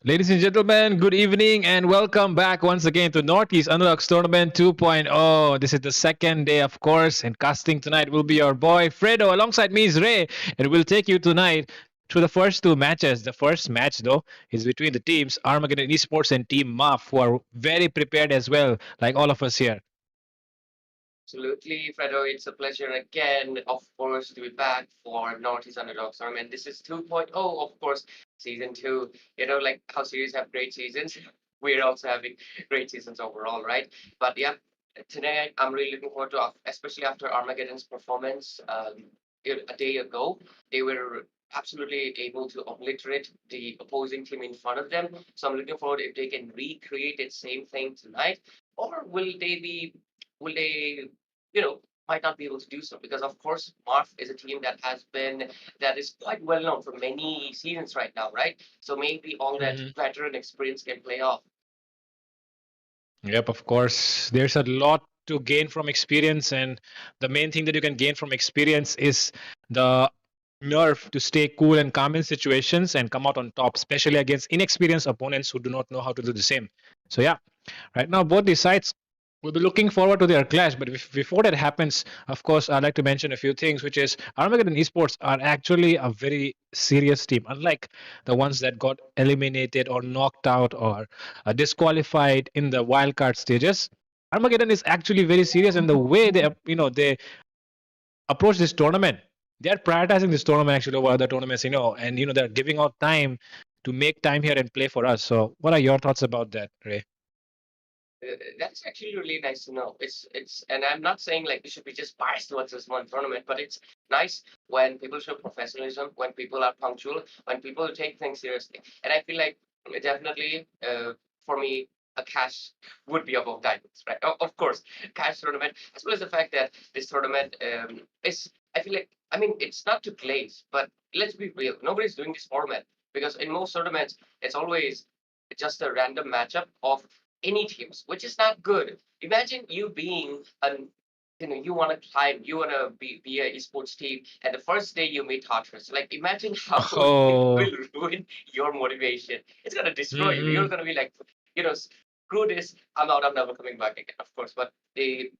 Ladies and gentlemen, good evening and welcome back once again to NorthEast UnderDog's Tournament 2.0. This is the second day, of course, and casting tonight will be your boy Fredo. Alongside me is Ray, and we'll take you tonight through the first two matches. The first match, though, is between the teams Armageddon Esports and Team MAF, who are very prepared as well, like all of us here. Absolutely, Fredo. It's a pleasure again, of course, to be back for Northeast Underdogs Tournament. This is 2.0, of course, season two. Like how series have great seasons, we're also having great seasons overall, right? But yeah, today I'm really looking forward to, especially after Armageddon's performance a day ago. They were absolutely able to obliterate the opposing team in front of them. So I'm looking forward if they can recreate the same thing tonight, or will they you know, might not be able to do so because, of course, Marth is a team that is quite well known for many seasons right now, right? So maybe all that Mhm. veteran experience can play off. Yep, of course. There's a lot to gain from experience, and the main thing that you can gain from experience is the nerve to stay cool and calm in situations and come out on top, especially against inexperienced opponents who do not know how to do the same. So, yeah, right now, both these sides will be looking forward to their clash. But before that happens, of course, I'd like to mention a few things, which is Armageddon Esports are actually a very serious team, unlike the ones that got eliminated or knocked out or disqualified in the wildcard stages. Armageddon is actually very serious, and the way they approach this tournament, they are prioritizing this tournament actually over other tournaments, and they're giving out time to make time here and play for us. So, what are your thoughts about that, Ray? That's actually really nice to know. And I'm not saying like we should be just biased towards this one tournament, but it's nice when people show professionalism, when people are punctual, when people take things seriously. And I feel like definitely for me, a cash would be above diamonds, right? Of course, cash tournament, as well as the fact that this tournament is, I feel like, I mean, it's not to glaze, but let's be real. Nobody's doing this format because in most tournaments, it's always just a random matchup of any teams, which is not good. Imagine you being an you want to climb, you want to be a esports team, and the first day you meet Tartarus. Like, imagine how it Oh. will ruin your motivation. It's gonna destroy you. You're Hmm. gonna be like, screw this. I'm out. I'm never coming back again. Of course, but the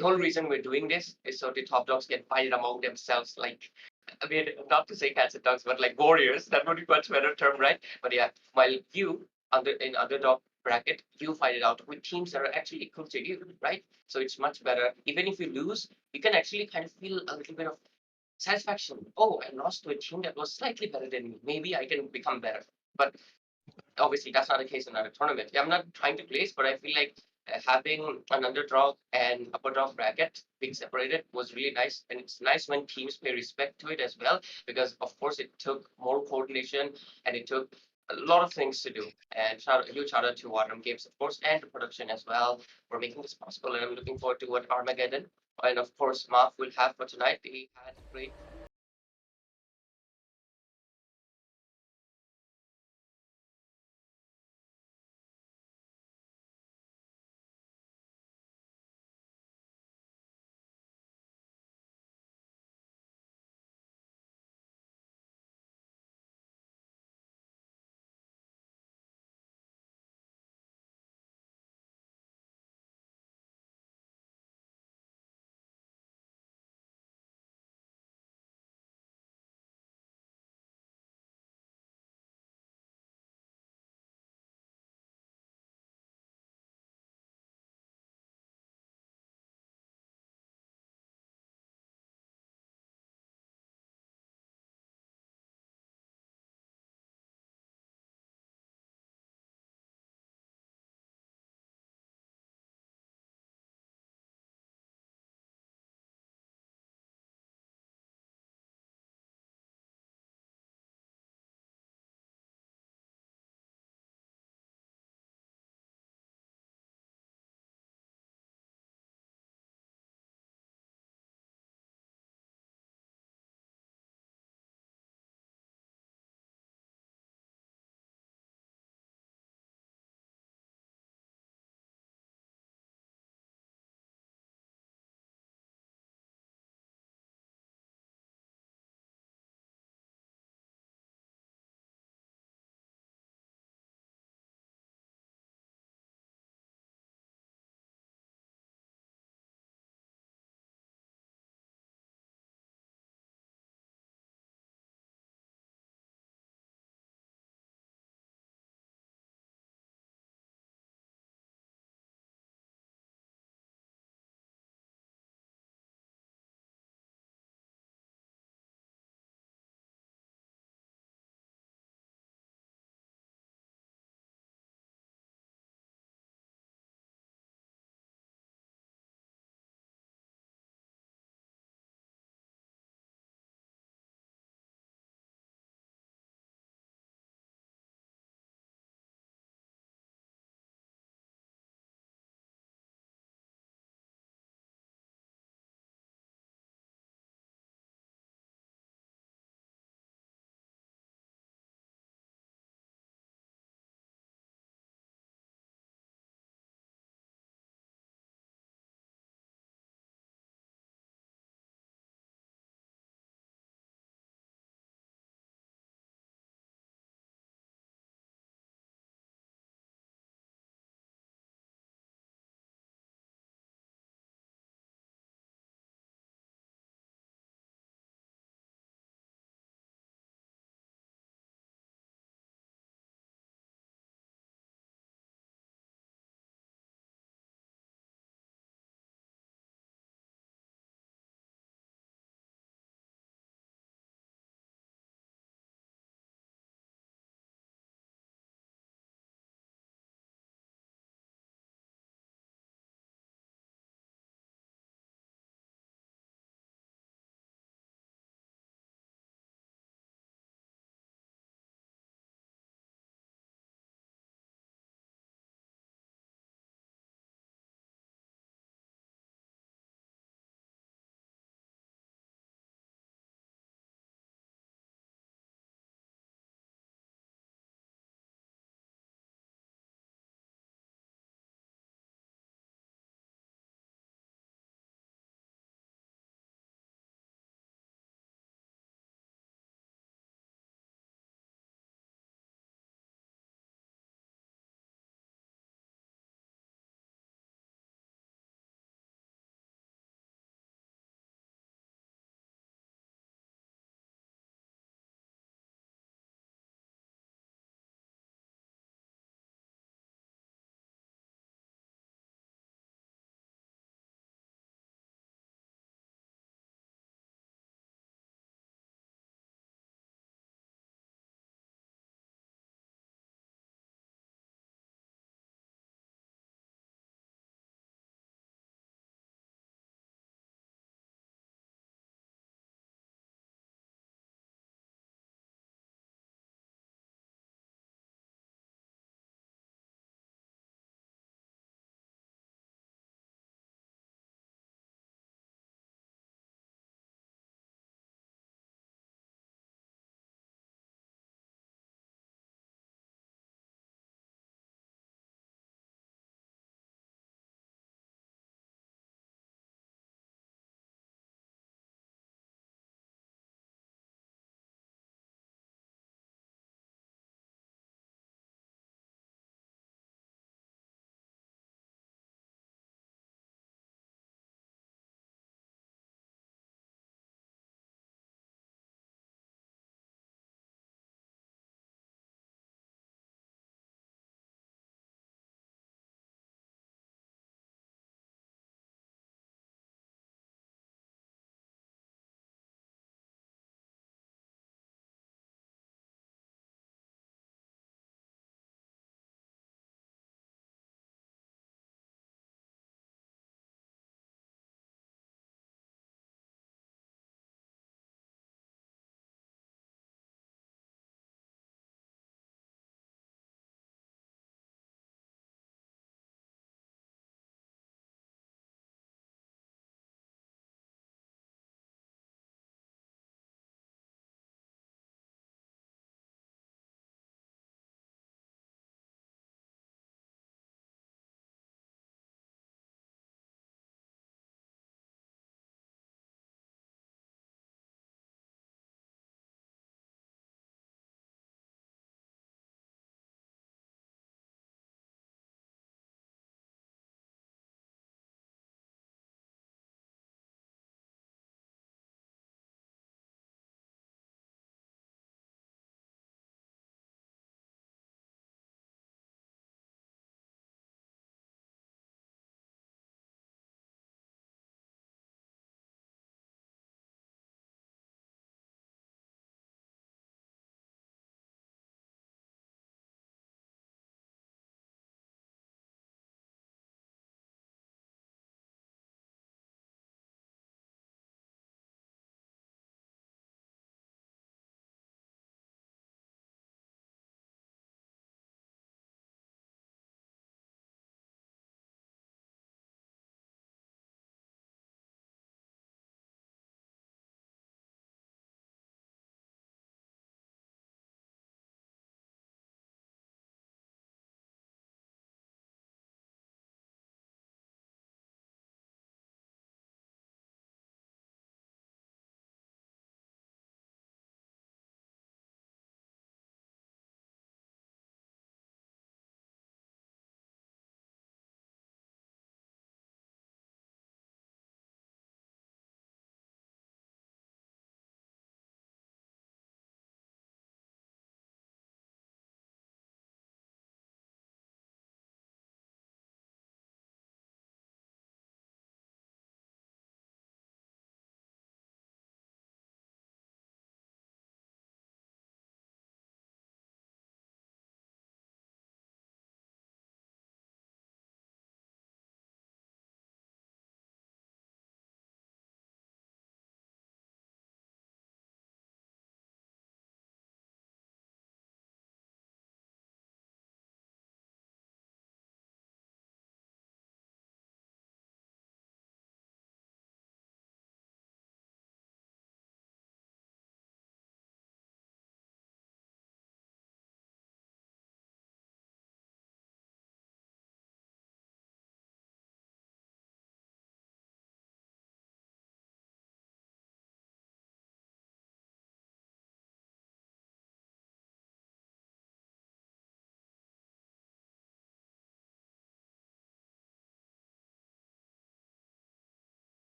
whole reason we're doing this is so the top dogs can fight it among themselves. Like, I mean, not to say cats and dogs, but like warriors. That would be much better term, right? But yeah, while you in underdog bracket, you fight it out with teams that are actually equal to you, right? So it's much better. Even if you lose, you can actually kind of feel a little bit of satisfaction. Oh, I lost to a team that was slightly better than me. Maybe I can become better. But obviously that's not the case in a tournament. Yeah, I'm not trying to place, but I feel like having an underdog and upper dog bracket being separated was really nice, and it's nice when teams pay respect to it as well, because of course it took more coordination and it took a lot of things to do. And a huge shout out to WarDrum Games, of course, and to production as well for making this possible. And I'm looking forward to what Armageddon and of course Marv will have for tonight. They had great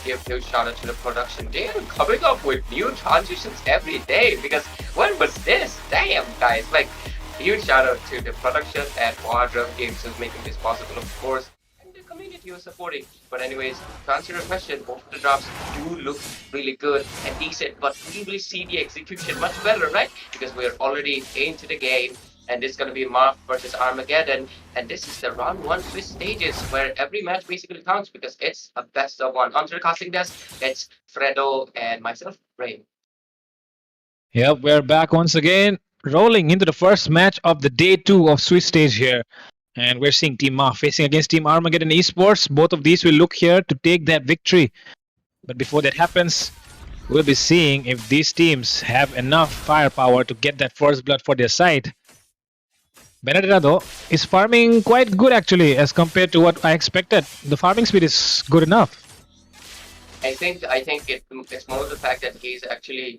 give huge shout out to the production. They are coming up with new transitions every day because when was this? Damn, guys! Like, huge shout out to the production at WarDrum Games who's making this possible, of course, and the community who's supporting. But anyways, to answer your question, both of the drops do look really good and decent, but we will see the execution much better, right? Because we're already into the game. And this is going to be Marth versus Armageddon. And this is the round 1 Swiss stages where every match basically counts because it's a best of 1. Onto the casting desk, it's Fredo and myself, Ray. Yep, we're back once again, rolling into the first match of the day 2 of Swiss stage here. And we're seeing Team Ma facing against Team Armageddon Esports. Both of these will look here to take that victory. But before that happens, we'll be seeing if these teams have enough firepower to get that first blood for their side. Benedetta, though, is farming quite good actually as compared to what I expected. The farming speed is good enough. I think it's more the fact that he's actually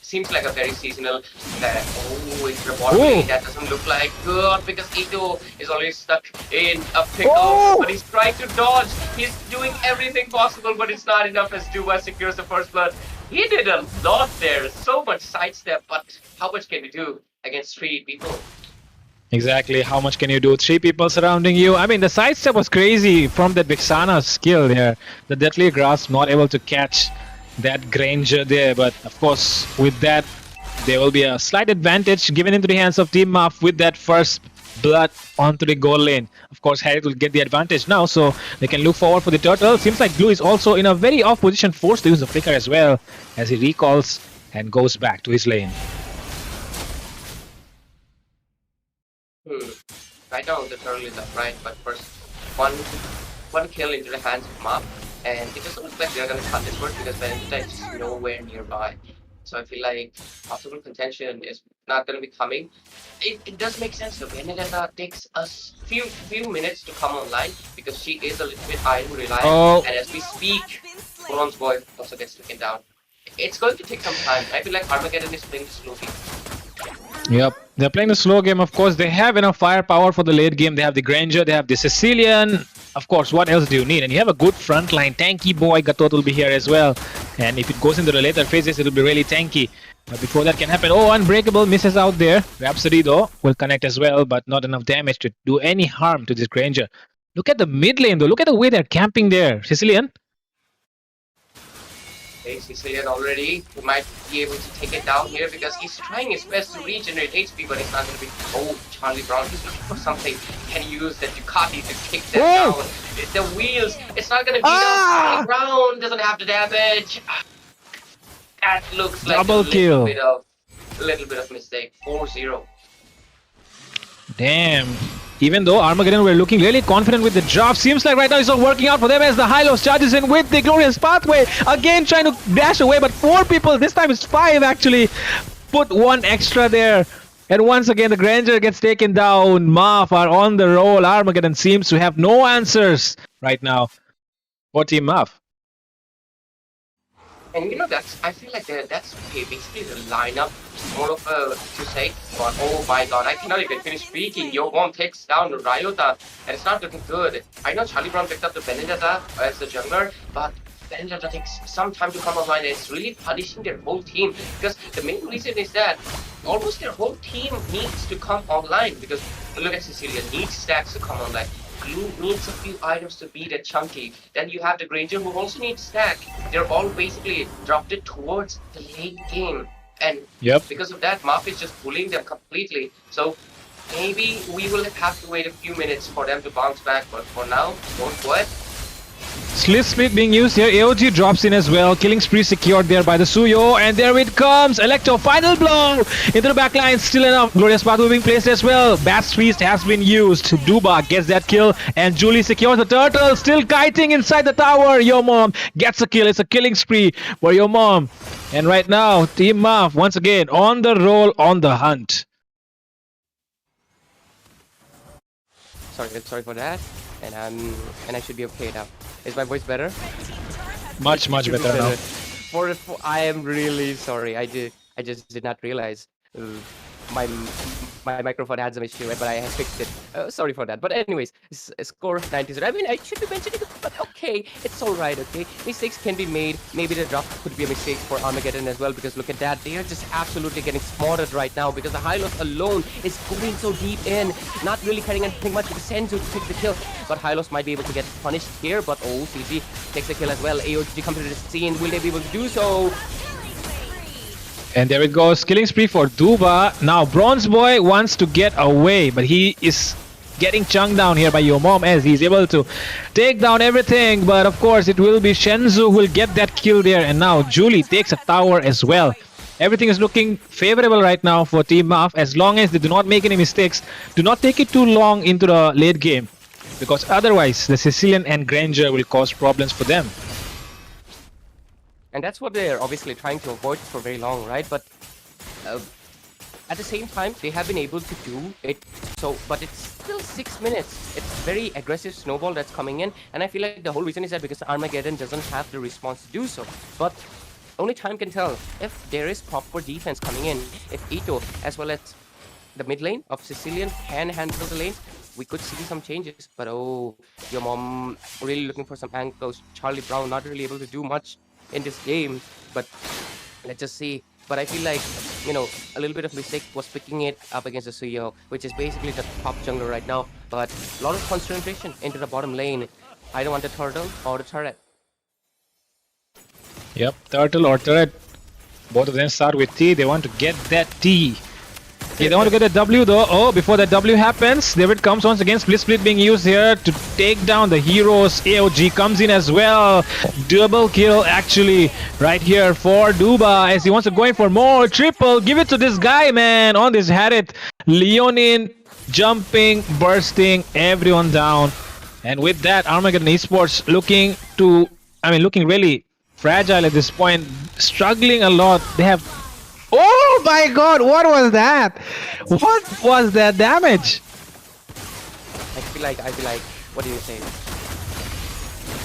seems like a very seasonal. It's the bottom lane. That doesn't look like good because Ito is always stuck in a pickle. But he's trying to dodge. He's doing everything possible, but it's not enough as Duba secures the first blood. He did a lot there. So much sidestep, but how much can you do against 3 people? Exactly. How much can you do? 3 people surrounding you. I mean, the sidestep was crazy from that Vixana skill there. The Deadly Grasp not able to catch that Granger there. But of course, with that, there will be a slight advantage given into the hands of Team Muff with that first blood onto the goal lane. Of course, Harriet will get the advantage now, so they can look forward for the turtle. Seems like Blue is also in a very off position, forced to use the flicker as well as he recalls and goes back to his lane. Right now the turtle is upright, but first one kill into the hands of Mop, and it doesn't look like they're gonna cut this first because Benedetta is nowhere nearby. So I feel like possible contention is not gonna be coming. It does make sense though. Benedetta takes a few minutes to come online because she is a little bit iron reliant, and as we speak, Bronze Boy also gets taken down. It's going to take some time. I feel like Armageddon is playing slowly. Yep, they're playing the slow game. Of course, they have enough firepower for the late game. They have the Granger, they have the Sicilian. Of course, what else do you need? And you have a good front line. Tanky boy Gatot will be here as well. And if it goes into the later phases, it'll be really tanky. But before that can happen, Unbreakable misses out there. Rhapsody, though, will connect as well, but not enough damage to do any harm to this Granger. Look at the mid lane, though. Look at the way they're camping there. Sicilian. Sicilian already, who might be able to take it down here because he's trying his best to regenerate HP, but it's not going to be. Charlie Brown, he's looking for something. Can he use that Ducati to kick that down? The wheels, it's not going to be enough. Charlie Brown doesn't have the damage. That looks like double kill. A little bit of mistake. 4-0. Damn. Even though Armageddon were looking really confident with the drop, seems like right now it's not working out for them as the Hylos charges in with the Glorious Pathway. Again trying to dash away, but 4 people, this time it's 5 actually. Put 1 extra there. And once again the Granger gets taken down. Maf are on the roll. Armageddon seems to have no answers right now for Team Maf. And I feel like that's basically the lineup. More of a to say, but oh my god, I cannot even finish speaking. Your bomb takes down Ryota, and it's not looking good. I know Charlie Brown picked up the Benedetta as the jungler, but Benedetta takes some time to come online, and it's really punishing their whole team because the main reason is that almost their whole team needs to come online because look at Cecilia, needs stacks to come online. Glue needs a few items to beat a Chunky. Then you have the Granger who also needs stack. They're all basically dropped it towards the late game. And because of that, Maf is just bullying them completely. So maybe we will have to wait a few minutes for them to bounce back. But for now, don't what? Slit Split being used here. AOG drops in as well. Killing spree secured there by the Suyo. And there it comes. Electro final blow into the backline. Still enough. Glorious Pathway being placed as well. Bat's Feast has been used. Duba gets that kill. And Julie secures the turtle. Still kiting inside the tower. Your mom gets a kill. It's a killing spree for your mom. And right now, Team Maf once again on the roll, on the hunt. Sorry for that. And I should be okay now. Is my voice better? Much better now. I am really sorry. I just did not realize my my microphone had some issue, but I fixed it. Sorry for that. But anyways, score 90-0. I mean, I should be mentioning it, but okay, it's all right. Okay, mistakes can be made. Maybe the draft could be a mistake for Armageddon as well, because look at that. They are just absolutely getting slaughtered right now because the Hylos alone is going so deep in, not really carrying anything much with Senzu to take the kill. But Hylos might be able to get punished here, but oh, CG takes the kill as well. AOG comes to the scene. Will they be able to do so? And there it goes, killing spree for Duba. Now Bronze Boy wants to get away, but he is getting chunked down here by Yomom as he's able to take down everything. But of course, it will be Shenzhou who will get that kill there. And now Julie takes a tower as well. Everything is looking favorable right now for Team Maf, as long as they do not make any mistakes. Do not take it too long into the late game, because otherwise the Sicilian and Granger will cause problems for them. And that's what they're obviously trying to avoid for very long, right? But at the same time, they have been able to do it. So, but it's still 6 minutes. It's very aggressive snowball that's coming in, and I feel like the whole reason is that because Armageddon doesn't have the response to do so. But only time can tell if there is proper defense coming in. If Ito, as well as the mid lane of Sicilian, can handle the lane, we could see some changes. But oh, your mom really looking for some angles. Charlie Brown not really able to do much in this game, but let's just see. But I feel like, you know, a little bit of mistake was picking it up against the Suyo, which is basically the top jungler right now. But a lot of concentration into the bottom lane. I don't want the turtle or the turret. Yep, turtle or turret. Both of them start with T. They want to get that T. Yeah, they want to get a W though. Oh, before that W happens, there it comes once again. Split being used here to take down the heroes. AOG comes in as well. Double kill actually right here for Duba as he wants to go in for more. Triple. Give it to this guy, man. On this Harith. Leonin jumping, bursting, everyone down. And with that, Armageddon Esports looking really fragile at this point. Struggling a lot. They have... Oh my god, what was that? What was that damage? I feel like, what do you say?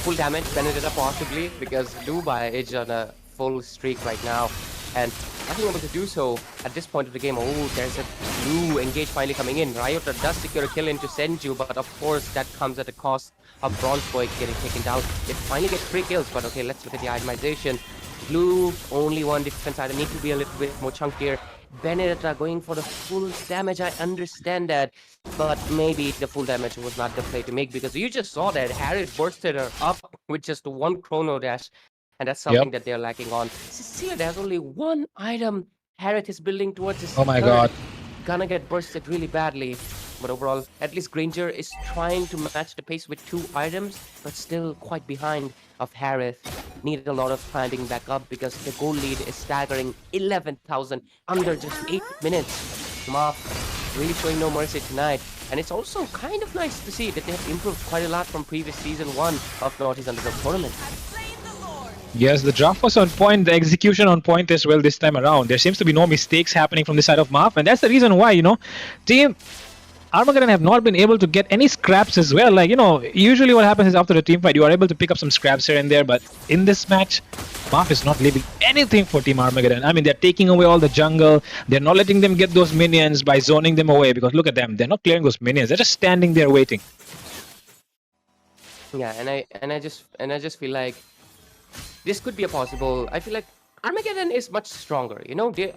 Full damage, Benedetta possibly, because Dubai is on a full streak right now. And not being able to do so at this point of the game. Oh, there's a blue engage finally coming in. Ryota does secure a kill into Senju, but of course that comes at the cost of Bronze Boy getting taken down. It finally gets 3 kills, but okay, let's look at the itemization. Blue, only 1 defense item, need to be a little bit more chunkier. Benedetta going for the full damage, I understand that, but maybe the full damage was not the play to make, because you just saw that Harith bursted her up with just 1 chrono dash, and that's something that they're lacking on. Cecilia has only 1 item. Harith is building towards his god. Gonna get bursted really badly. But overall, at least Granger is trying to match the pace with 2 items, but still quite behind of Harith. Needed a lot of climbing back up because the goal lead is staggering 11,000 under just 8 minutes. Maf really showing no mercy tonight. And it's also kind of nice to see that they have improved quite a lot from previous season 1 of NorthEast UnderDog tournament. Yes, the draft was on point, the execution on point as well this time around. There seems to be no mistakes happening from the side of Maf, and that's the reason why, Team Armageddon have not been able to get any scraps as well. Like, usually what happens is after a team fight, you are able to pick up some scraps here and there, but in this match, Maf is not leaving anything for Team Armageddon. I mean, they're taking away all the jungle. They're not letting them get those minions by zoning them away, because look at them. They're not clearing those minions. They're just standing there waiting. Yeah, and I just feel like this could be a possible. I feel like Armageddon is much stronger.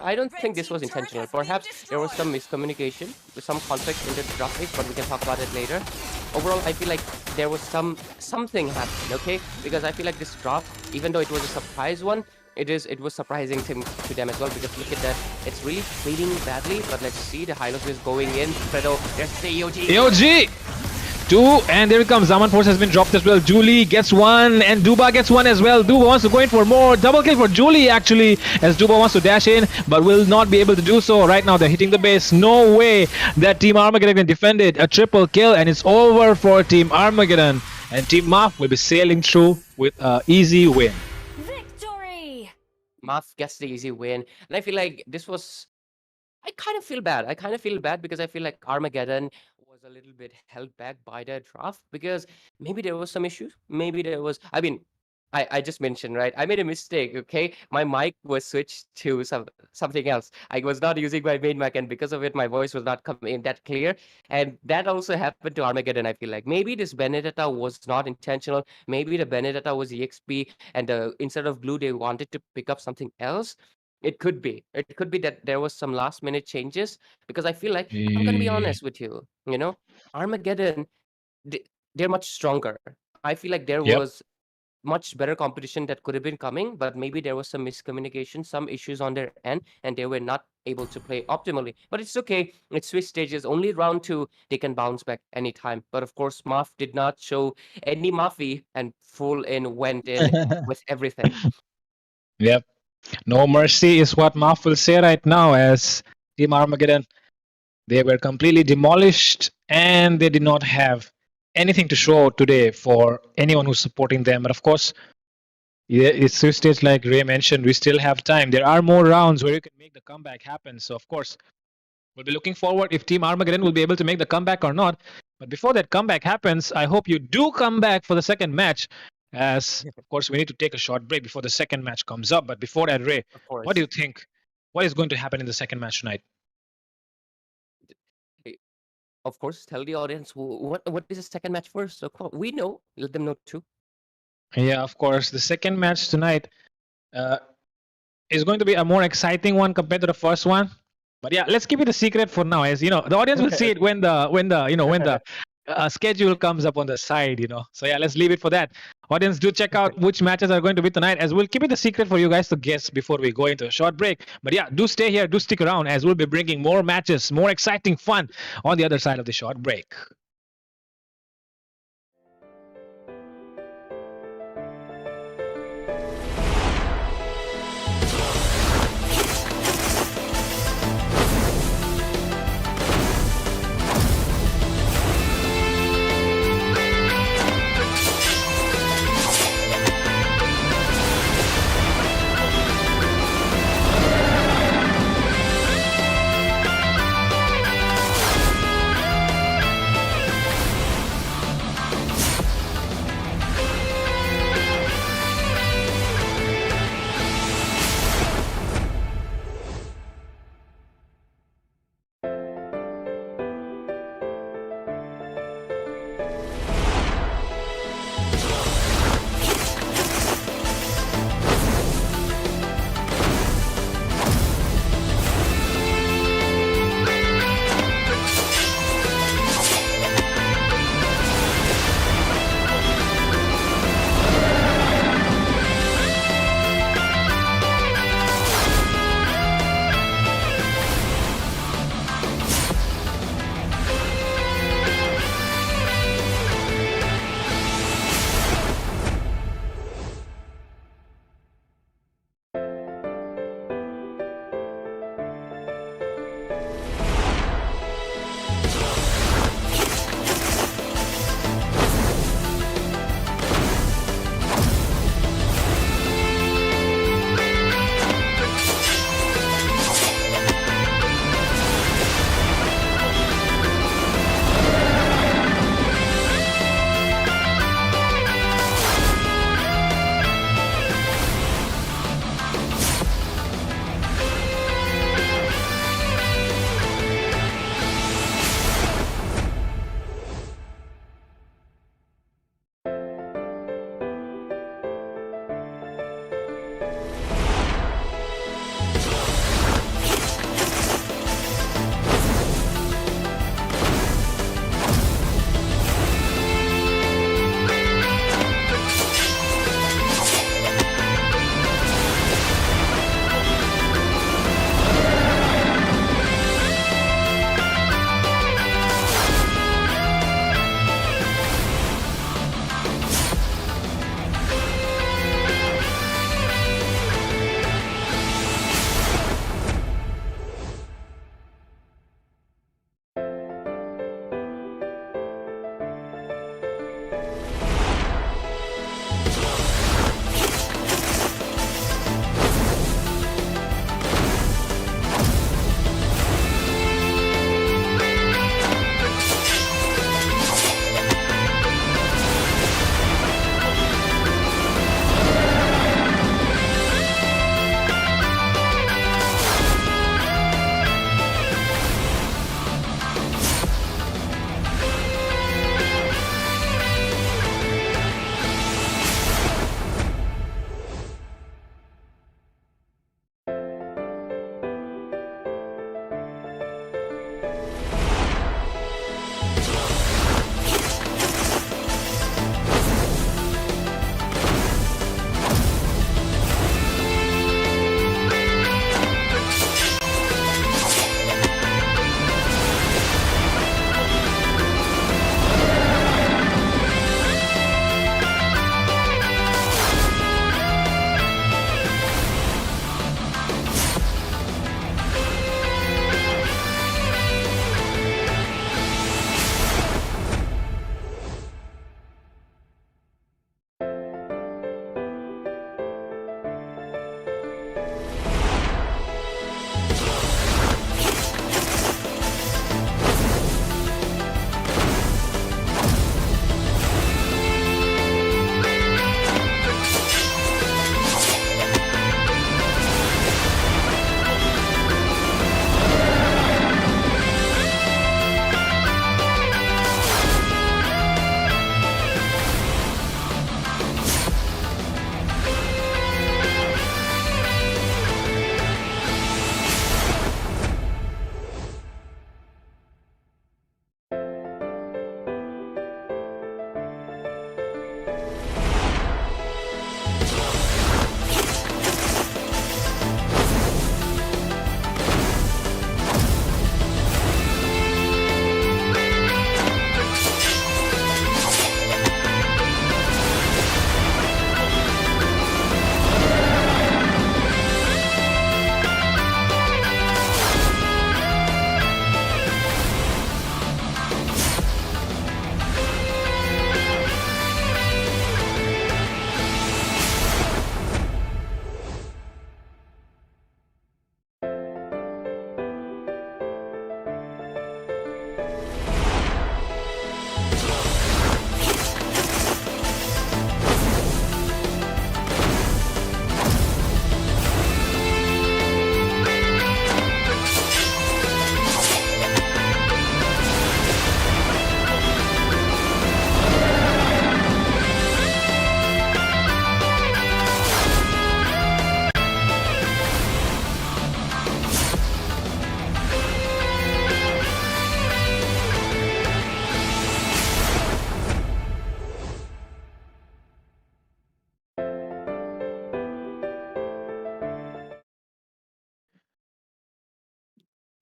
I don't think this was intentional. Perhaps there was some miscommunication, some conflict in the draft phase, but we can talk about it later. Overall, I feel like there was something happening, okay? Because I feel like this drop, even though it was a surprise one, it was surprising to them as well, because look at that, it's really fading badly. But let's see, the Hylos is going in. Fredo, there's the AOG. AOG! 2, and there it comes. Zaman Force has been dropped as well. Julie gets 1, and Duba gets 1 as well. Duba wants to go in for more. Double kill for Julie, actually, as Duba wants to dash in, but will not be able to do so. Right now, they're hitting the base. No way that Team Armageddon can defend it. A triple kill, and it's over for Team Armageddon. And Team Maf will be sailing through with an easy win. Victory! Maf gets the easy win. And I feel like this was... I kind of feel bad because I feel like Armageddon was a little bit held back by the draft, because maybe there was some issues. Maybe there was... I mean, I just mentioned, right? I made a mistake, okay? My mic was switched to something else. I was not using my main mic, and because of it, my voice was not coming in that clear. And that also happened to Armageddon, I feel like. Maybe this Benedetta was not intentional. Maybe the Benedetta was EXP, and instead of blue, they wanted to pick up something else. It could be. It could be that there was some last minute changes, because I feel like, I'm gonna be Eh, honest with you, Armageddon, they, they're much stronger. I feel like there Yep. was much better competition that could have been coming, but maybe there was some miscommunication, some issues on their end, and they were not able to play optimally. But it's okay. It's Swiss stages. Only round two, they can bounce back anytime. But of course, Maf did not show any Mafi and full in went in with everything. Yep. No mercy is what Marf will say right now as Team Armageddon. They were completely demolished and they did not have anything to show today for anyone who's supporting them. But of course, yeah, it's Swiss stage like Ray mentioned. We still have time. There are more rounds where you can make the comeback happen. So of course, we'll be looking forward if Team Armageddon will be able to make the comeback or not. But before that comeback happens, I hope you do come back for the second match. As of course, we need to take a short break before the second match comes up. But before that, Ray, Of what do course. you think? What is going to happen in the second match tonight? Eh, Of course, tell the audience what is the second match first. So we know. Let them know too. Yeah, of course. The second match tonight uh, is going to be a more exciting one compared to the first one. But yeah, let's keep it a secret for now. As you know, the audience will see it when the schedule comes up on the side. So yeah, let's leave it for that. Audience, do check out which matches are going to be tonight. As we'll keep it a secret for you guys to guess before we go into a short break. But yeah, do stay here, do stick around, as we'll be bringing more matches, more exciting fun on the other side of the short break.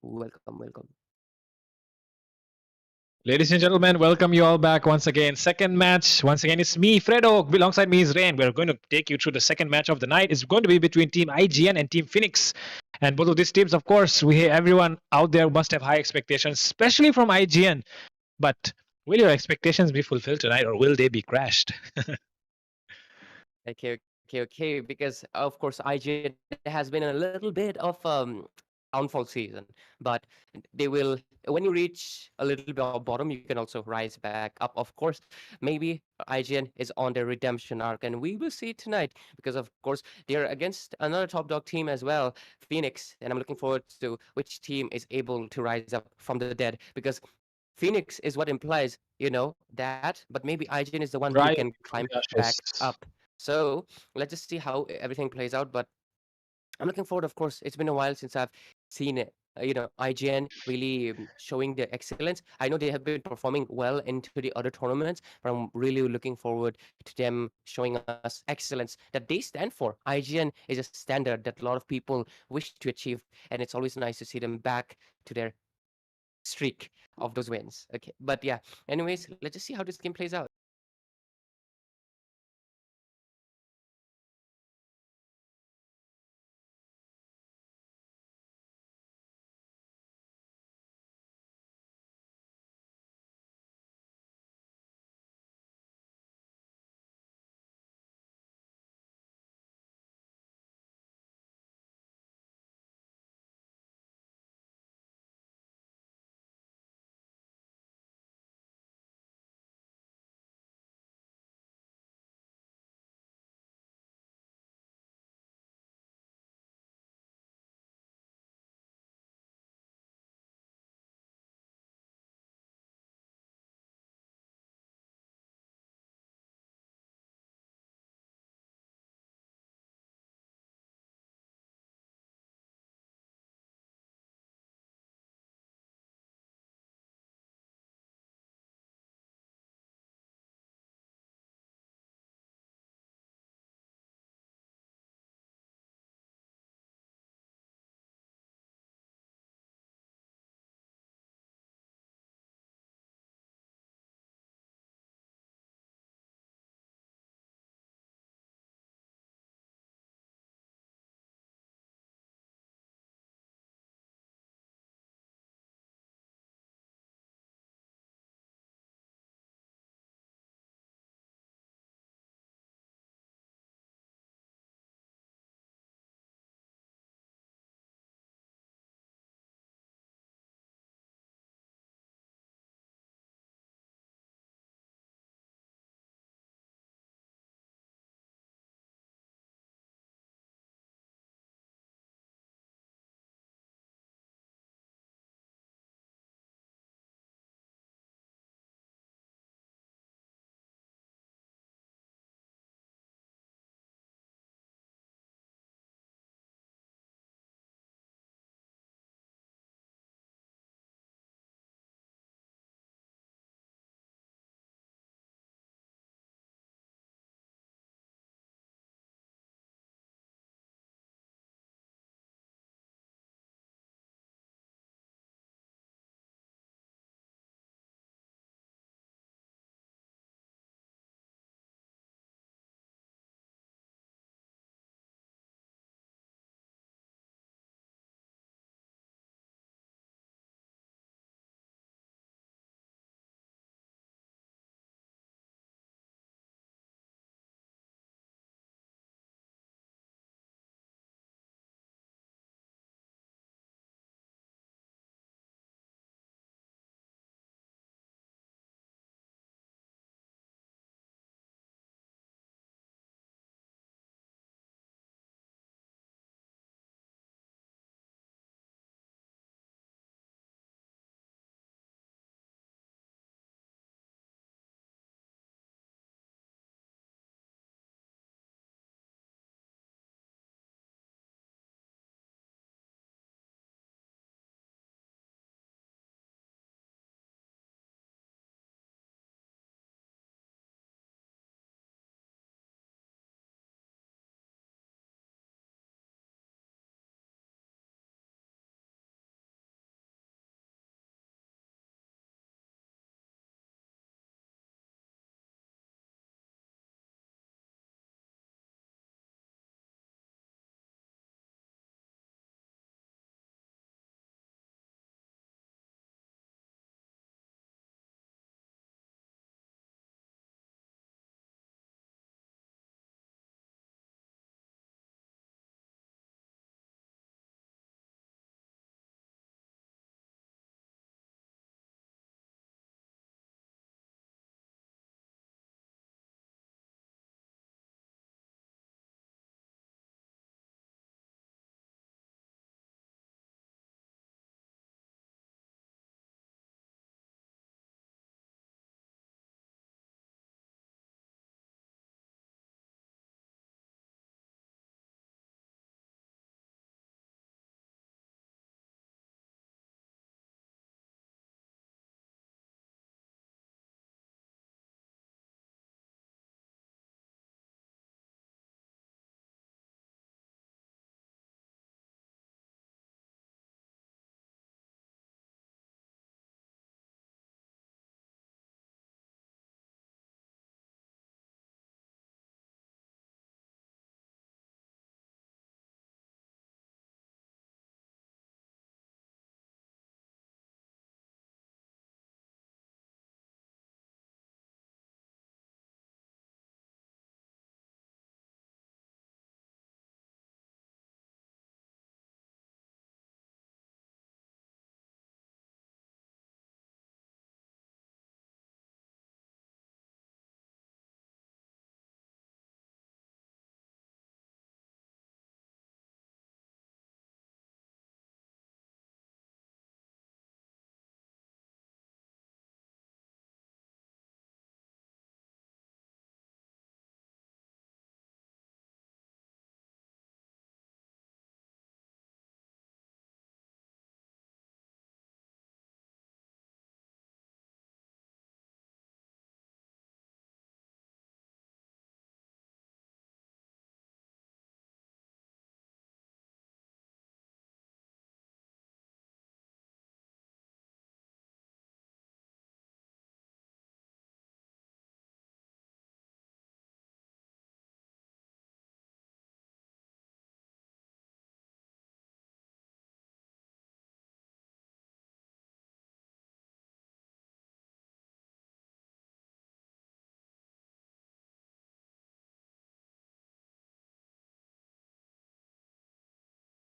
Welcome. Ladies and gentlemen, welcome you all back once again. Second match. Once again, it's me, Fredo. Alongside me is Rain. We're going to take you through the second match of the night. It's going to be between Team IGN and Team Phoenix. And both of these teams, of course, everyone out there must have high expectations, especially from IGN. But will your expectations be fulfilled tonight, or will they be crashed? Okay. Because of course IGN has been a little bit of downfall season, but they will. When you reach a little bit of bottom, you can also rise back up. Of course, maybe IGN is on their redemption arc, and we will see it tonight because of course they're against another top dog team as well, Phoenix, and I'm looking forward to which team is able to rise up from the dead because Phoenix is what implies, that, but maybe IGN is the one who Right can from climb the back ashes. up. So let's just see how everything plays out. But I'm looking forward. Of course, it's been a while since I've seen it. IGN really showing their excellence. I know they have been performing well into the other tournaments, but I'm really looking forward to them showing us excellence that they stand for. IGN is a standard that a lot of people wish to achieve, and it's always nice to see them back to their streak of those wins. Okay, but yeah. Anyways, let's just see how this game plays out.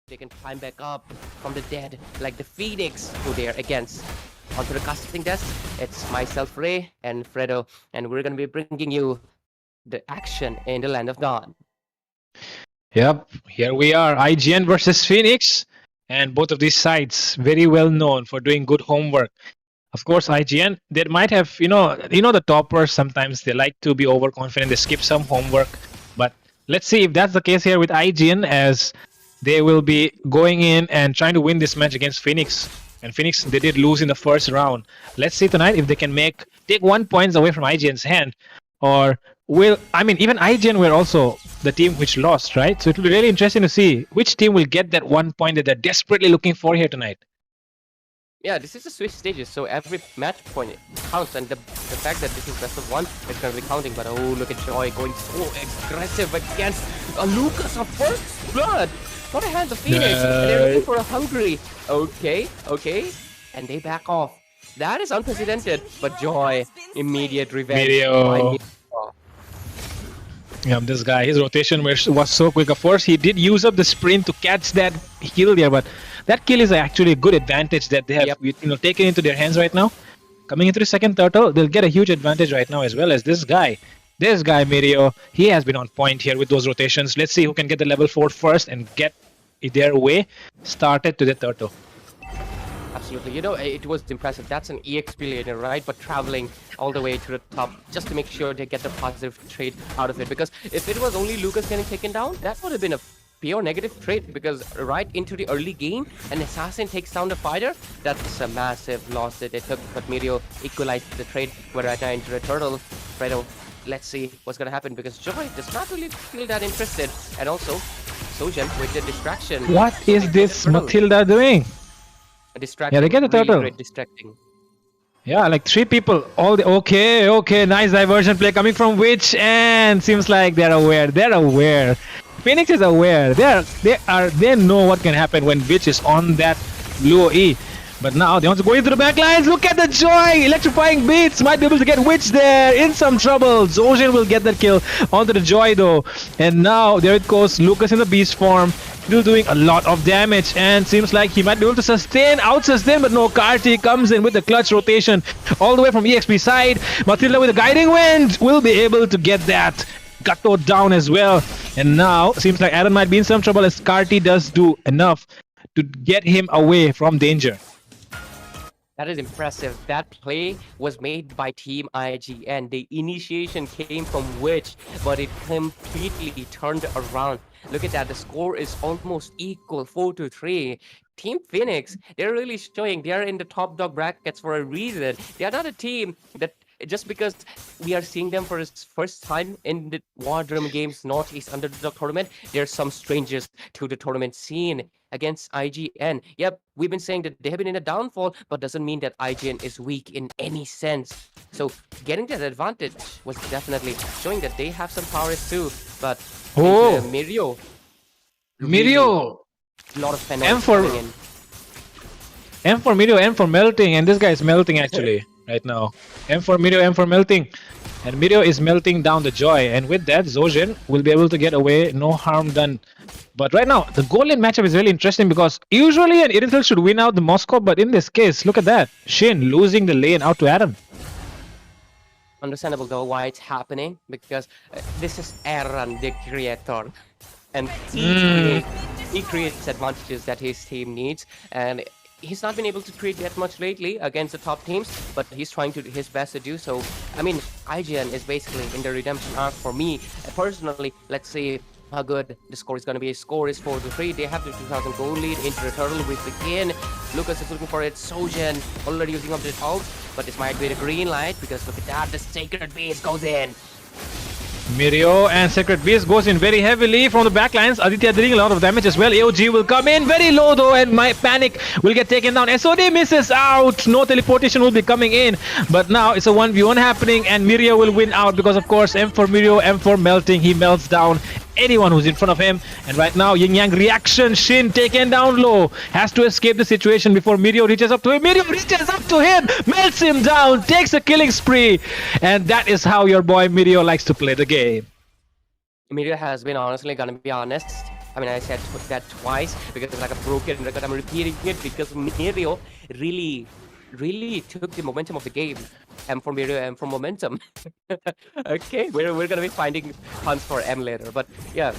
they can climb back up from the dead like the phoenix who they're against. Onto the casting desk, it's myself, Ray, and Fredo, and we're gonna be bringing you the action in the land of Dawn. Yep, here we are, IGN versus Phoenix, and both of these sides very well known for doing good homework. Of course, IGN, they might have, the toppers sometimes they like to be overconfident, they skip some homework. But let's see if that's the case here with IGN, as they will be going in and trying to win this match against Phoenix. And Phoenix, they did lose in the first round. Let's see tonight if they can take 1 point away from IGN's hand, or even IGN were also the team which lost, right? So it will be really interesting to see which team will get that 1 point that they're desperately looking for here tonight. Yeah, this is a Swiss stages, so every match point counts, and the fact that this is best of one, it's gonna be counting. But oh, look at Joy going so aggressive against Lucas of first blood. What a hand, the Phoenix, and they're looking for a Hungry. Okay, and they back off. That is unprecedented, but Joy, immediate revenge. Mirio. Yeah, this guy, his rotation was so quick. Of course, he did use up the sprint to catch that kill there, but that kill is actually a good advantage that they have taken into their hands right now. Coming into the second turtle, they'll get a huge advantage right now, as well as this guy. This guy, Mirio, he has been on point here with those rotations. Let's see who can get the level 4 first and get their way started to the turtle. Absolutely, it was impressive. That's an EXP laner, right? But traveling all the way to the top just to make sure they get the positive trade out of it. Because if it was only Lucas getting taken down, that would have been a pure negative trade, because right into the early game, an assassin takes down the fighter. That's a massive loss that they took, but Mirio equalized the trade. We're right now into the turtle. Fredo, let's see what's gonna happen, because Joy does not really feel that interested. And also, Sojan with the distraction. What is this Matilda doing? A distraction. Yeah, they get the turtle. Really great distracting. Yeah, like 3 people. Okay, nice diversion play coming from Witch, and seems like they're aware. Phoenix is aware. They know what can happen when Witch is on that blue E. But now they want to go into the back lines. Look at the Joy! Electrifying beats might be able to get Witch there. In some trouble. Zojin will get that kill onto the Joy though. And now there it goes. Lucas in the beast form. Still doing a lot of damage, and seems like he might be able to out-sustain, but no, Karti comes in with the clutch rotation all the way from EXP side. Matilda with a guiding wind will be able to get that Gato down as well. And now seems like Aaron might be in some trouble, as Karti does do enough to get him away from danger. That is impressive. That play was made by Team IGN. The initiation came from Witch, but it completely turned around. Look at that. The score is almost equal, 4-3. Team Phoenix, they're really showing they are in the top dog brackets for a reason. They are not a team that just because we are seeing them for the first time in the WarDrum Games NorthEast UnderDog tournament, there's some strangers to the tournament scene against IGN. Yep, we've been saying that they have been in a downfall, but doesn't mean that IGN is weak in any sense. So getting that advantage was definitely showing that they have some powers too. But Mirio, a lot of penalties coming in. M for Mirio, M for melting, and this guy is melting actually right now. M for Mirio, M for melting. And Mirio is melting down the Joy, and with that, Zojin will be able to get away, no harm done. But right now, the goal lane matchup is really interesting, because usually an Irithel should win out the Moscow, but in this case, look at that. Shin losing the lane out to Aaron. Understandable though why it's happening, because this is Aaron, the creator. And he creates advantages that his team needs, and he's not been able to create that much lately against the top teams, but he's trying to do his best to do so. I mean, IGN is basically in the redemption arc for me. Personally, let's see how good the score is going to be. Score is 4-3. They have the 2000 goal lead into the turtle. We begin. Lucas is looking for it. Sojan already using up the ult, but this might be the green light, because look at that, the Sacred Beast goes in. Mirio and Sacred Beast goes in very heavily from the backlines. Aditya doing a lot of damage as well. AOG will come in very low though, and my Panic will get taken down. SOD misses out. No teleportation will be coming in. But now it's a 1v1 happening, and Mirio will win out, because of course M for Mirio, M for melting. He melts down anyone who's in front of him. And right now, Yin Yang reaction. Shin taken down low. Has to escape the situation before Mirio reaches up to him. Mirio reaches up to him, melts him down, takes a killing spree. And that is how your boy Mirio likes to play the game. Mirio has been, honestly, gonna be honest, I mean, I said that twice because it's like a broken record. I'm repeating it because Mirio really took the momentum of the game. M for Mirio, M for momentum. Okay, we're gonna be finding puns for M later, but yeah,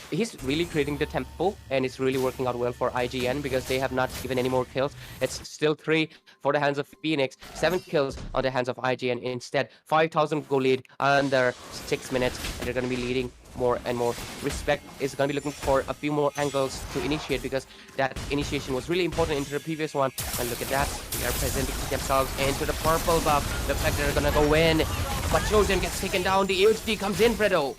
he's really creating the tempo and it's really working out well for IGN because they have not given any more kills. It's still 3 for the hands of Phoenix, 7 kills on the hands of IGN instead. 5,000 goal lead under 6 minutes, and they're going to be leading more and more. Respect is going to be looking for a few more angles to initiate because that initiation was really important into the previous one. And look at that, they are presenting themselves into the purple buff. Looks like they're going to go in, but Chosen gets taken down. The HD comes in, Fredo.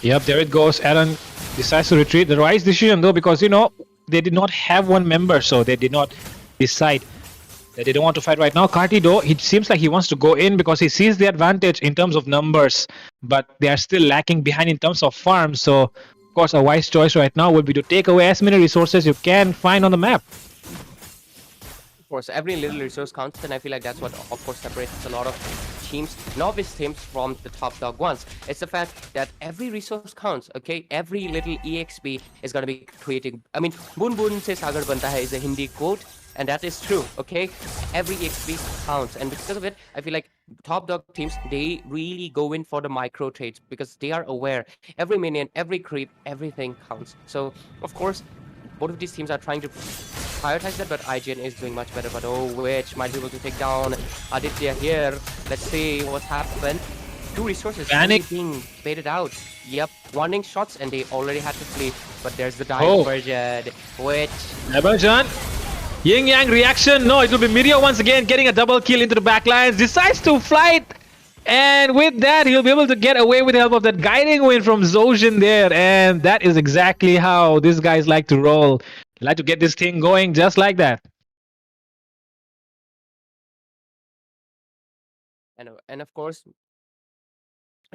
Yep, there it goes. Aaron decides to retreat. The right decision though, because they did not have one member, so they did not decide that they don't want to fight right now. Karti though, it seems like he wants to go in because he sees the advantage in terms of numbers, but they are still lacking behind in terms of farms. So, of course, a wise choice right now would be to take away as many resources you can find on the map. Of course, every little resource counts, and I feel like that's what, of course, separates a lot of teams, novice teams, from the top dog ones. It's the fact that every resource counts, okay? Every little EXP is going to be creating... I mean, Boon Boon se Sagar Banta Hai is a Hindi quote, and that is true, okay? Every EXP counts, and because of it, I feel like top dog teams, they really go in for the micro trades because they are aware every minion, every creep, everything counts. So, of course, both of these teams are trying to prioritize that, but IGN is doing much better. But oh, Witch might be able to take down Aditya here. Let's see what's happened. 2 resources Panic. being baited out. Yep, warning shots, and they already had to flee. But there's the dive Oh. version. Witch. Neberjan. Yin Yang reaction. No, it will be Mirio once again getting a double kill into the backlines. Decides to flight. And with that, he'll be able to get away with the help of that guiding wind from Zojin there. And that is exactly how these guys like to roll. They like to get this thing going just like that. And of course,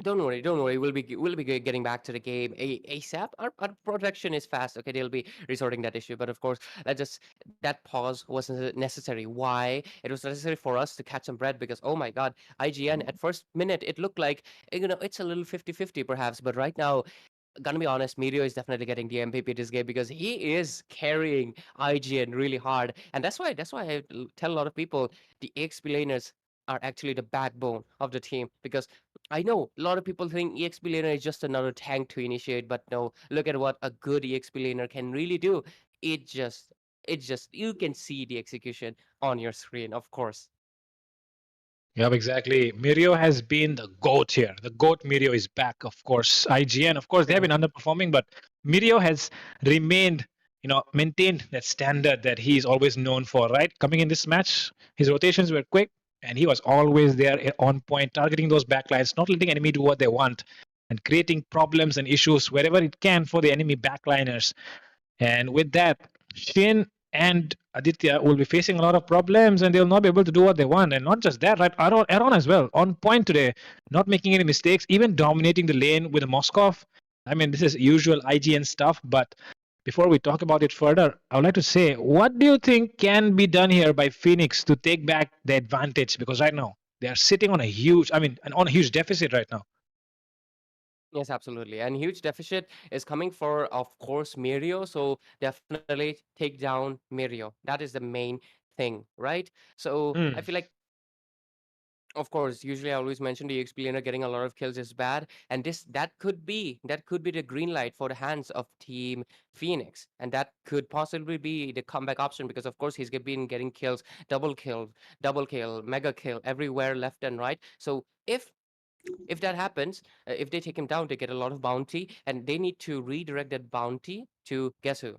don't worry. We'll be getting back to the game ASAP. Our protection is fast. Okay, they'll be resorting that issue. But of course, that pause wasn't necessary. Why? It was necessary for us to catch some breath because oh my God, IGN at first minute it looked like it's a little 50-50 perhaps. But right now, gonna be honest, Mirio is definitely getting the MVP this game because he is carrying IGN really hard, and that's why tell a lot of people the EXP laners are actually the backbone of the team because I know a lot of people think EXP laner is just another tank to initiate, but no, look at what a good EXP laner can really do. It just you can see the execution on your screen, of course. Yep, exactly. Mirio has been the GOAT here. The GOAT Mirio is back, of course. IGN, of course, they have been underperforming, but Mirio has remained, maintained that standard that he's always known for, right? Coming in this match, his rotations were quick, and he was always there on point, targeting those backlines, not letting enemy do what they want, and creating problems and issues wherever it can for the enemy backliners. And with that, Shin and Aditya will be facing a lot of problems and they'll not be able to do what they want. And not just that, right? Aaron as well, on point today, not making any mistakes, even dominating the lane with a Moskov. I mean, this is usual IGN stuff, but before we talk about it further, I would like to say, what do you think can be done here by Phoenix to take back the advantage? Because right now, they are sitting on a huge deficit right now. Yes, absolutely. And huge deficit is coming for, of course, Mirio. So definitely take down Mirio. That is the main thing, right? So I feel like, of course, usually I always mention the explainer getting a lot of kills is bad, and that could be the green light for the hands of Team Phoenix, and that could possibly be the comeback option because, of course, he's been getting kills, double kill, mega kill everywhere, left and right. So if that happens, if they take him down, they get a lot of bounty, and they need to redirect that bounty to guess who?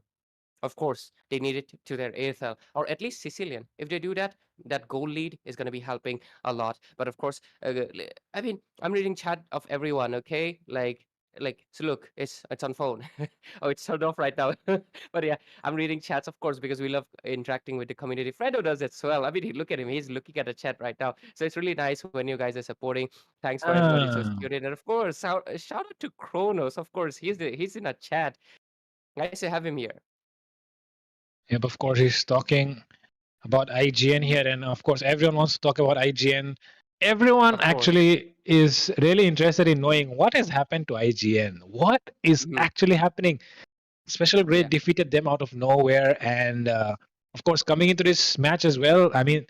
Of course, they need it to their AFL or at least Sicilian. If they do that, that goal lead is going to be helping a lot. But of course, I mean, I'm reading chat of everyone. Okay, so look, it's on phone. Oh, it's turned off right now. But yeah, I'm reading chats, of course, because we love interacting with the community. Fredo does it as well. I mean, look at him; he's looking at the chat right now. So it's really nice when you guys are supporting. Thanks for everybody to tune in, and of course, shout out to Kronos. Of course, he's in a chat. Nice to have him here. Yep, of course, he's talking about IGN here, and of course, everyone wants to talk about IGN. Everyone actually is really interested in knowing what has happened to IGN. What is actually happening? Special Grade Yeah. defeated them out of nowhere, and of course, coming into this match as well. I mean,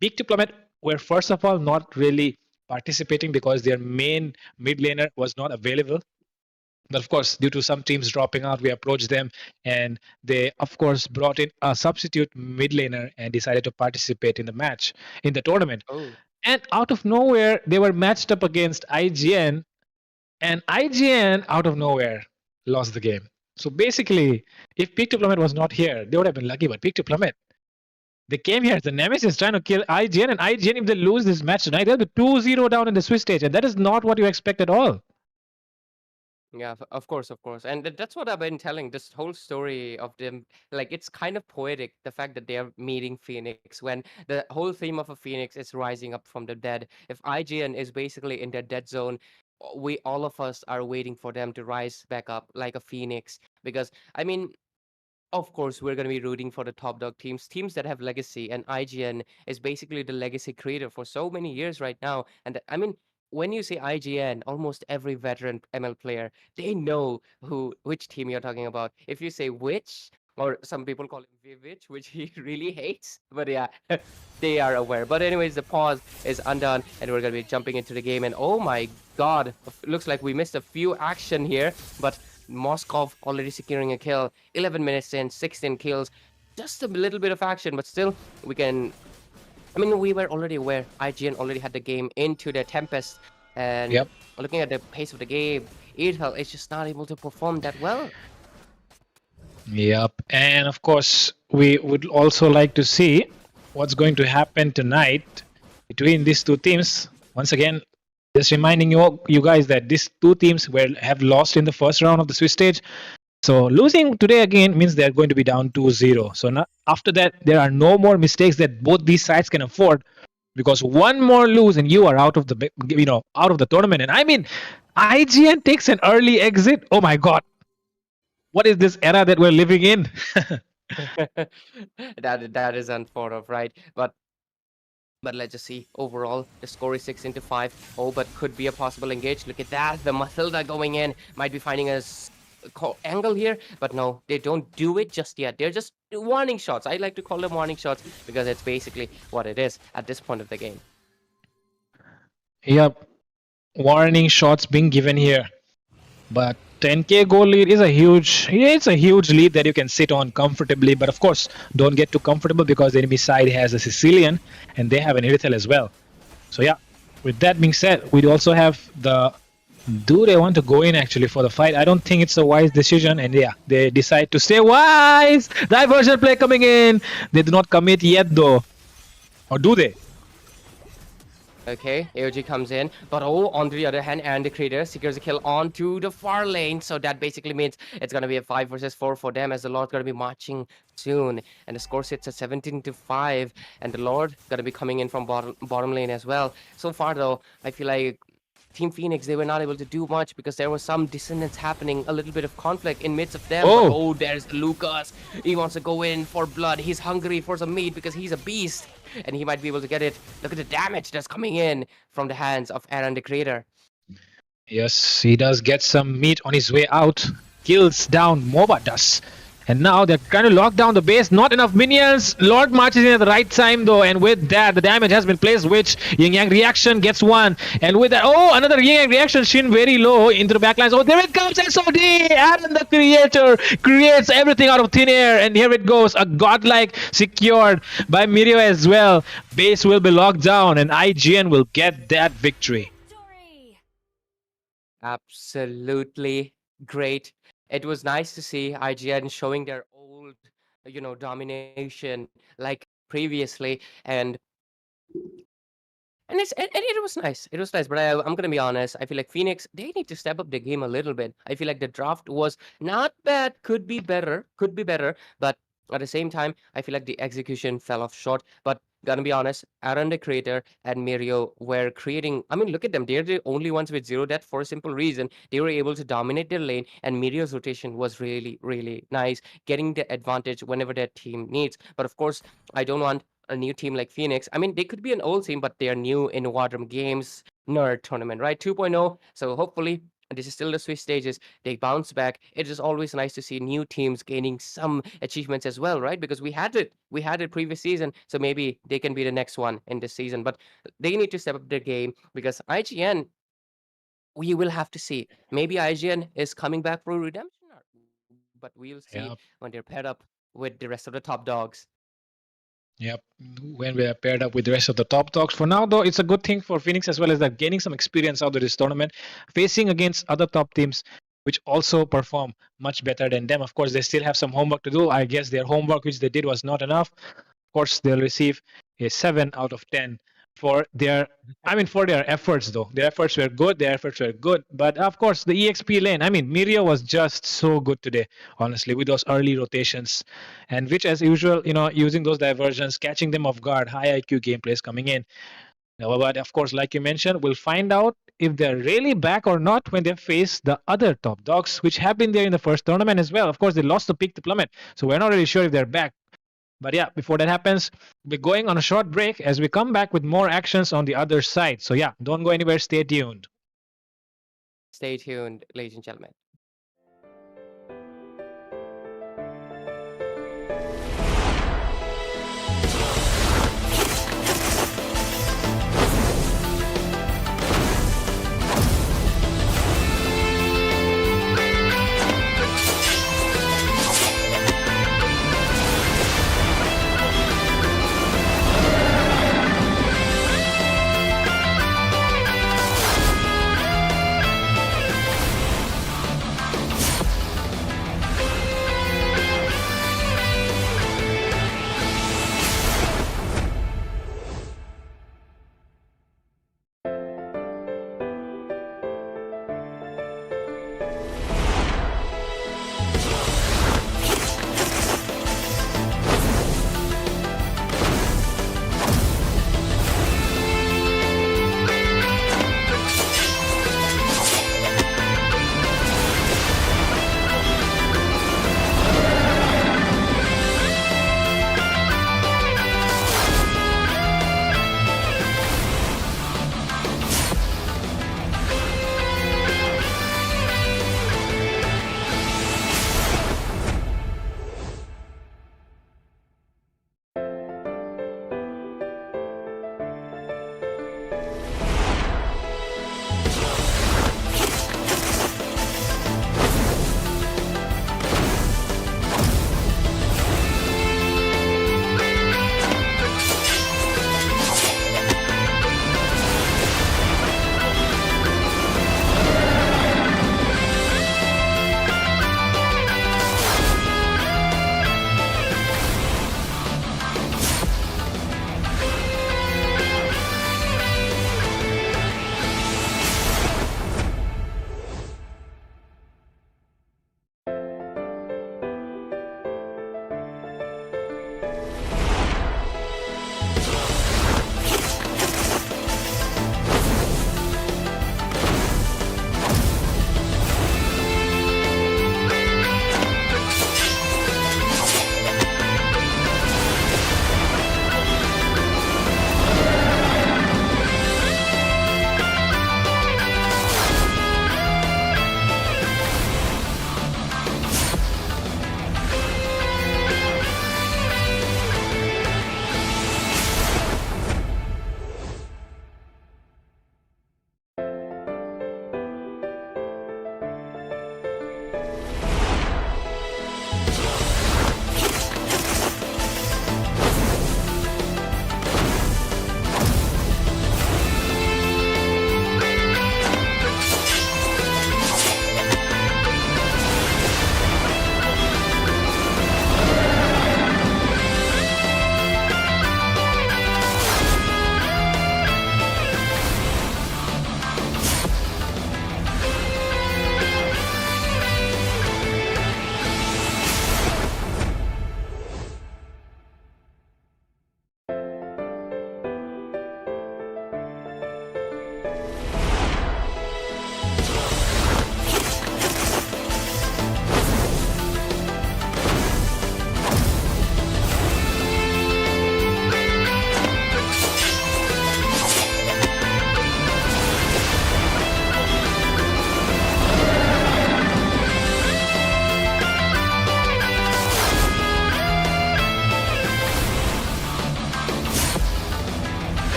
Peak Diplomat were first of all not really participating because their main mid laner was not available. But of course, due to some teams dropping out, we approached them, and they of course brought in a substitute mid laner and decided to participate in the match in the tournament. Oh. And out of nowhere, they were matched up against IGN, and IGN out of nowhere lost the game. So basically, if Peak Diplomat was not here, they would have been lucky. But Peak Diplomat, they came here as the Nemesis trying to kill IGN, and IGN, if they lose this match tonight, they'll be 2-0 down in the Swiss stage, and that is not what you expect at all. Yeah, of course, of course. And that's what I've been telling this whole story of them. Like, it's kind of poetic, the fact that they're meeting Phoenix when the whole theme of a Phoenix is rising up from the dead. If IGN is basically in the dead zone, we all of us are waiting for them to rise back up like a Phoenix. Because, I mean, of course, we're going to be rooting for the top dog teams, teams that have legacy, and IGN is basically the legacy creator for so many years right now. And I mean, when you say IGN, almost every veteran ML player, they know which team you're talking about. If you say which, or some people call him Vivich, which he really hates, but yeah, they are aware. But anyways, the pause is undone, and we're gonna be jumping into the game. And oh my God, looks like we missed a few action here, but Moskov already securing a kill. 11 minutes in, 16 kills. Just a little bit of action, but still, we can. I mean, we were already aware IGN already had the game into the Tempest, and Yep. looking at the pace of the game, Irhel is just not able to perform that well. Yep. And of course, we would also like to see what's going to happen tonight between these two teams. Once again, just reminding you guys that these two teams have lost in the first round of the Swiss stage. So losing today again means they're going to be down 2-0. So now, after that, there are no more mistakes that both these sides can afford, because one more lose and you are out of the tournament. And I mean, IGN takes an early exit. Oh my God, what is this era that we're living in? That is unthought of, right? But let's just see. Overall, the score is 6-5. Oh, but could be a possible engage. Look at that. The Mathilda going in. Might be finding a angle here. But no, they don't do it just yet. They're just warning shots. I like to call them warning shots because it's basically what it is at this point of the game. Yep, warning shots being given here. But 10k goal lead is it's a huge lead that you can sit on comfortably. But of course, don't get too comfortable because the enemy side has a Sicilian and they have an Irithel as well. So yeah, with that being said, we also have do they want to go in actually for the fight? I don't think it's a wise decision, and yeah, they decide to stay wise. Diversion play coming in. They do not commit yet though. Or do they? Okay, AOG comes in, but on the other hand, and the creator secures a kill onto the far lane, so that basically means it's gonna be a 5 versus 4 for them, as the Lord's gonna be marching soon, and the score sits at 17-5, and the Lord gonna be coming in from bottom lane as well. So far though, I feel like Team Phoenix, they were not able to do much because there was some dissonance happening, a little bit of conflict in midst of them. Oh. But there's Lucas. He wants to go in for blood. He's hungry for some meat because he's a beast. And he might be able to get it. Look at the damage that's coming in from the hands of Aaron the Creator. Yes, he does get some meat on his way out. Kills down MOBA does. And now they're trying to lock down the base. Not enough minions. Lord marches in at the right time though. And with that, the damage has been placed, which Yin Yang reaction gets one. And with that, another Yin Yang reaction. Shin very low into the backlines. Oh, there it comes. SOD. Aaron the Creator creates everything out of thin air. And here it goes. A godlike secured by Mirio as well. Base will be locked down and IGN will get that victory. Victory! Absolutely great. It was nice to see IGN showing their old, domination like previously, and it was nice. It was nice, but I'm gonna be honest. I feel like Phoenix, they need to step up their game a little bit. I feel like the draft was not bad. Could be better. But at the same time, I feel like the execution fell off short. But gonna be honest, Aaron the Creator and Mirio were creating. I mean, look at them. They're the only ones with zero death for a simple reason. They were able to dominate their lane, and Mirio's rotation was really, really nice, getting the advantage whenever their team needs. But of course, I don't want a new team like Phoenix. I mean, they could be an old team, but they are new in WarDrum Games Nerd Tournament, right? 2.0. So hopefully and this is still the Swiss stages. They bounce back. It is always nice to see new teams gaining some achievements as well, right? Because we had it previous season, so maybe they can be the next one in this season. But they need to step up their game because IGN, we will have to see. Maybe IGN is coming back for redemption, but we'll see Yeah. when they're paired up with the rest of the top dogs. Yep, when we are paired up with the rest of the top dogs. For now, though, it's a good thing for Phoenix as well as that gaining some experience out of this tournament, facing against other top teams which also perform much better than them. Of course, they still have some homework to do. I guess their homework, which they did, was not enough. Of course, they'll receive a 7 out of 10 for their efforts, though. Their efforts were good. But of course, the EXP lane, Mirio was just so good today, honestly, with those early rotations. And which, as usual, using those diversions, catching them off guard, high IQ gameplays coming in. But of course, like you mentioned, we'll find out if they're really back or not when they face the other top dogs, which have been there in the first tournament as well. Of course, they lost to Peak to Plummet, so we're not really sure if they're back. But yeah, before that happens, we're going on a short break as we come back with more actions on the other side. So yeah, don't go anywhere. Stay tuned. Stay tuned, ladies and gentlemen.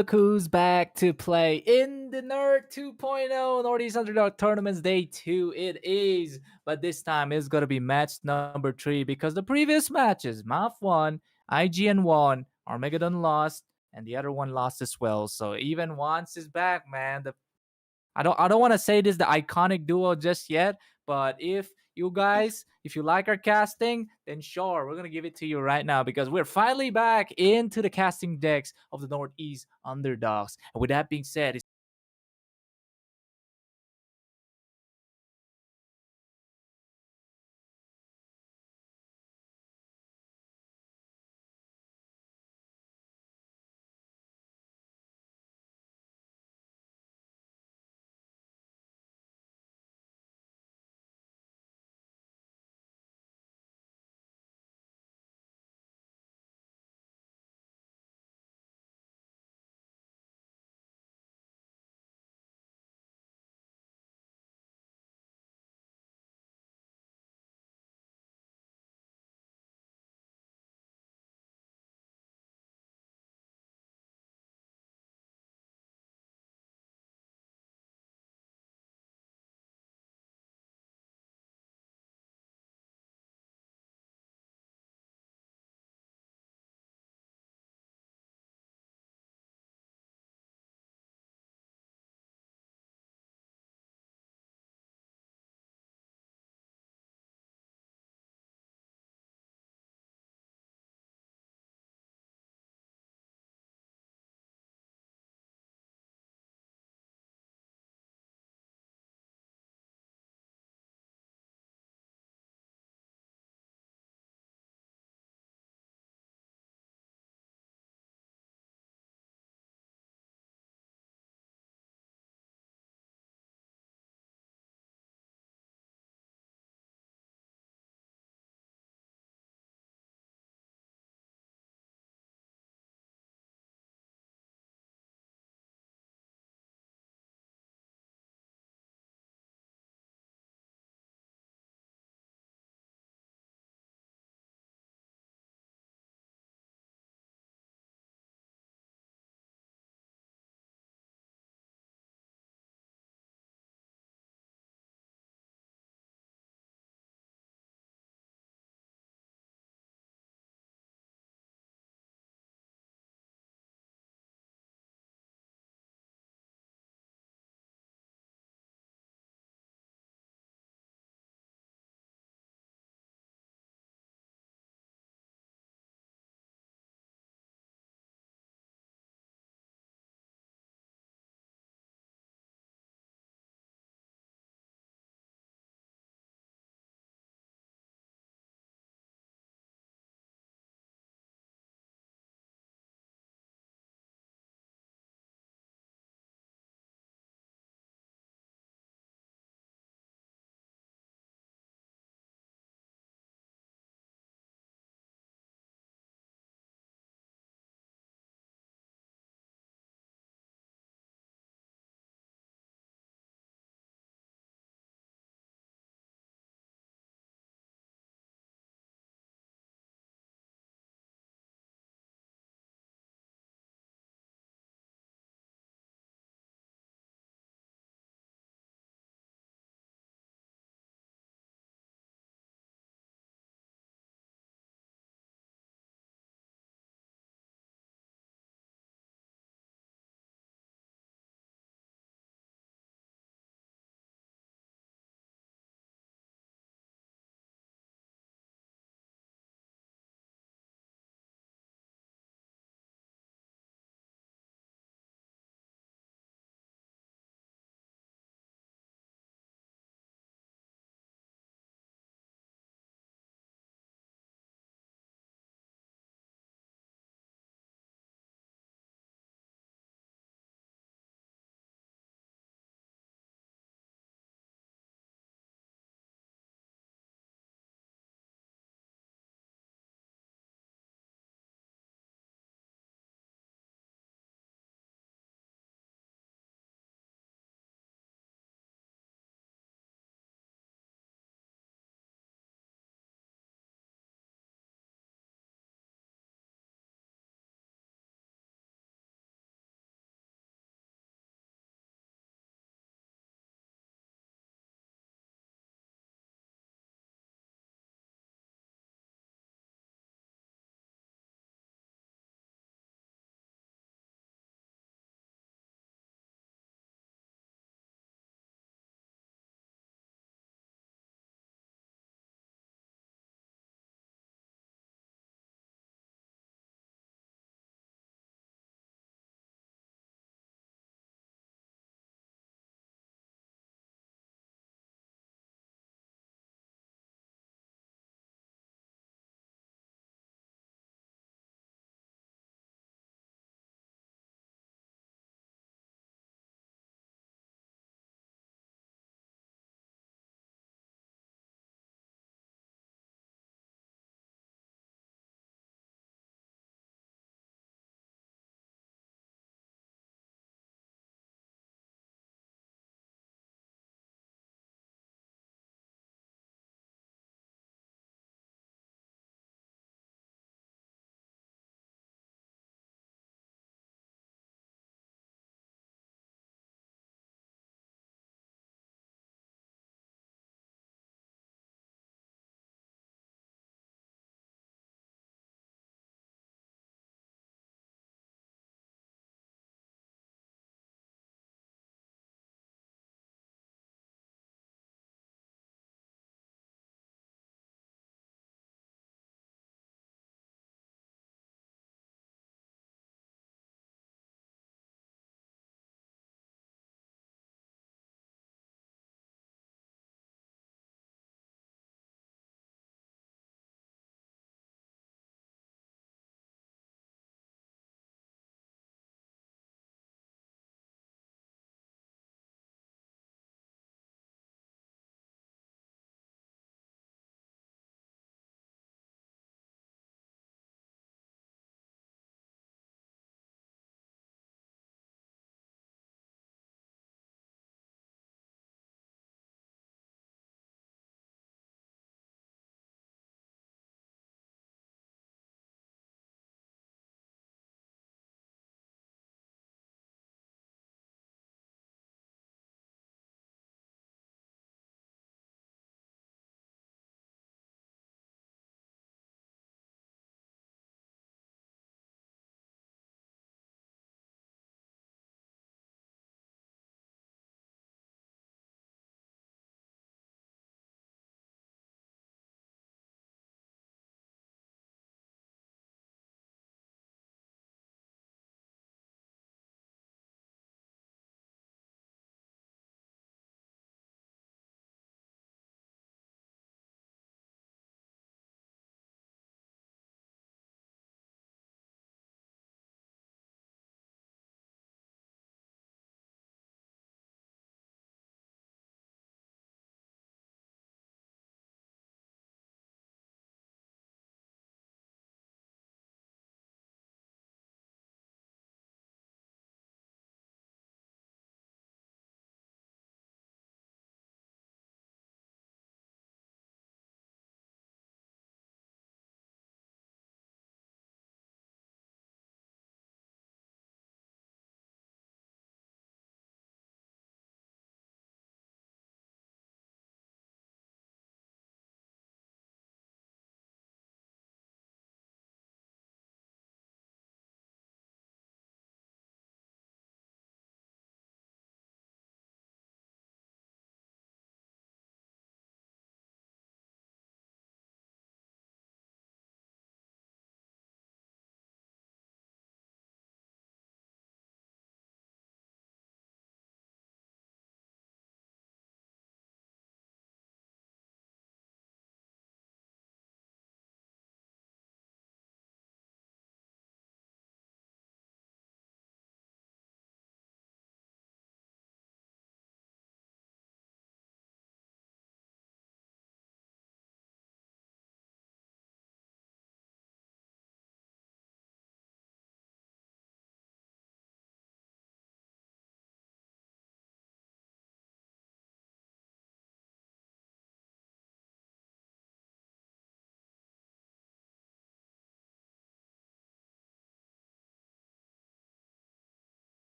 look who's back to play in the Nerd 2.0 Northeast Underdog Tournaments Day 2. It is, but this time it's going to be match number 3 because the previous matches, Math won, IGN won, Armageddon lost, and the other one lost as well. So even once is back, man. I don't want to say this the iconic duo just yet, but if you guys, if you like our casting, then sure, we're gonna give it to you right now because we're finally back into the casting decks of the Northeast Underdogs. And with that being said,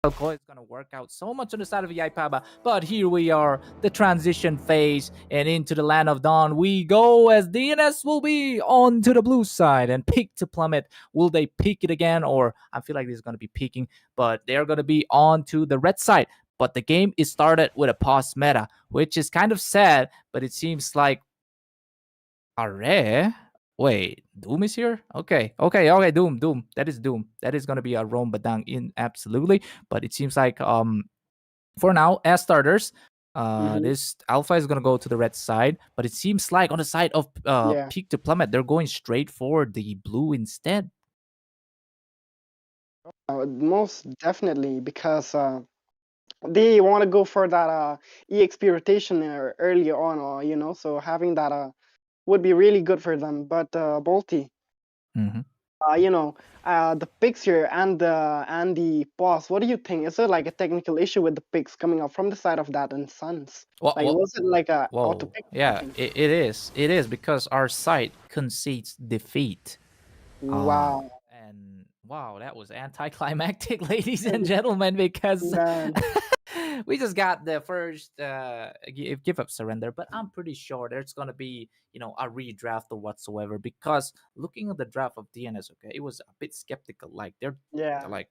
It's gonna work out so much on the side of Yaipaba, but here we are, the transition phase, and into the land of dawn we go as DNS will be on to the blue side and pick to plummet. Will they pick it again, or I feel like this is gonna be peaking, but they're gonna be on to the red side. But the game is started with a pause meta, which is kind of sad, but it seems like Are? Wait, Doom is here? Okay, Doom. That is Doom. That is gonna be a Rome Badang in absolutely. But it seems like for now, as starters, Hmm. this alpha is gonna go to the red side, but it seems like on the side of Yeah. peak to plummet, they're going straight for the blue instead. Most definitely, because they want to go for that EXP rotation earlier on, or so having that would be really good for them. But Bolty, Mm-hmm. the picks here and the pause. What do you think? Is it like a technical issue with the picks coming up from the side of that and Suns? Like, was it like a auto Whoa. pick Yeah, happened? it is. It is because our side concedes defeat. Wow, And wow, that was anticlimactic, ladies and gentlemen, because man. we just got the first give up surrender. But I'm pretty sure there's gonna be a redraft or whatsoever, because looking at the draft of DNS, okay, it was a bit skeptical. Like they're Yeah. like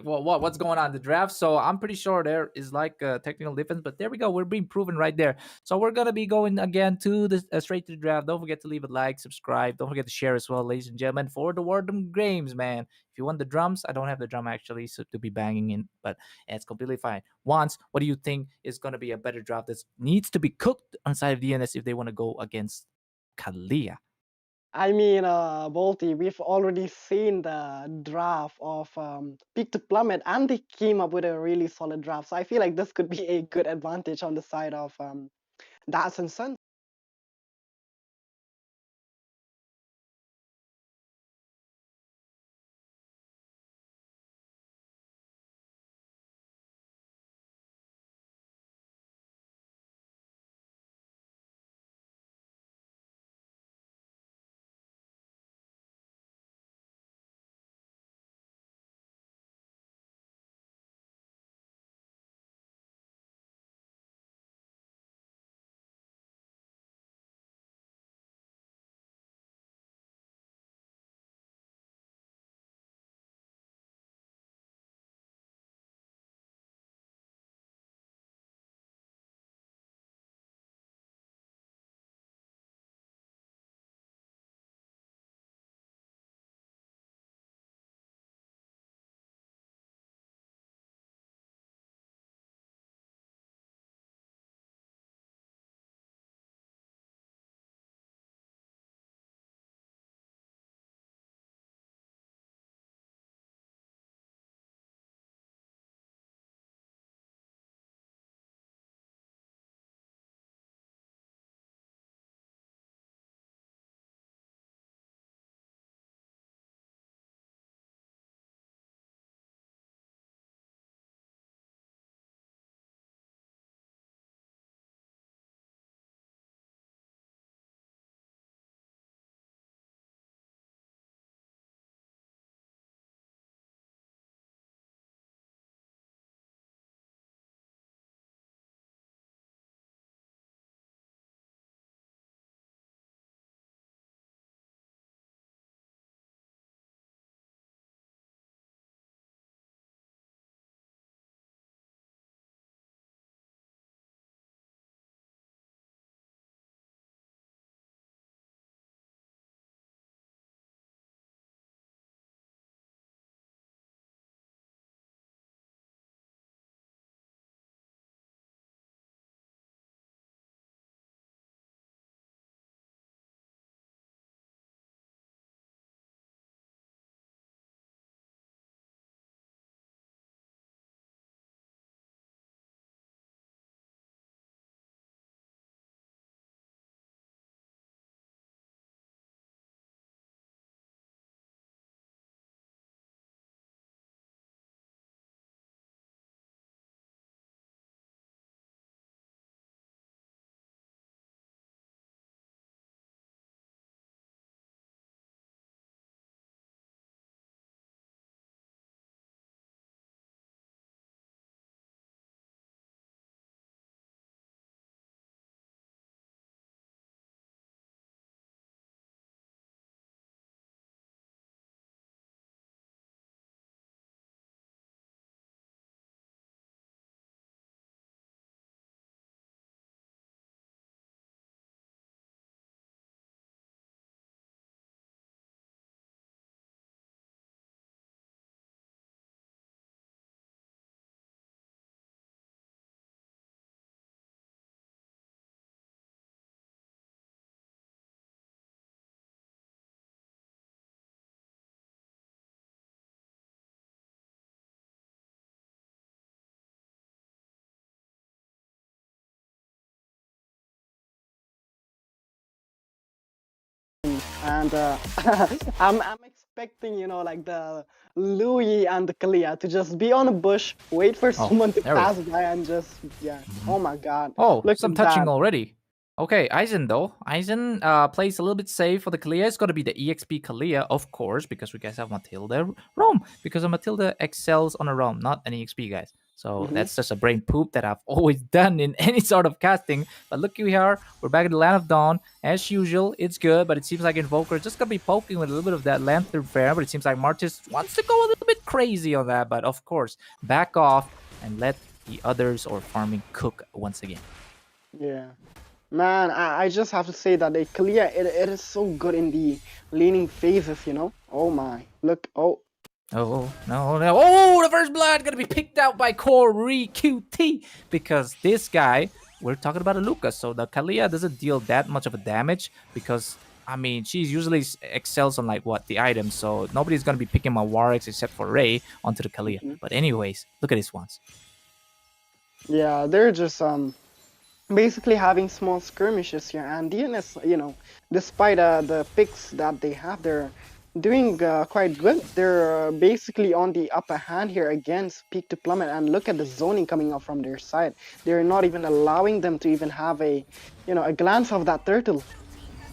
what's going on in the draft? So I'm pretty sure there is like a technical difference. But there we go, we're being proven right there. So we're gonna be going again to the straight to the draft. Don't forget to leave a like, subscribe. Don't forget to share as well, ladies and gentlemen, for the WarDrum games, man. If you want the drums, I don't have the drum actually, so to be banging in, but it's completely fine. Once, what do you think is gonna be a better draft that needs to be cooked on side of DNS if they want to go against Kalia? I mean, Bolty, we've already seen the draft of Peak to Plummet, and they came up with a really solid draft. So I feel like this could be a good advantage on the side of Das and Sun. And I'm expecting, you know, like the Louis and the Kalia to just be on a bush, wait for Oh, someone to there we pass by, and just Oh my God! Oh, Look some at touching that. already. Okay, Aizen though. Aizen plays a little bit safe for the Kalia. It's got to be the EXP Kalia, of course, because we guys have Matilda Roam. Because Matilda excels on a Roam, not an EXP, guys. So that's just a brain poop that I've always done in any sort of casting. But look here, we're back in the Land of Dawn. As usual, it's good, but it seems like Invoker is just going to be poking with a little bit of that Lantern Fair. But it seems like Martis wants to go a little bit crazy on that. But of course, back off and let the others or farming cook once again. Yeah. Man, I just have to say that the Kalia, it is so good in the leaning phases, you know? Oh my. Look, oh. Oh, no. Oh, the first blood going to be picked out by Corey QT because this guy, we're talking about a Lucas. So the Kalia doesn't deal that much of a damage because, I mean, she's usually excels on like what? The items. So nobody's going to be picking my Warwick's except for Ray onto the Kalia. But anyways, look at this ones. Yeah, they're just basically having small skirmishes here, and DNS, you know, despite the picks that they have, they're doing quite good. They're basically on the upper hand here against Peak to Plummet, and look at the zoning coming up from their side. They're not even allowing them to even have a, you know, a glance of that turtle.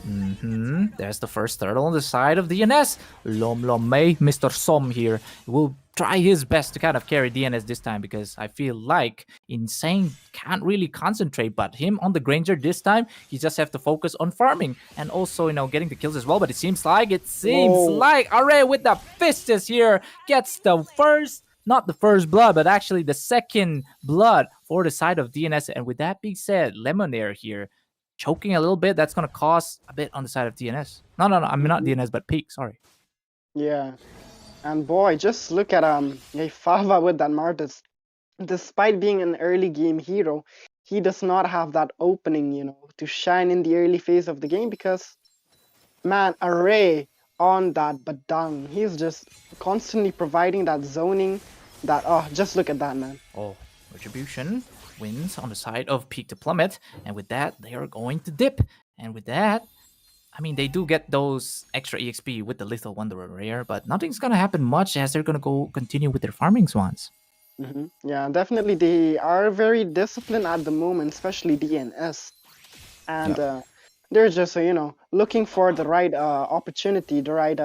There's the first turtle on the side of DNS. Lom May, Mr. Som here, will try his best to kind of carry DNS this time because I feel like Insane can't really concentrate, but him on the Granger this time, he just have to focus on farming and also, you know, getting the kills as well. But it seems like Array with the Fistus here gets the first, not the first blood, but actually the second blood for the side of DNS. And with that being said, Lemonair here choking a little bit, that's going to cost a bit on the side of DNS. No, I mean not DNS, but Peak, sorry. Yeah. And boy, just look at Fava with that Martis. Despite being an early game hero, he does not have that opening, you know, to shine in the early phase of the game because, man, Array on that Badang, he's just constantly providing that zoning, that, oh, just look at that, man. Oh, Retribution wins on the side of Peak to Plummet, and with that, they are going to dip. And with that, I mean, they do get those extra EXP with the Lethal Wanderer rare, but nothing's going to happen much as they're going to continue with their farming swans. Yeah, definitely. They are very disciplined at the moment, especially DNS. And they're just, you know, looking for the right opportunity, the right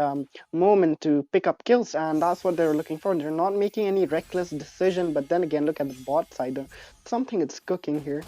moment to pick up kills. And that's what they're looking for. They're not making any reckless decision. But then again, look at the bot side. Something is cooking here.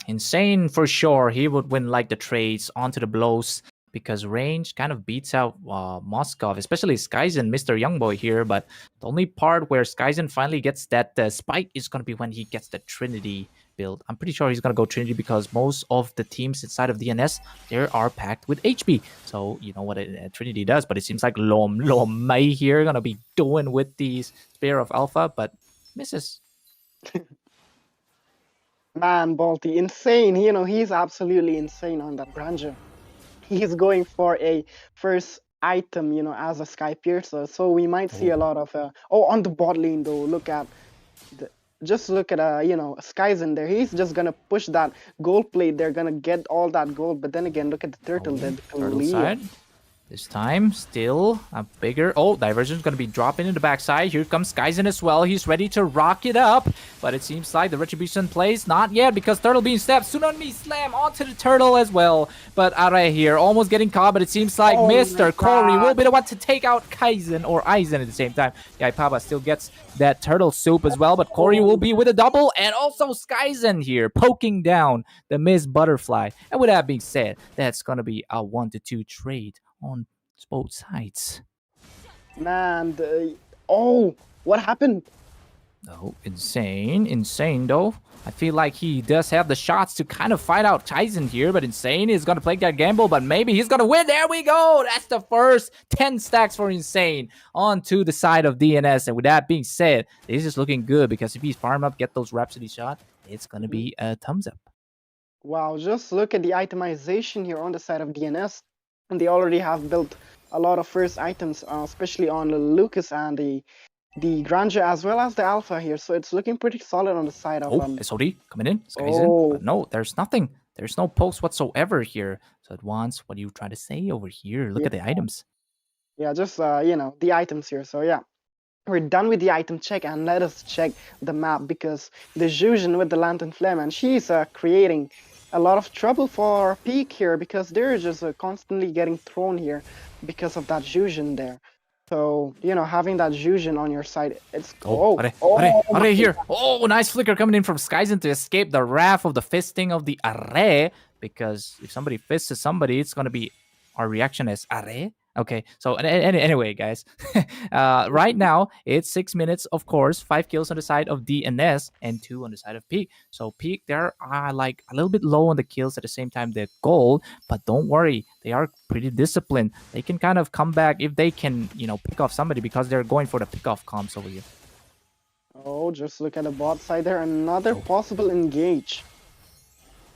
Insane for sure. He would win like the trades onto the blows because range kind of beats out Moskov, especially Skyzen, Mr. Youngboy here. But the only part where Skyzen finally gets that spike is going to be when he gets the Trinity build. I'm pretty sure he's going to go Trinity because most of the teams inside of DNS, they are packed with HP. So you know what Trinity does, but it seems like Lom May here going to be doing with the Spear of Alpha, but misses. Man, Balti, insane. You know, he's absolutely insane on that Granger. He's going for a first item, you know, as a Sky Piercer. So we might see a lot of... on the bot lane, though, look at... Just look at, you know, Sky's in there. He's just going to push that gold plate. They're going to get all that gold. But then again, look at the turtle. Turtle side. This time, still a bigger... Oh, Diversion's going to be dropping in the backside. Here comes Skyzen as well. He's ready to rock it up. But it seems like the Retribution plays not yet because Turtle being stepped. Tsunami Slam onto the Turtle as well. But Are here almost getting caught. But it seems like Mr. Corey will be the one to take out Kaizen or Aizen at the same time. Papa still gets that Turtle Soup as well. But Corey will be with a double. And also Skyzen here poking down the Miss Butterfly. And with that being said, that's going to be a 1-2 trade on both sides. Man, what happened? Oh, insane though. I feel like he does have the shots to kind of fight out Tyson here, but Insane is going to play that gamble, but maybe he's going to win. There we go. That's the first 10 stacks for Insane onto the side of DNS. And with that being said, this is looking good because if he's farm up, get those Rhapsody shot, it's going to be a thumbs up. Wow, just look at the itemization here on the side of DNS. And they already have built a lot of first items, especially on the Lucas and the Granger as well as the Alpha here. So it's looking pretty solid on the side of... SOD coming in. Skyzen. But no, there's nothing. There's no pokes whatsoever here. So Advance, what are you trying to say over here? Look at the items. Yeah, just the items here. So yeah, we're done with the item check, and let us check the map, because the Jujin with the Lantern Flame, and she's creating a lot of trouble for Peak here, because they're just constantly getting thrown here because of that Jujin there. So having that Jujin on your side, it's Are here. Oh, nice flicker coming in from Skyzen to escape the wrath of the fisting of the Array. Because if somebody fists somebody, it's gonna be our reaction is Array. Okay, so anyway, guys, right now it's 6 minutes, of course, 5 kills on the side of DNS and 2 on the side of Peak. So Peak, they're like a little bit low on the kills, at the same time they're gold, but don't worry, they are pretty disciplined. They can kind of come back if they can, pick off somebody, because they're going for the pick off comps over here. Oh, just look at the bot side there, another possible engage.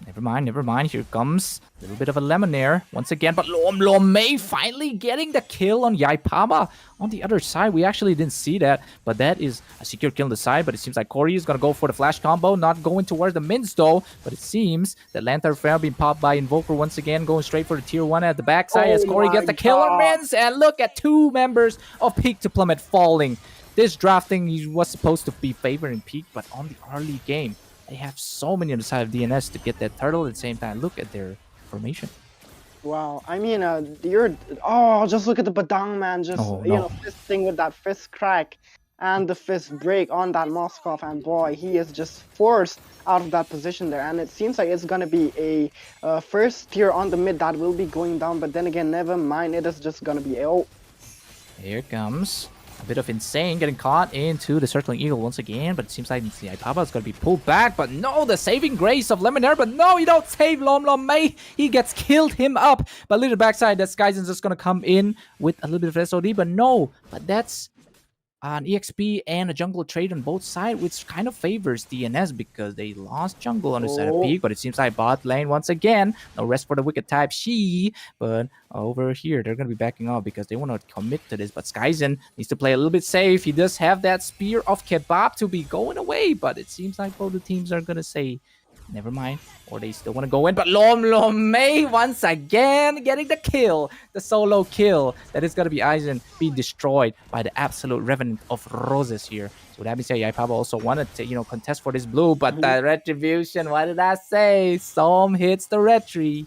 Never mind. Here comes a little bit of a Lemonair once again, but Lomei finally getting the kill on Yaipaba on the other side. We actually didn't see that, but that is a secure kill on the side. But it seems like Corey is going to go for the flash combo, not going towards the mids though. But it seems that Lantern Flare being popped by Invoker once again, going straight for the tier 1 at the backside as Corey gets the kill on Mins. And look at 2 members of Peak to Plummet falling. This drafting was supposed to be favoring Peak, but on the early game, they have so many on the side of DNS to get that turtle at the same time. Look at their formation. Wow, I mean, just look at the Badang, man. Just, fisting with that fist crack and the fist break on that Moskov. And boy, he is just forced out of that position there. And it seems like it's going to be a first tier on the mid that will be going down. But then again, never mind. It is just going to be Here comes a bit of Insane getting caught into the Circling Eagle once again, but it seems like Yaipaba is going to be pulled back. But no, the saving grace of Lemonair, but no, you don't save Lom Mei. He gets killed him up. But little backside, that Skyzen's just going to come in with a little bit of SOD, but no, but that's an EXP and a jungle trade on both sides, which kind of favors DNS because they lost jungle on the side of Peak. But it seems like bot lane once again, no rest for the wicked type She. But over here, they're going to be backing off because they want to commit to this. But Skyzen needs to play a little bit safe. He does have that Spear of Kebab to be going away, but it seems like both the teams are going to say, never mind, or they still want to go in. But Lom Mei once again getting the kill, the solo kill. That is going to be Aizen being destroyed by the absolute Revenant of Roses here. So that means Yaipaba also wanted to, contest for this blue, but the Retribution, what did I say? Som hits the Retri.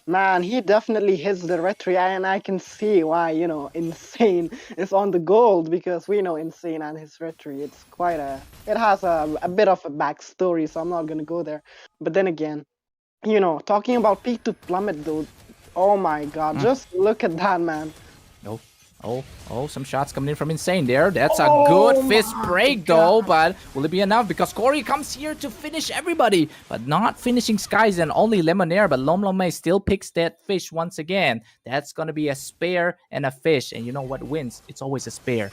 Man, he definitely hits the Retri, and I can see why, Insane is on the gold, because we know Insane and his Retri. It's quite it has a bit of a backstory, so I'm not going to go there. But then again, talking about Peak to Plummet though, oh my god, just look at that, man. Oh, some shots coming in from Insane there. That's a good fist break though, but will it be enough? Because Corey comes here to finish everybody, but not finishing Skyzen, only Lemonair, but Lom Mei still picks that fish once again. That's going to be a spare and a fish, and you know what wins? It's always a spare.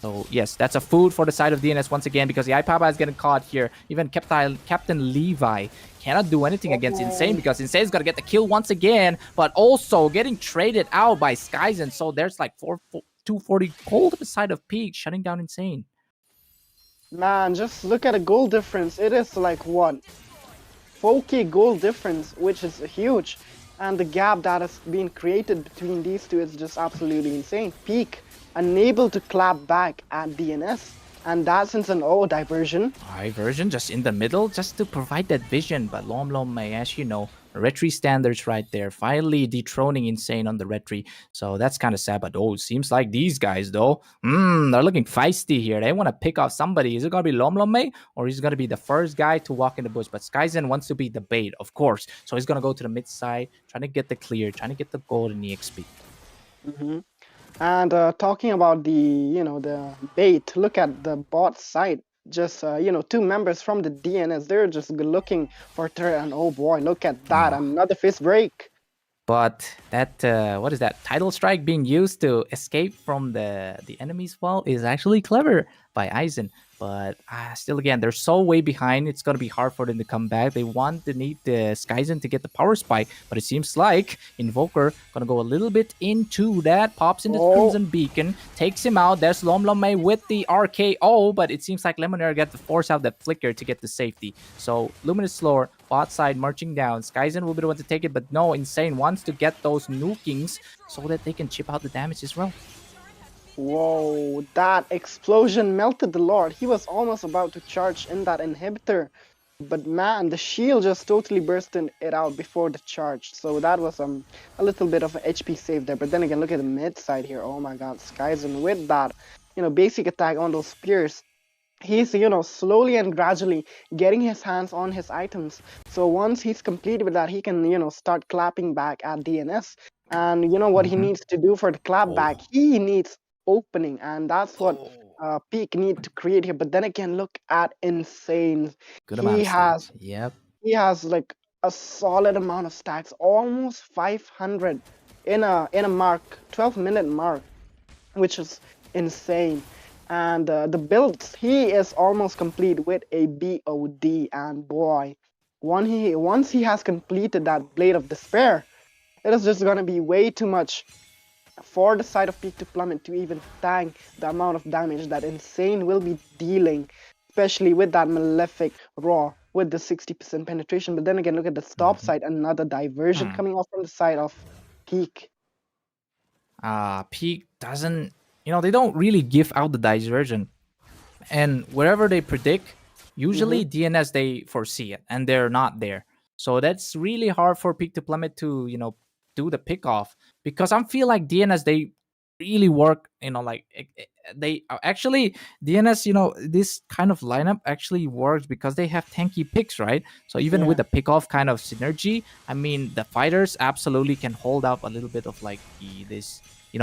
So yes, that's a food for the side of DNS once again, because the Yaipaba is getting caught here. Even Captain Levi cannot do anything against Insane, because Insane is going to get the kill once again, but also getting traded out by Skyzen. So there's like 240 gold on the side of Peak, shutting down Insane. Man, just look at the gold difference. It is like what? 4k gold difference, which is huge. And the gap that has been created between these two is just absolutely insane. Peak unable to clap back at DNS, and that's since an diversion. Diversion just in the middle, just to provide that vision. But Lom Mei, as you know, Retri standards right there, finally dethroning Insane on the Retri. So that's kind of sad. But it seems like these guys though, they're looking feisty here. They want to pick off somebody. Is it gonna be Lom Mei, or is it gonna be the first guy to walk in the bush? But Skyzen wants to be the bait, of course. So he's gonna go to the mid side, trying to get the clear, trying to get the gold and EXP. And talking about the bait, look at the bot side. Just 2 members from the DNS, they're just looking for turret, and oh boy, look at that, another fist break. But that what is that tidal strike being used to escape from the enemy's wall is actually clever by Aizen. But still, again, they're so way behind. It's gonna be hard for them to come back. They need the Skyzen to get the power spike, but it seems like Invoker gonna go a little bit into that. Pops into Crimson Beacon, takes him out. There's Lomlome with the RKO, but it seems like Lemonade got to force out that flicker to get the safety. So Luminous Lord, bot side marching down. Skyzen will be the one to take it, but no, Insane wants to get those nukings so that they can chip out the damage as well. Whoa, that explosion melted the Lord. He was almost about to charge in that inhibitor. But man, the shield just totally bursted it out before the charge. So that was a little bit of an HP save there. But then again, look at the mid side here. Oh my god, Skyzen with that, basic attack on those spears. He's, slowly and gradually getting his hands on his items. So once he's completed with that, he can, start clapping back at DNS. And you know what he needs to do for the clap back? He needs opening, and that's what Peak need to create here. But then again, look at Insane. Good amount of has stats. Yep. he has like a solid amount of stacks, almost 500 in a 12-minute mark, which is insane. And the builds, he is almost complete with a BOD, and boy, once he has completed that Blade of Despair, it is just gonna be way too much for the side of Peak to Plummet to even tank the amount of damage that Insane will be dealing, especially with that Malefic Raw with the 60% penetration. But then again, look at the stop side, another diversion coming off from the side of Peak. Peak doesn't, they don't really give out the diversion. And wherever they predict, usually DNS, they foresee it and they're not there. So that's really hard for Peak to Plummet to, do the pick off, because I feel like DNS, they really work, they actually DNS, this kind of lineup actually works because they have tanky picks, right? So even with the pick off kind of synergy, I mean, the fighters absolutely can hold up a little bit of like this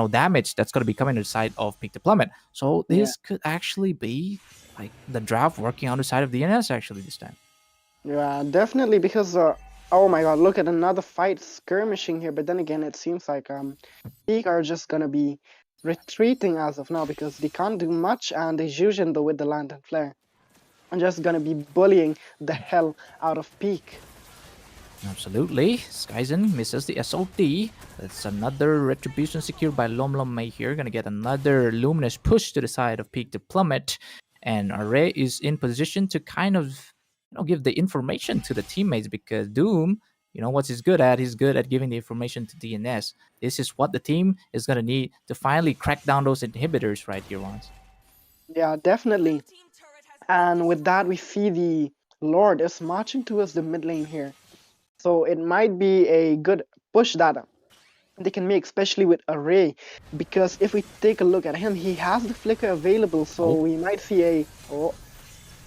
damage that's going to be coming to the side of Peak to Plummet. So this could actually be like the draft working on the side of DNS actually this time. Yeah, definitely, because oh my god, look at another fight skirmishing here. But then again, it seems like Peak are just gonna be retreating as of now, because they can't do much, and as usual though with the Lantern Flare, I'm just gonna be bullying the hell out of Peak. Absolutely. Skyzen misses the SOD. That's another retribution secured by Lomlome here. Gonna get another luminous push to the side of Peak to Plummet. And Array is in position to kind of give the information to the teammates, because Doom, what he's good at? He's good at giving the information to DNS. This is what the team is gonna need to finally crack down those inhibitors right here, Lawrence. Yeah, definitely. And with that, we see the Lord is marching towards the mid lane here. So it might be a good push that they can make, especially with Array, because if we take a look at him, he has the flicker available, so we might see a...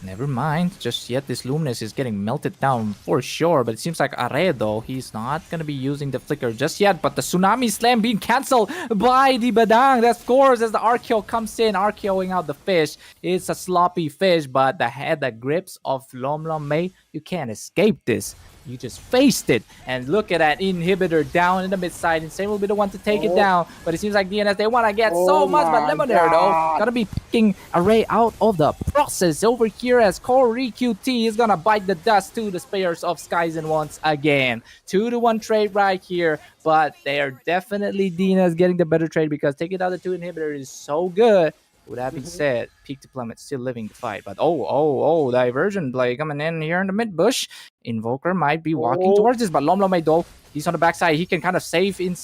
Never mind. Just yet, this Luminous is getting melted down for sure. But it seems like Array, though, he's not going to be using the flicker just yet. But the Tsunami Slam being cancelled by the Badang. That scores as the RKO comes in, RKOing out the fish. It's a sloppy fish, but the grips of Lomlome, you can't escape this. You just faced it. And look at that inhibitor down in the mid side. Insane will be the one to take it down. But it seems like DNS, they want to get so much. But Lemonade, though, gonna be picking Array out of the process over here, as Corey QT is gonna bite the dust to the spares of Skyzen once again. 2-1 trade right here. But they are definitely DNS getting the better trade, because taking out the 2 inhibitor is so good. With that being said, Peak to Plummet still living the fight. But diversion play coming in here in the mid bush. Invoker might be walking towards this, but Lomlome, though, he's on the backside. He can kind of save in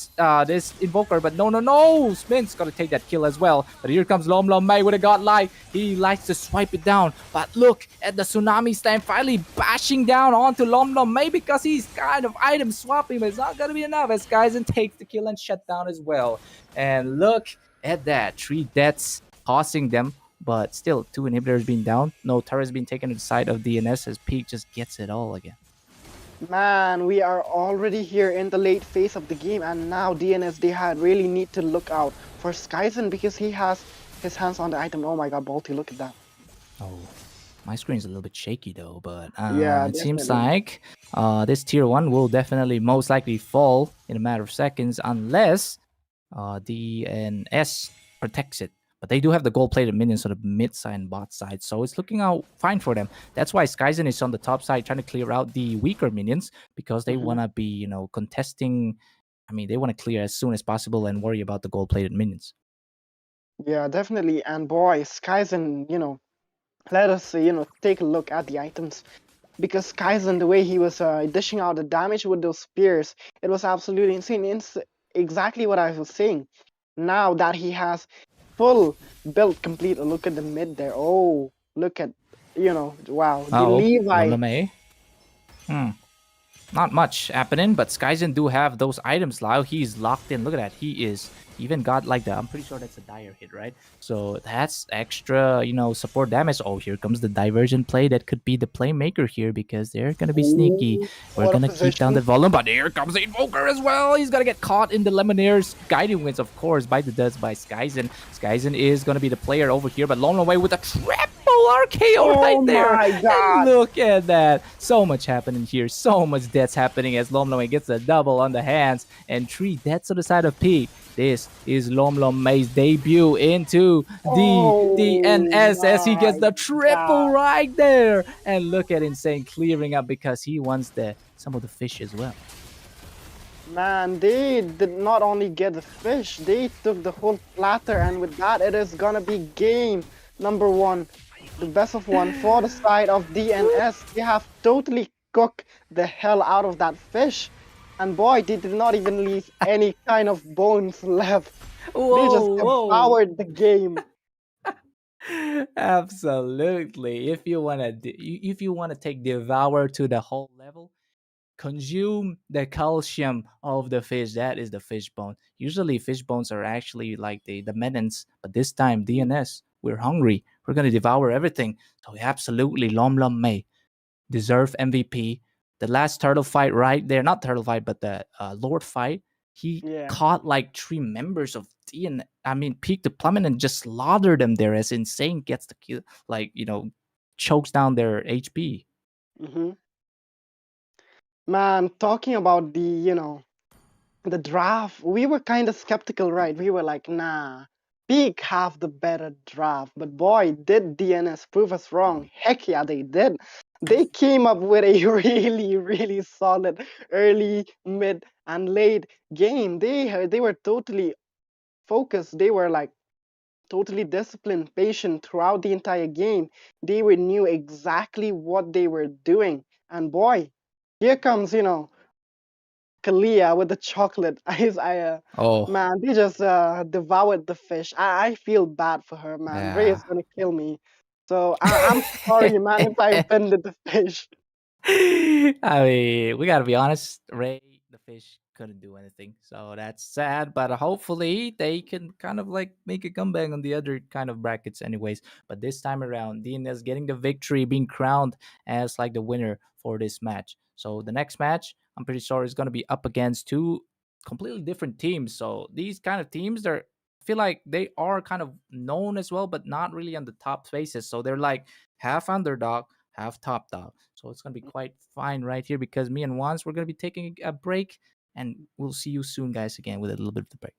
this Invoker, but no. Smint's got to take that kill as well. But here comes Lomlome with a godlike. He likes to swipe it down. But look at the Tsunami Slam finally bashing down onto Lomlome, because he's kind of item swapping, but it's not going to be enough, as Skyzen takes the kill and shut down as well. And look at that. 3 deaths costing them, but still 2 inhibitors being down. No turrets being taken to the side of DNS, as Peak just gets it all again. Man, we are already here in the late phase of the game, and now DNS, they really need to look out for Skyzen, because he has his hands on the item. Oh my god, Balti, look at that. Oh, my screen's a little bit shaky though, but it seems like this tier 1 will definitely most likely fall in a matter of seconds, unless DNS protects it. But they do have the gold-plated minions on the mid side and bot side, so it's looking out fine for them. That's why Skyzen is on the top side trying to clear out the weaker minions because they want to be, contesting. I mean, they want to clear as soon as possible and worry about the gold-plated minions. Yeah, definitely. And boy, Skyzen, let us, take a look at the items. Because Kaizen, the way he was dishing out the damage with those spears, it was absolutely insane. Exactly what I was saying. Now that he has full build complete, look at the mid there. Oh, look at, wow. The Levi. Not much happening, but Skyzen do have those items. Now he's locked in. Look at that. He is even got like I'm pretty sure that's a dire hit, right? So that's extra, support damage. Oh, here comes the divergent play. That could be the playmaker here because they're going to be sneaky. We're going to keep down the volume, but here comes the Invoker as well. He's going to get caught in the Lemonaire's guiding winds, of course, by the duds by Skyzen. Skyzen is going to be the player over here, but Lone away with a triple RKO right there. My God. And look at that. So much happening here. So much deaths happening as Lomlome gets a double on the hands and 3 deaths on the side of P. This is Lomlome's debut into the DNS as he gets the triple right there. And look at Insane clearing up because he wants some of the fish as well. Man, they did not only get the fish, they took the whole platter, and with that, it is gonna be game number 1. The best of 1 for the side of DNS. They have totally cooked the hell out of that fish. And boy, they did not even leave any kind of bones left. They just devoured the game. Absolutely. If you wanna take Devour to the whole level, consume the calcium of the fish. That is the fish bone. Usually fish bones are actually like the maintenance, but this time DNS, we're hungry. We're gonna devour everything. So absolutely, Lom May deserve MVP. The last turtle fight right there, not turtle fight, but the Lord fight. He caught like 3 members of DNS. I mean, peaked the plummet and just slaughtered them there as Insane gets the kill, chokes down their HP. Man, talking about the draft, we were kind of skeptical, right? We were like, nah, Peak have the better draft. But boy, did DNS prove us wrong. Heck yeah, they did. They came up with a really, really solid early, mid, and late game. They were totally focused. They were like totally disciplined, patient throughout the entire game. They knew exactly what they were doing. And boy, here comes, Kalia with the chocolate. Man, they just devoured the fish. I feel bad for her, man. Yeah. Ray is gonna kill me. So I'm sorry, man, if I offended the fish. I mean, we gotta be honest. Ray, the fish, couldn't do anything, so that's sad. But hopefully, they can kind of like make a comeback on the other kind of brackets, anyways. But this time around, DNS getting the victory, being crowned as like the winner for this match. So the next match, I'm pretty sure is gonna be up against 2 completely different teams. So these kind of teams, I feel like they are kind of known as well, but not really on the top spaces. So they're like half underdog, half top dog. So it's gonna be quite fine right here because me and Wanz, we're gonna be taking a break, and we'll see you soon, guys, again with a little bit of the break.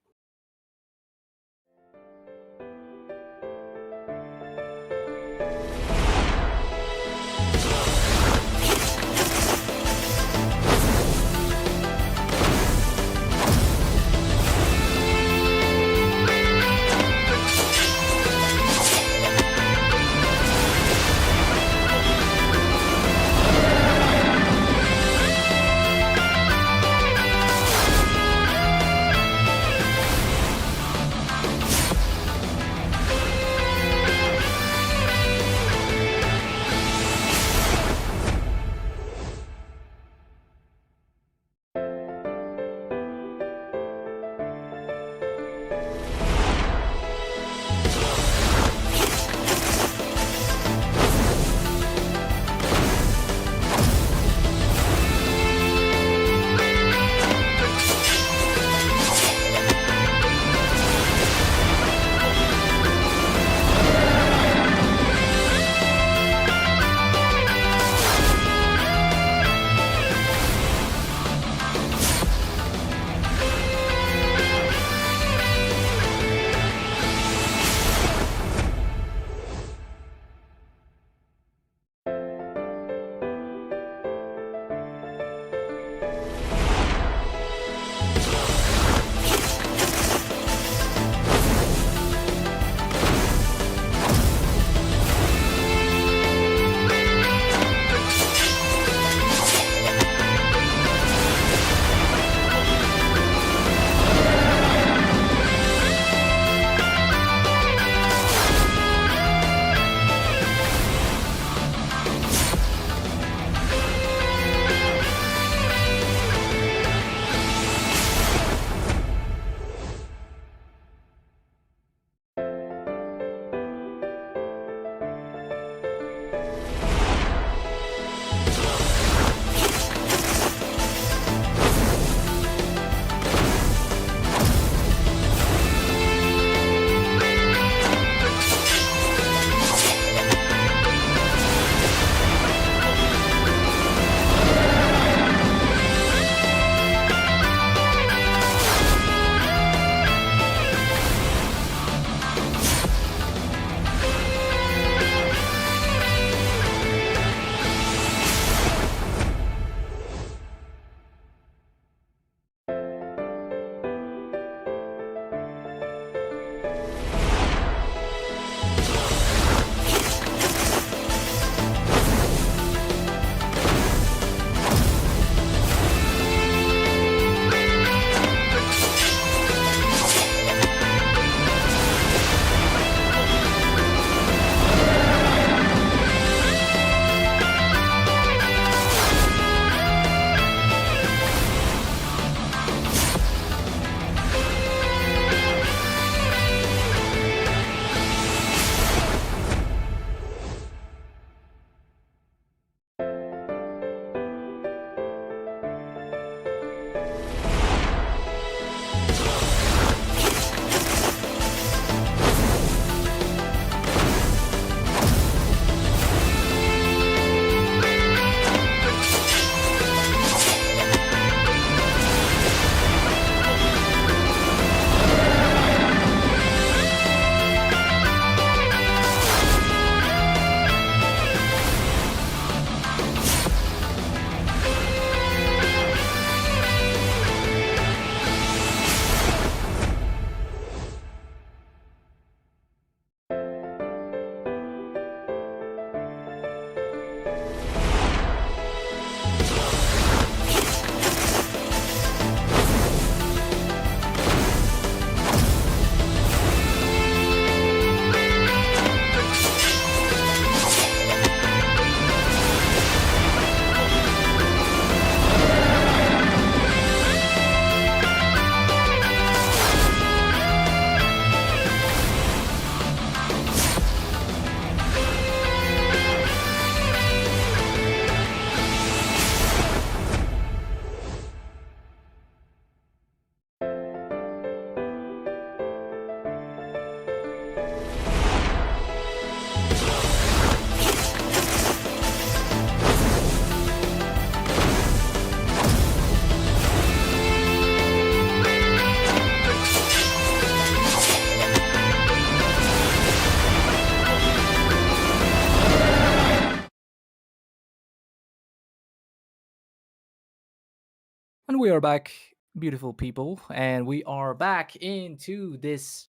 And we are back, beautiful people, and we are back into this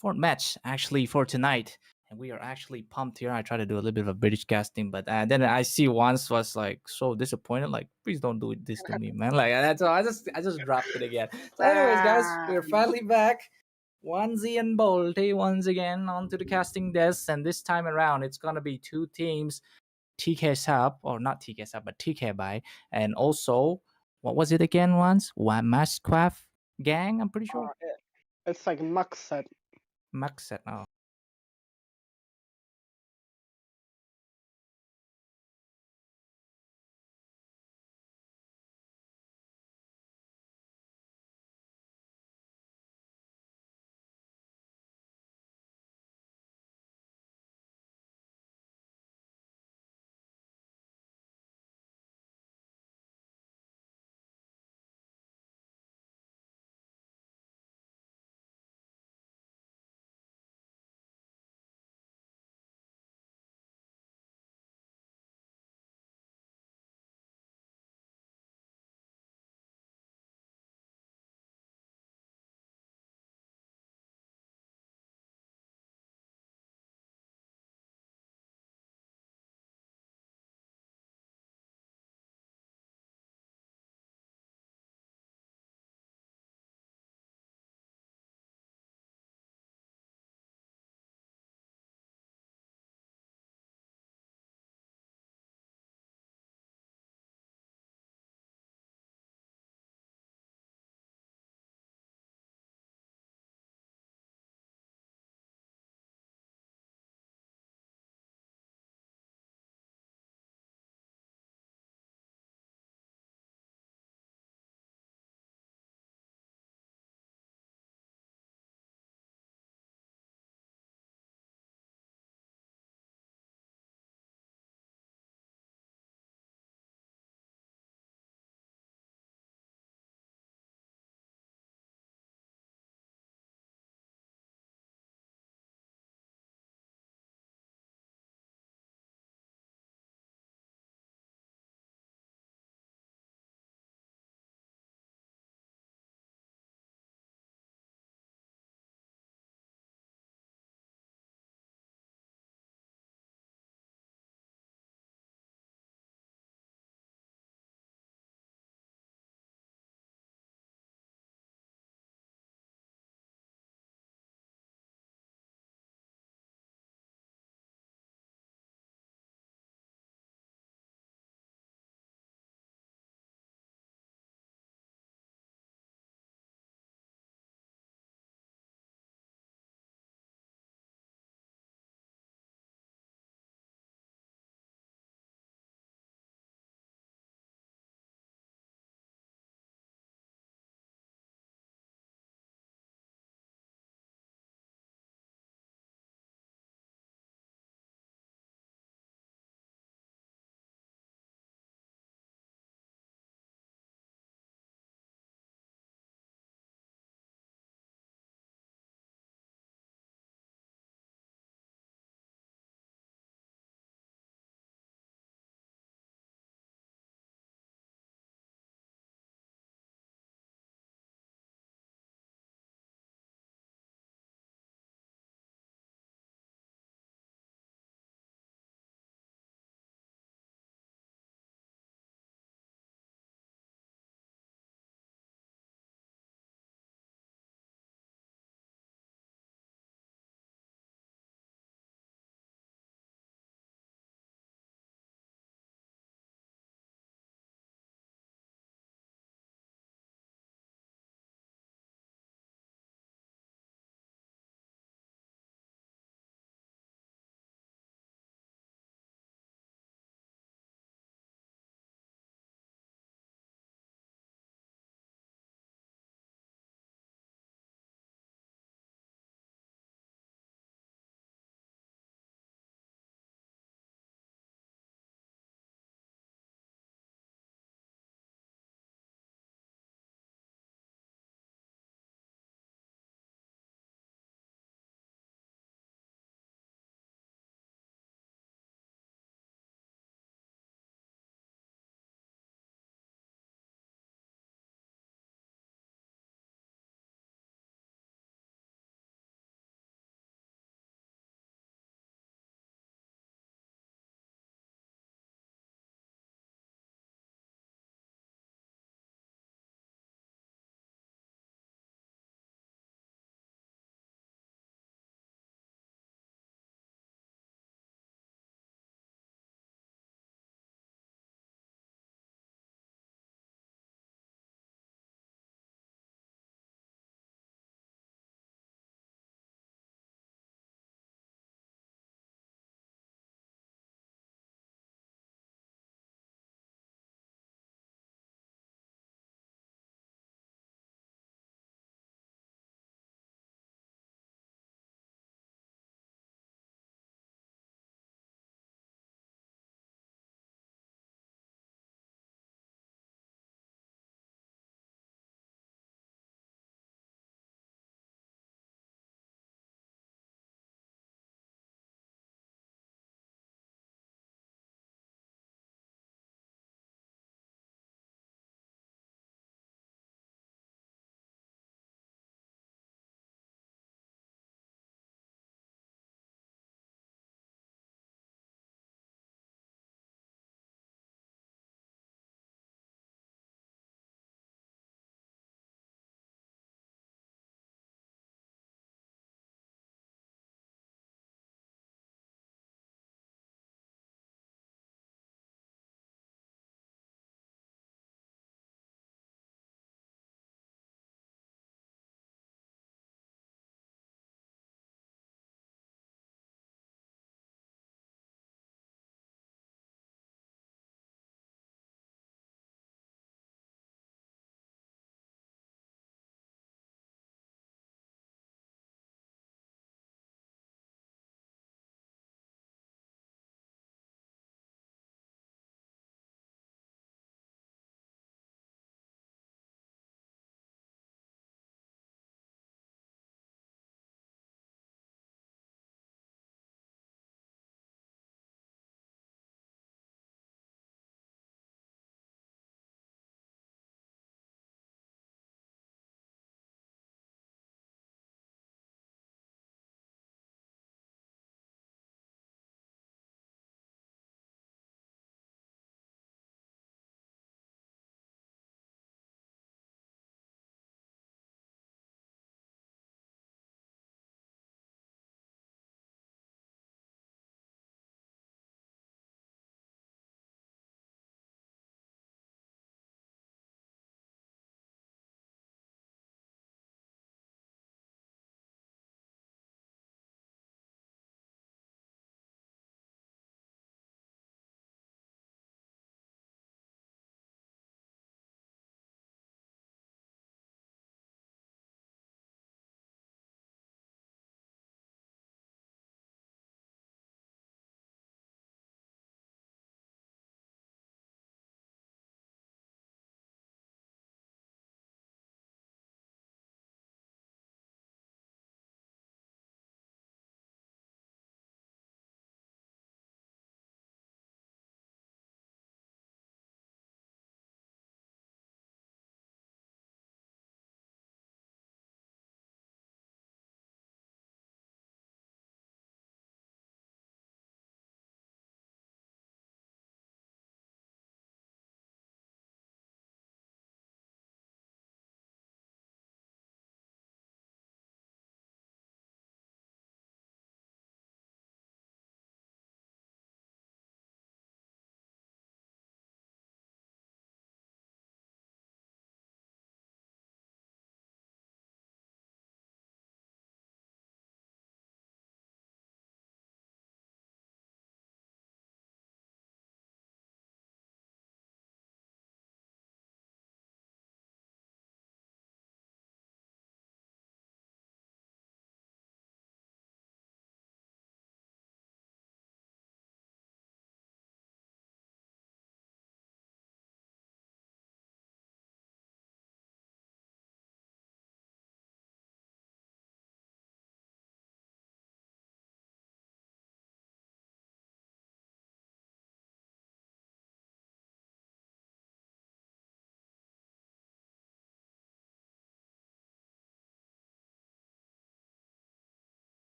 fourth match actually for tonight. And we are actually pumped here. I try to do a little bit of a British casting, but then I see once was like so disappointed. Like, please don't do this to me, man. Like that's all. I just dropped it again. So, anyways, guys, we're finally back. Onesie and Bolty once again onto the casting desk, and this time around it's gonna be two teams: TK Sub, or not TK Sub, but TK by, and also what was it again? Once one Mascraft gang, I'm pretty sure. It's like Max said. Max said, oh,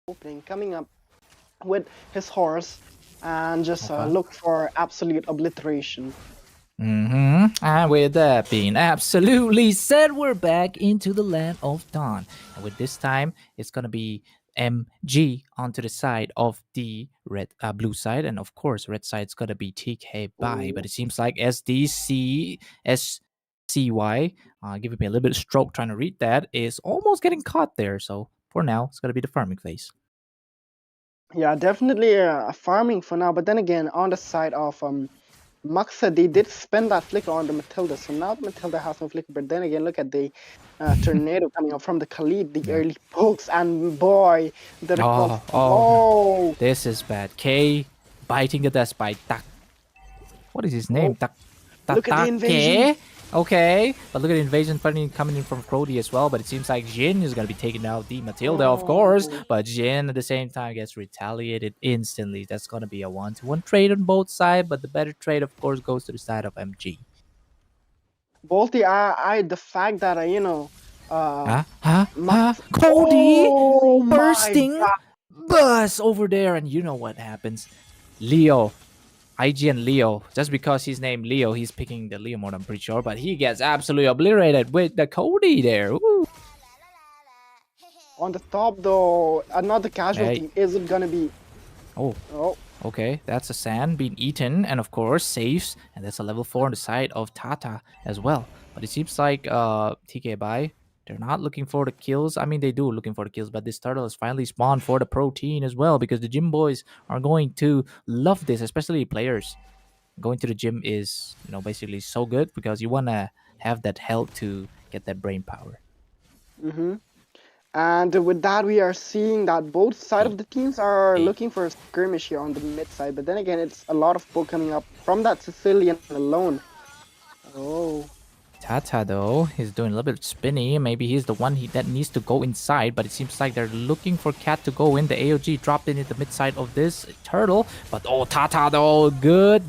opening, coming up with his horse and just Okay. look for absolute obliteration. And with that being absolutely said, we're back into the land of dawn. And with this time, it's gonna be MG onto the side of the blue side, and of course, red side's gonna be TK by. But it seems like SDC SCY, giving me a little bit of stroke trying to read that, is almost getting caught there. So for now, it's gonna be the farming phase. Yeah, definitely farming for now. But then again, on the side of Maxa, they did spend that flicker on the Matilda, so now the Matilda has no flicker. But then again, look at the tornado coming up from the Khalid, the early pokes, and boy, the recoil. Oh, this is bad. K biting the dust by Tak. What is his name? Tak. Look at the invasion. Okay, but look at the invasion coming in from Crody as well. But it seems like Jin is gonna be taking out the Matilda, of course. But Jin at the same time gets retaliated instantly. That's gonna be a 1-to-1 trade on both sides. But the better trade, of course, goes to the side of MG. Bolty, the fact that Cody oh my bursting God. bus over there, and you know what happens. Leo, IG and Leo, just because he's named Leo, he's picking the Leo mode, I'm pretty sure, but he gets absolutely obliterated with the Cody there. Ooh. On the top though, another casualty. Is it gonna be? Oh, okay, that's a sand being eaten, and of course saves, and that's a level 4 on the side of Tata as well. But it seems like TK by, they're not looking for the kills. I mean, they do looking for the kills, but this turtle has finally spawned for the protein as well, because the gym boys are going to love this, especially players. Going to the gym is, basically so good because you want to have that health to get that brain power. And with that, we are seeing that both sides of the teams are looking for a skirmish here on the mid side. But then again, it's a lot of poke coming up from that Sicilian alone. Oh. Tata, though, he's doing a little bit spinny. Maybe he's the one that needs to go inside, but it seems like they're looking for Cat to go in. The AOG dropped in at the mid side of this turtle. But, Tata, though, good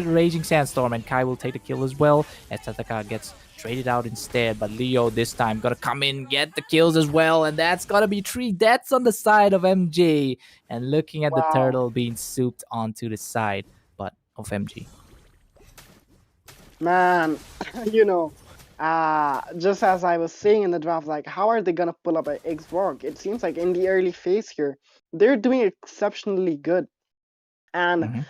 Raging Sandstorm. And Kai will take the kill as well, as Tataka gets traded out instead. But Leo this time gotta come in, get the kills as well. And that's gotta be 3 deaths on the side of MG. And looking at the turtle being souped onto the side of MG. Man, just as I was saying in the draft, like, how are they gonna pull up an X-Borg? It seems like in the early phase here, they're doing exceptionally good. And,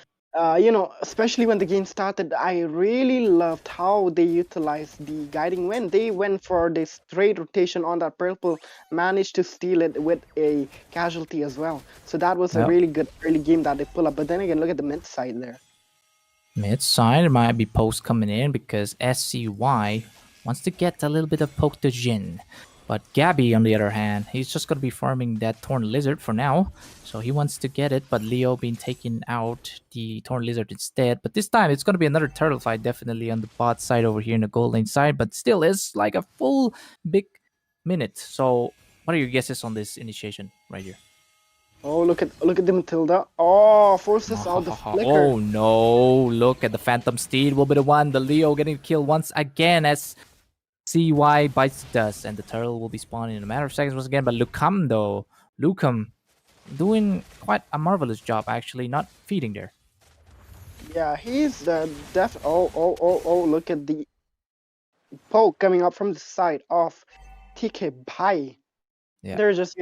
especially when the game started, I really loved how they utilized the guiding wind. They went for the straight rotation on that purple, managed to steal it with a casualty as well. So that was a really good early game that they pull up. But then again, look at the mid side there. Mid side, there might be post coming in because SCY wants to get a little bit of poke to Jin. But Gabby, on the other hand, he's just going to be farming that Torn Lizard for now. So he wants to get it, but Leo being taking out the Torn Lizard instead. But this time, it's going to be another turtle fight, definitely on the bot side over here in the gold lane side. But still, it's like a full big minute. So what are your guesses on this initiation right here? Oh, look at the Matilda. Oh, forces out the flicker. Oh no, look at the Phantom Steed will be the one. The Leo getting killed once again as CY bites the dust, and the turtle will be spawning in a matter of seconds once again. But Lucum though, doing quite a marvelous job actually, not feeding there. Yeah, he's the oh, look at the poke coming up from the side of TK Bai. Yeah. They're just,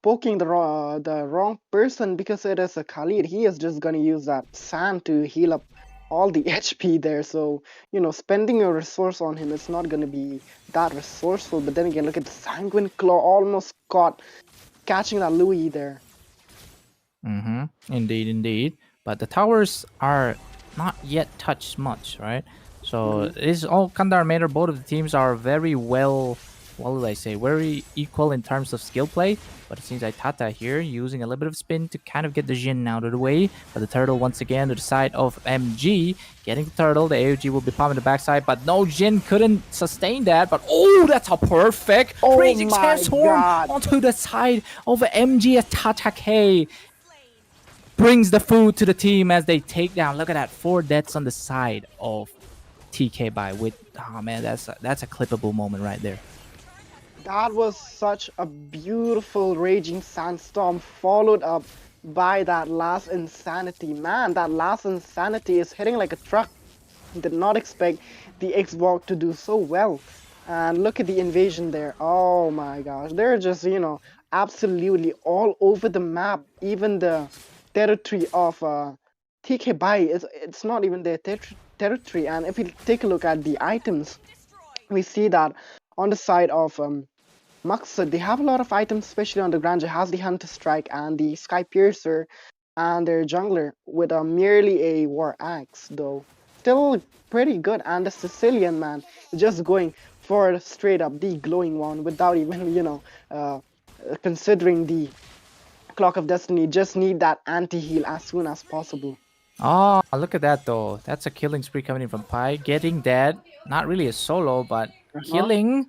poking the wrong person because it is a Khalid. He is just gonna use that sand to heal up all the HP there. So, spending your resource on him is not gonna be that resourceful. But then again, look at the Sanguine Claw almost catching that Louis there. Indeed. But the towers are not yet touched much, right? So this is all Kandar Mater. Both of the teams are very well. What would I say? Very equal in terms of skill play. But it seems like Tata here using a little bit of spin to kind of get the Jin out of the way. But the turtle once again to the side of MG. Getting the turtle. The AOG will be popping the backside. But no, Jin couldn't sustain that. But that's a perfect Raging Sandstorm onto the side of MG as Tata K brings the food to the team as they take down. Look at that. 4 deaths on the side of TK by with... Oh man, that's a clippable moment right there. That was such a beautiful raging sandstorm, followed up by that last insanity. Man, that last insanity is hitting like a truck. Did not expect the Xbox to do so well. And look at the invasion there. Oh my gosh. They're just, absolutely all over the map. Even the territory of TK Bai, it's not even their territory. And if we take a look at the items, we see that on the side of Maqsad, they have a lot of items, especially on the Grandeur, has the Hunter Strike and the Sky Piercer and their jungler with merely a War Axe, though. Still pretty good. And the Sicilian man just going for straight up the glowing one without even, considering the Clock of Destiny. Just need that anti-heal as soon as possible. Oh, look at that though. That's a killing spree coming in from Pi. Getting that, not really a solo, but Uh-huh. killing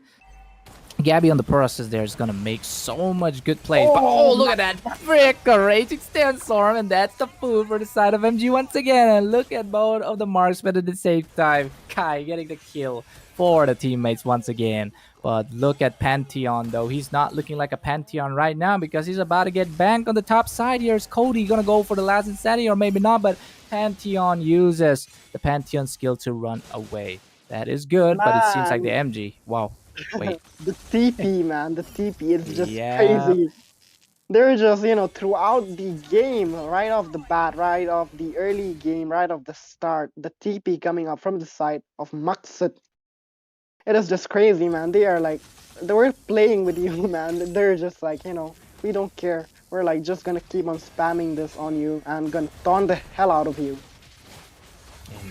Gabby on the process there is gonna make so much good plays. But oh, look at that frick! A raging sandstorm, and that's the food for the side of MG once again. And look at both of the marksmen at the same time. Kai getting the kill for the teammates once again. But look at Pantheon though. He's not looking like a Pantheon right now because he's about to get banked on the top side. Here's Cody gonna go for the last insanity, or maybe not. But Pantheon uses the Pantheon skill to run away. That is good, but it seems like the Man, MG. Wow. Wait. the TP, man, the TP is just Yeah. crazy. They're just, throughout the game, right off the bat, right off the early game, right off the start, the TP coming up from the side of Maqsad. It is just crazy, man. They are like, they were playing with you, man. They're just like, we don't care. We're like just gonna keep on spamming this on you and gonna taunt the hell out of you.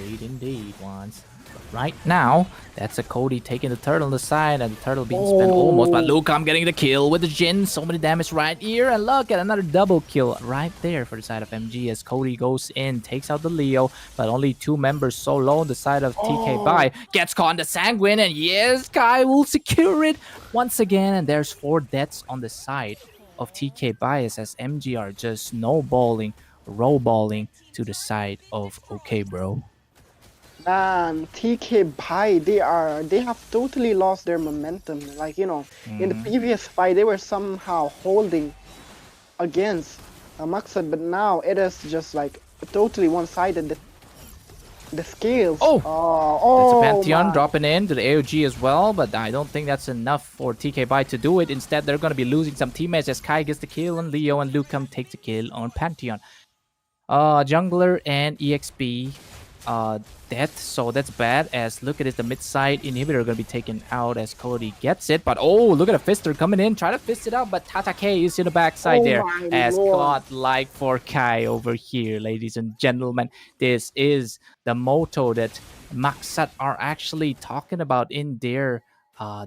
Indeed, once. But right now, that's a Cody taking the turtle on the side, and the turtle being spent almost. But Luke, I'm getting the kill with the Jin. So many damage right here, and look at another double kill right there for the side of MG as Cody goes in, takes out the Leo, but only 2 members solo on the side of TK Bai. Gets caught in the Sanguine, and yes, Kai will secure it once again. And there's 4 deaths on the side of TK Bias as MG are just snowballing, rollballing to the side of OK, bro. Man, TK Bai, they have totally lost their momentum. Like, in the previous fight, they were somehow holding against Maqsad, but now it is just like totally one-sided. The scales. Oh! That's a Pantheon man. dropping in to the AOG as well, but I don't think that's enough for TK Bai to do it. Instead, they're going to be losing some teammates as Kai gets the kill on Leo and Lucam takes the kill on Pantheon. Jungler and EXP death, so that's bad. As look at it, the mid side inhibitor gonna be taken out as Cody gets it. But oh, look at a fister coming in, try to fist it out, but Tata K is in the backside there as godlike for Kai over here, ladies and gentlemen. This is the motto that Maqsad are actually talking about in their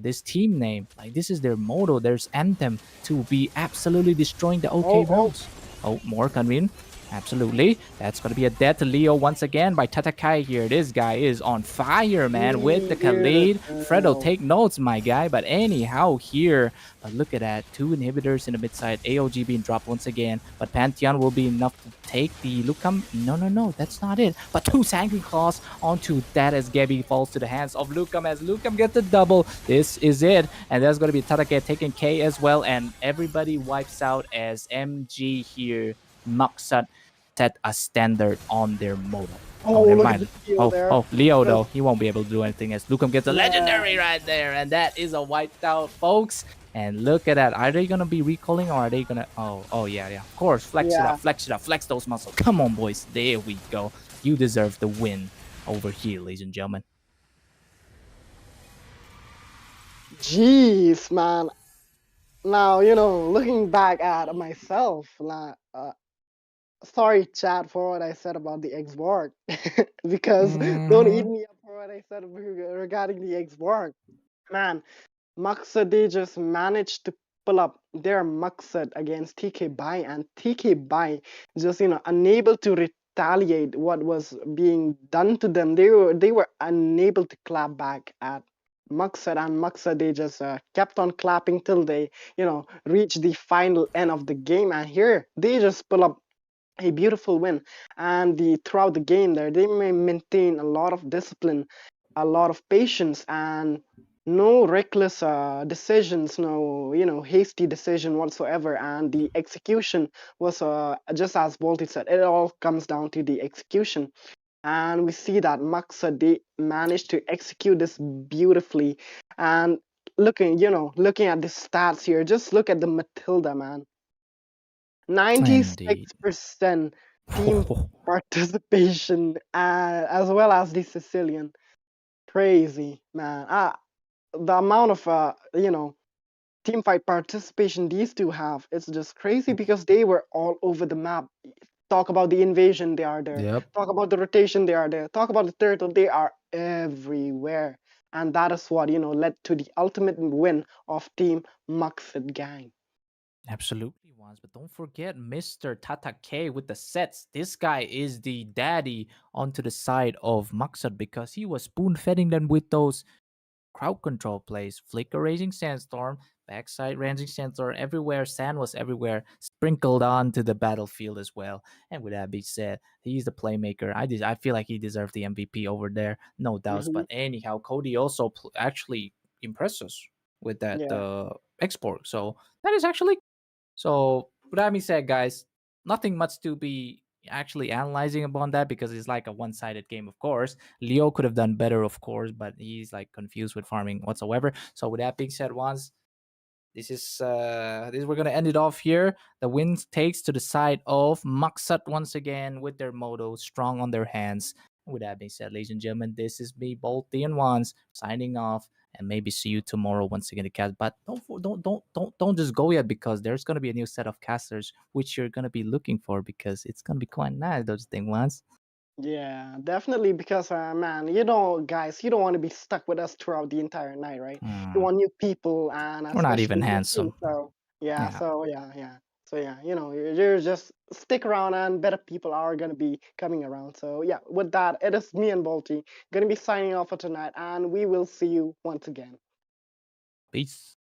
this team name. Like, this is their motto, there's anthem to be absolutely destroying the OK bros. Oh, more coming. Absolutely. That's going to be a death to Leo once again by Tatakai here. This guy is on fire, man, with the Khalid. Fredo, take notes, my guy. But anyhow here, look at that. 2 inhibitors in the mid side. AOG being dropped once again. But Pantheon will be enough to take the Lucam. No, that's not it. But 2 Sanguine Claws onto that as Gabby falls to the hands of Lucam as Lucam gets the double. This is it. And there's going to be Tatakai taking K as well. And everybody wipes out as MG here. Maqsad set a standard on their motto. Oh, never look at mind. the shield there. Oh, Leo though, he won't be able to do anything as Lucam gets a legendary right there, and that is a wiped out, folks. And look at that. Are they gonna be recalling, or are they gonna? Oh yeah. Of course, flex it up, flex those muscles. Come on, boys. There we go. You deserve the win over here, ladies and gentlemen. Jeez, man. Now, looking back at myself, sorry, chat, for what I said about the Xbox. Because don't eat me up for what I said regarding the Xbox. Man, Maqsad, they just managed to pull up their Maqsad against TK Bai, and TK Bai just, unable to retaliate what was being done to them. They were unable to clap back at Maqsad, and Maqsad, they just kept on clapping till they, reached the final end of the game. And here, they just pull up a beautiful win. And throughout the game there, they may maintain a lot of discipline, a lot of patience, and no reckless decisions, no hasty decision whatsoever, and the execution was just as Bolty said. It all comes down to the execution, and we see that Maxa they managed to execute this beautifully. And looking at the stats here, just look at the Matilda, man. 96% team participation, as well as the Sicilian. Crazy, man. The amount of team fight participation these two have, it's just crazy because they were all over the map. Talk about the invasion, they are there. Yep. Talk about the rotation, they are there. Talk about the turtle, they are everywhere. And that is what led to the ultimate win of Team Maxid Gang. Absolutely ones, but don't forget Mr. Tata K with the sets. This guy is the daddy onto the side of Maksud because he was spoon-feeding them with those crowd control plays, flicker raising sandstorm, backside ranging sandstorm, everywhere. Sand was everywhere, sprinkled onto the battlefield as well. And with that being said, he's the playmaker. I feel like he deserved the MVP over there, no doubts. Mhm. But anyhow, Cody also actually impressed us with that Yeah. export. So that is actually so. With that being said, guys, nothing much to be actually analyzing upon that because it's like a one-sided game, of course. Leo could have done better, of course, but he's like confused with farming whatsoever. So with that being said, once this we're gonna end it off here. The win takes to the side of Maksat once again with their motto strong on their hands. With that being said, ladies and gentlemen, this is me, Bolty and Wands, signing off, and maybe see you tomorrow once again to cast. But don't just go yet because there's gonna be a new set of casters which you're gonna be looking for because it's gonna be quite nice. Those things, Wands. Yeah, definitely because man, guys, you don't want to be stuck with us throughout the entire night, right? You want new people and We're not even especially new handsome. teams. So yeah, Yeah. so yeah. So yeah, you're just stick around and better people are gonna be coming around. So yeah, with that, it is me and Bolty gonna be signing off for tonight, and we will see you once again. Peace.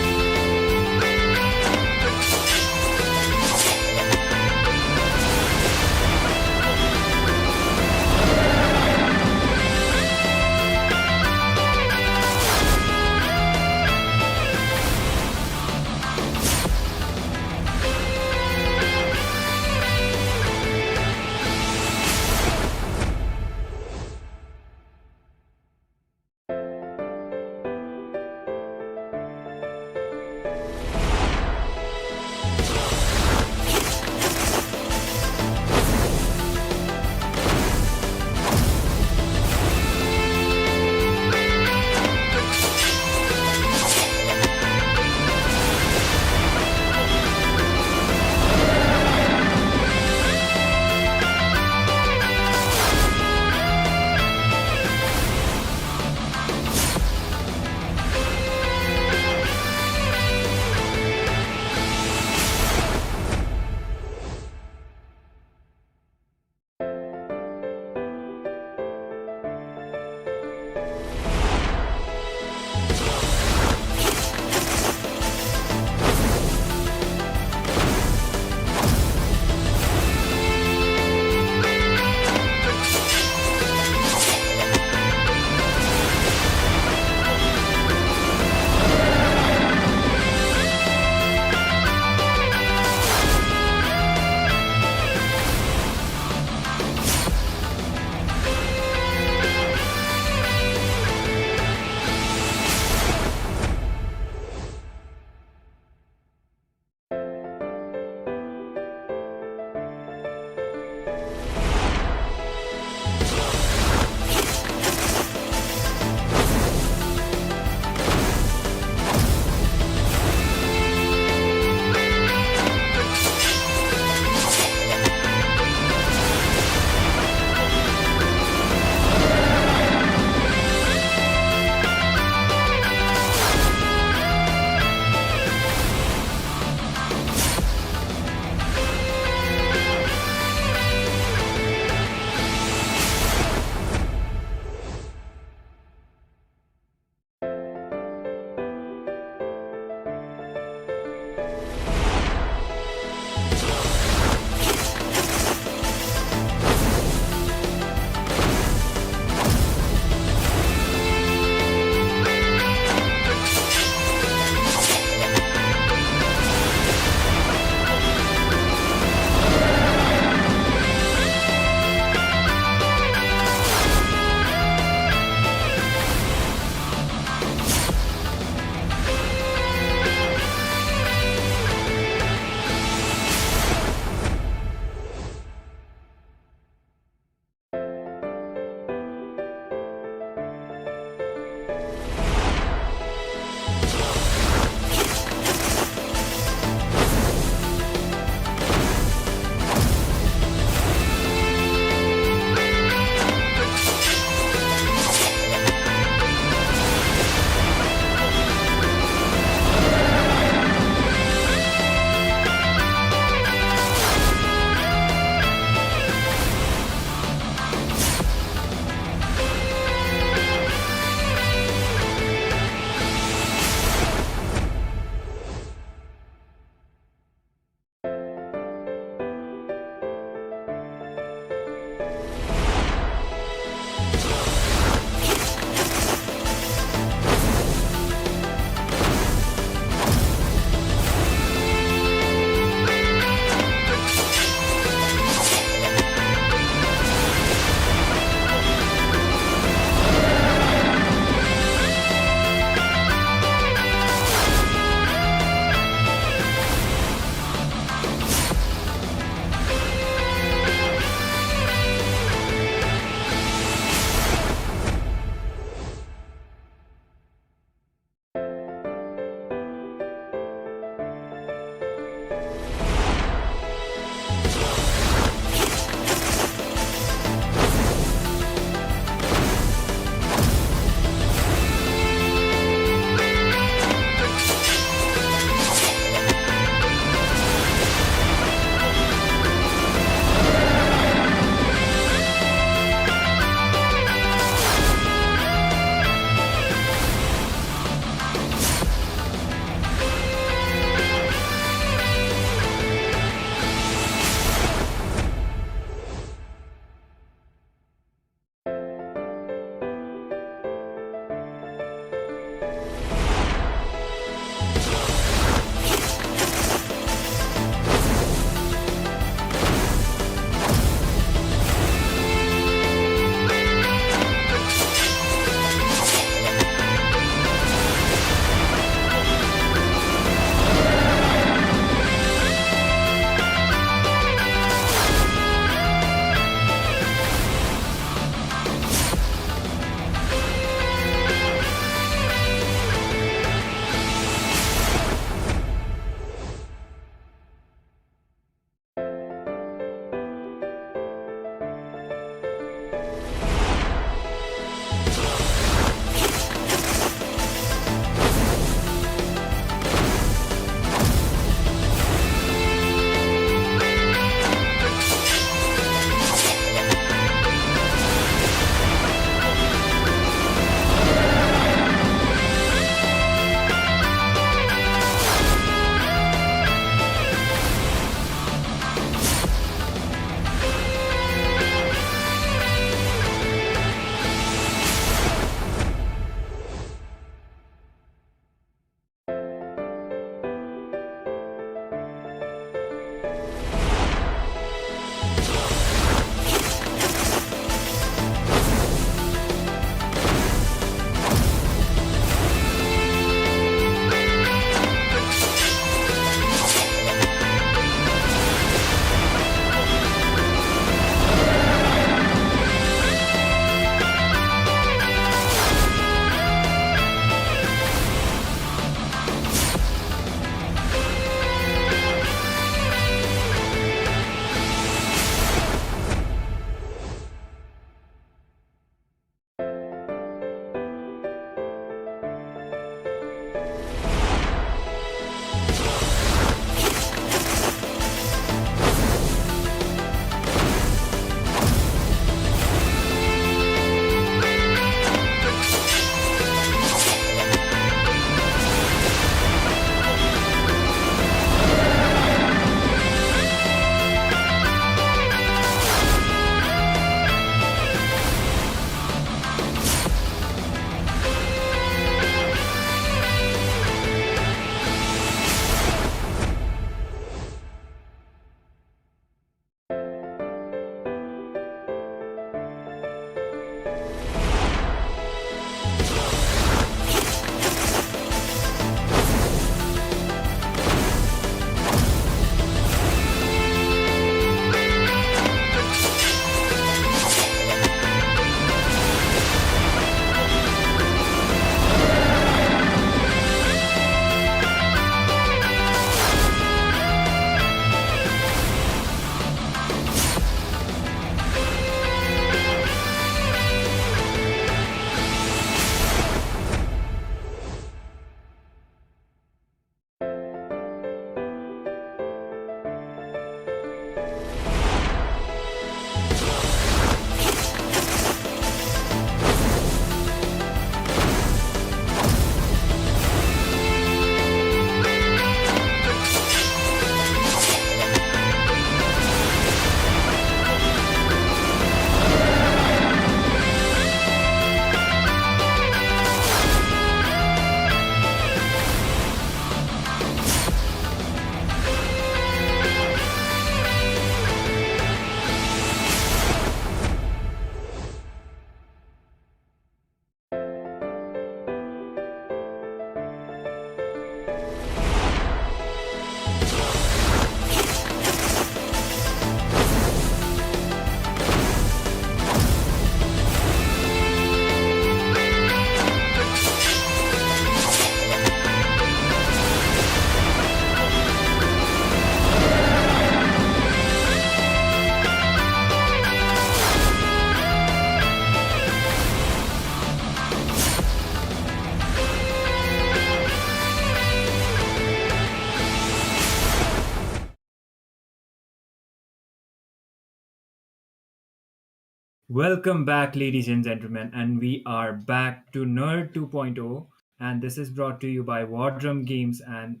Welcome back, ladies and gentlemen, and we are back to Nerd 2.0, and this is brought to you by WarDrum Games and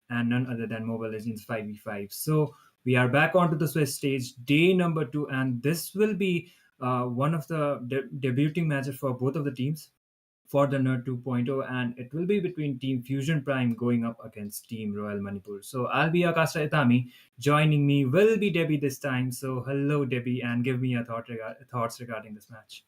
none other than MOBA Legends 5v5. So we are back onto the Swiss stage, day number 2, and this will be one of the debuting matches for both of the teams for the Nerd 2.0, and it will be between Team Fusion Prime going up against Team Royal Manipur. So I'll be Akasha Itami. Joining me will be Debbie this time. So hello, Debbie, and give me your thoughts regarding this match.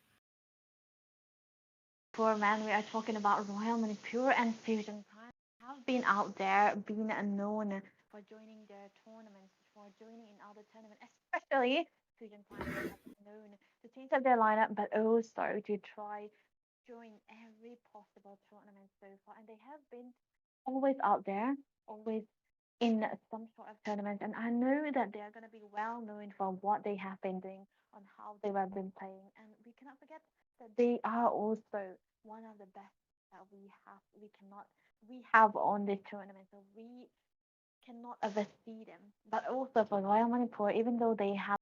Poor man, we are talking about Royal Manipur and Fusion Prime have been out there, been known for joining their tournaments, for joining in other tournaments, especially Fusion Prime have been known to change up their lineup, but also to try join every possible tournament so far. And they have been always out there, always in some sort of tournament. And I know that they are going to be well known for what they have been doing, on how they have been playing. And we cannot forget that they are also one of the best that we have on this tournament. So we cannot ever see them. But also for Royal Manipur, even though they have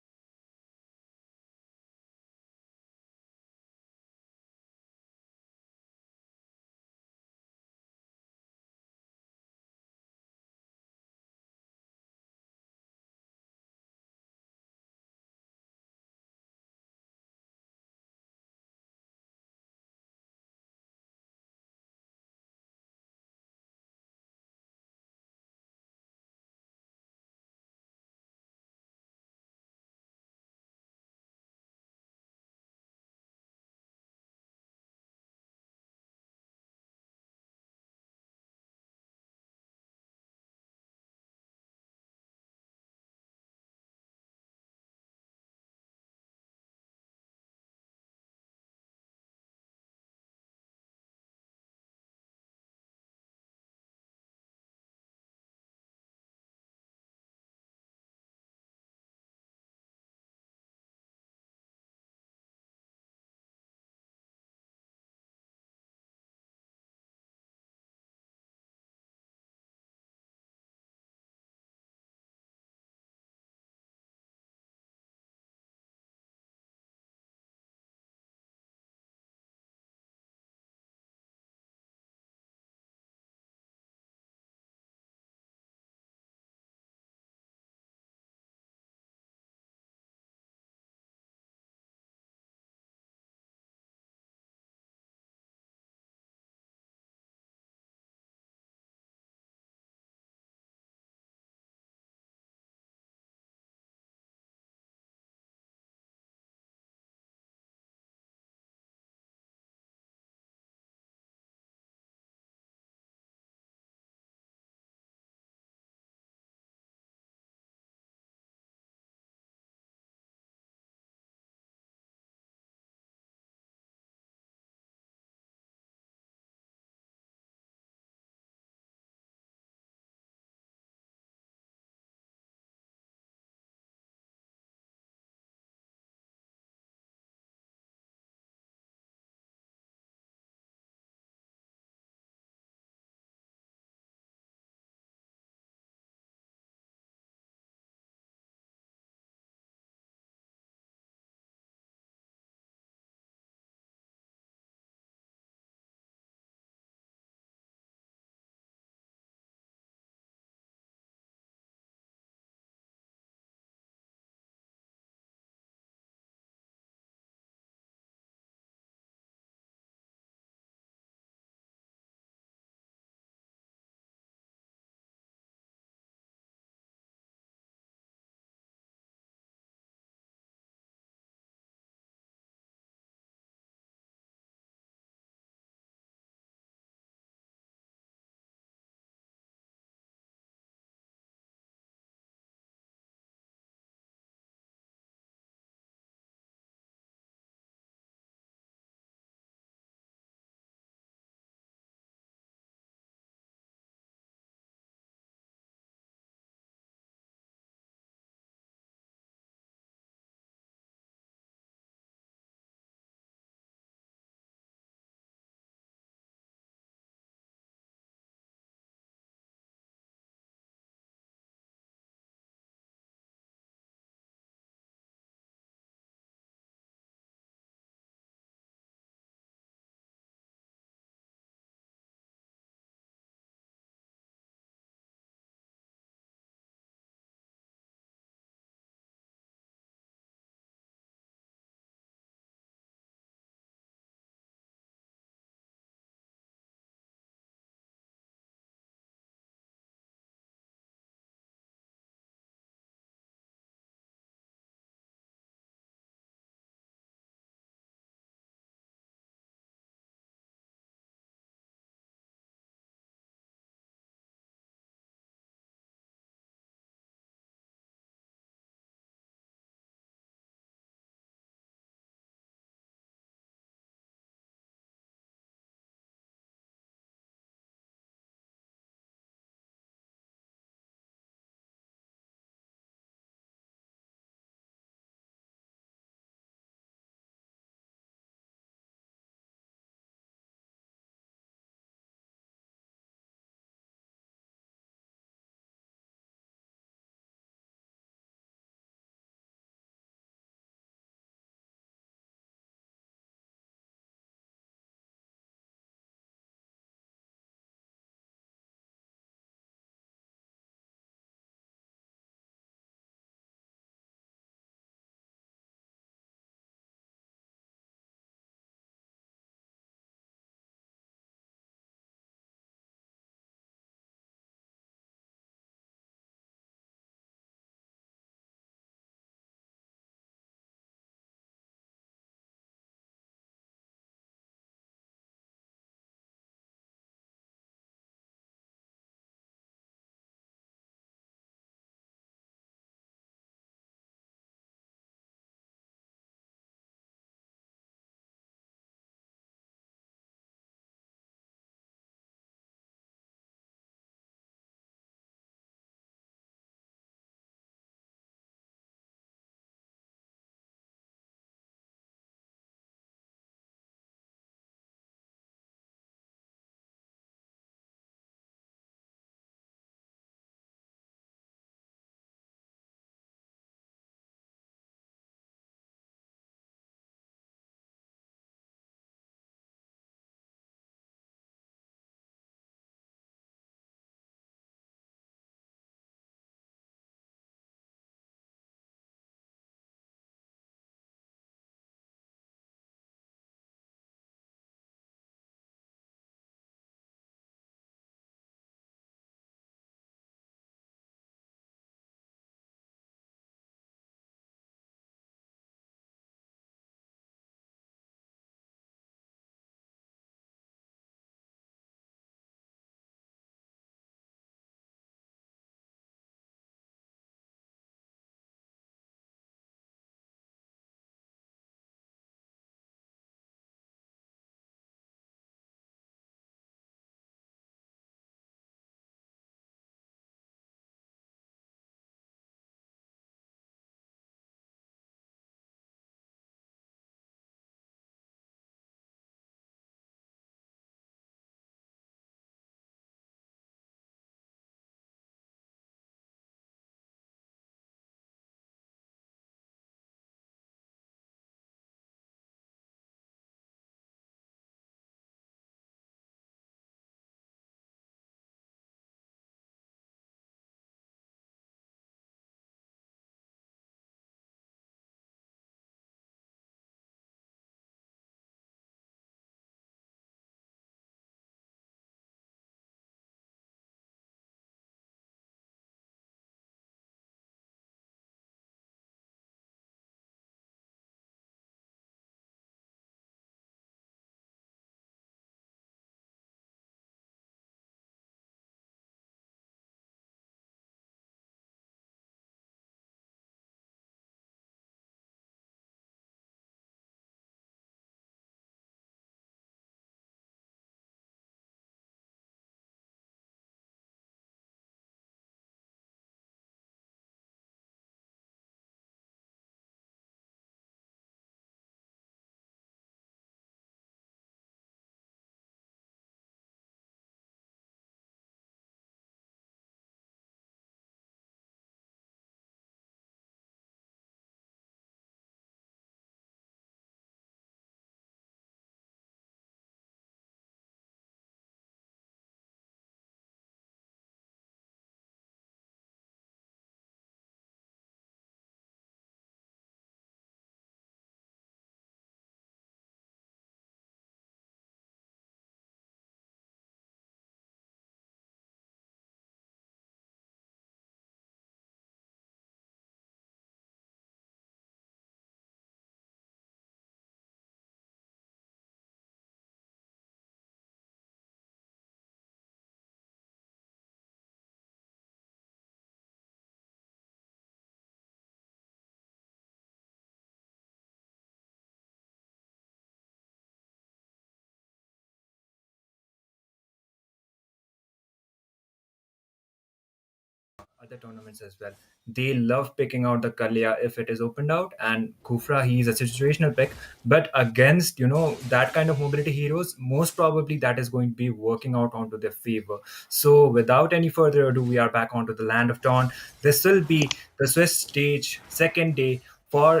other tournaments as well. They love picking out the Kalia if it is opened out, and Kufra, he is a situational pick. But against, that kind of mobility heroes, most probably that is going to be working out onto their favor. So without any further ado, we are back onto the land of Dawn. This will be the Swiss stage, second day for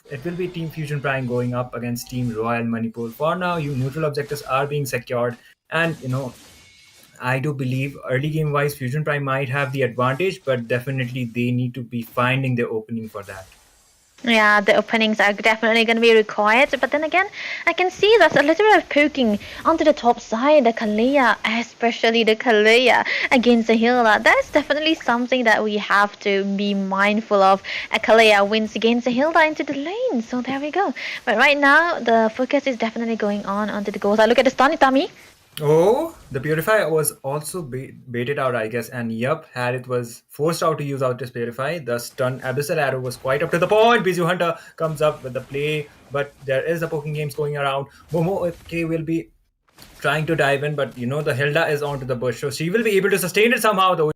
it will be Team Fusion Prime going up against Team Royal Manipur. For now, neutral objectives are being secured, and I do believe early game wise, Fusion Prime might have the advantage, but definitely they need to be finding their opening for that. Yeah, the openings are definitely going to be required. But then again, I can see there's a little bit of poking onto the top side, the Kalia, especially the Kalia against the healer. That's definitely something that we have to be mindful of. A Kalia wins against the healer into the lane. So there we go. But right now, the focus is definitely going on onto the goals. I look at the stun, Itami. Oh, the Purify was also baited out, I guess. And yup, Harith was forced out to use out his Purify. The stun Abyssal Arrow was quite up to the point. Biju Hunter comes up with the play, but there is a poking games going around. Momo okay will be trying to dive in, but the Hilda is onto the bush, so she will be able to sustain it somehow, though.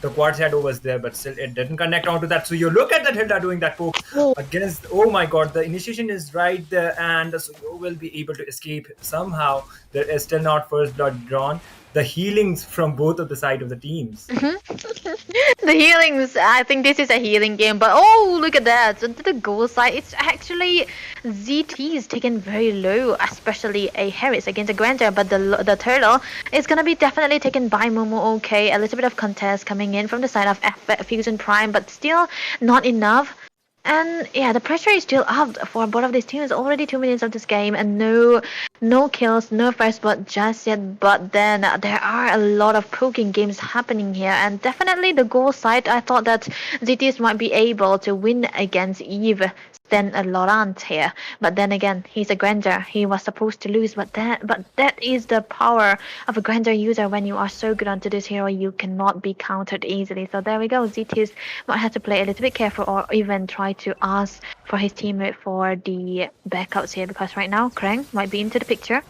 The quad shadow was there, but still it didn't connect onto that. So you look at that Hilda doing that poke against. Oh my god, the initiation is right there, and so you will be able to escape somehow. There is still not first blood drawn. The healings from both of the side of the teams. The healings, I think this is a healing game, but oh, look at that. So to the goal side, it's actually ZT is taken very low, especially a Harris against a Granger, but the turtle is going to be definitely taken by Momo. Okay, a little bit of contest coming in from the side of Fusion Prime, but still not enough. And yeah, the pressure is still up for both of these teams. Already 2 minutes of this game, and no kills, no first blood just yet. But then there are a lot of poking games happening here, and definitely the goal side. I thought that ZTS might be able to win against Eve than a Laurent here. But then again, he's a Granger. He was supposed to lose, but that is the power of a Granger user. When you are so good onto this hero, you cannot be countered easily. So there we go. ZTS might have to play a little bit careful, or even try to ask for his teammate for the backups here, because right now Krang might be into the picture.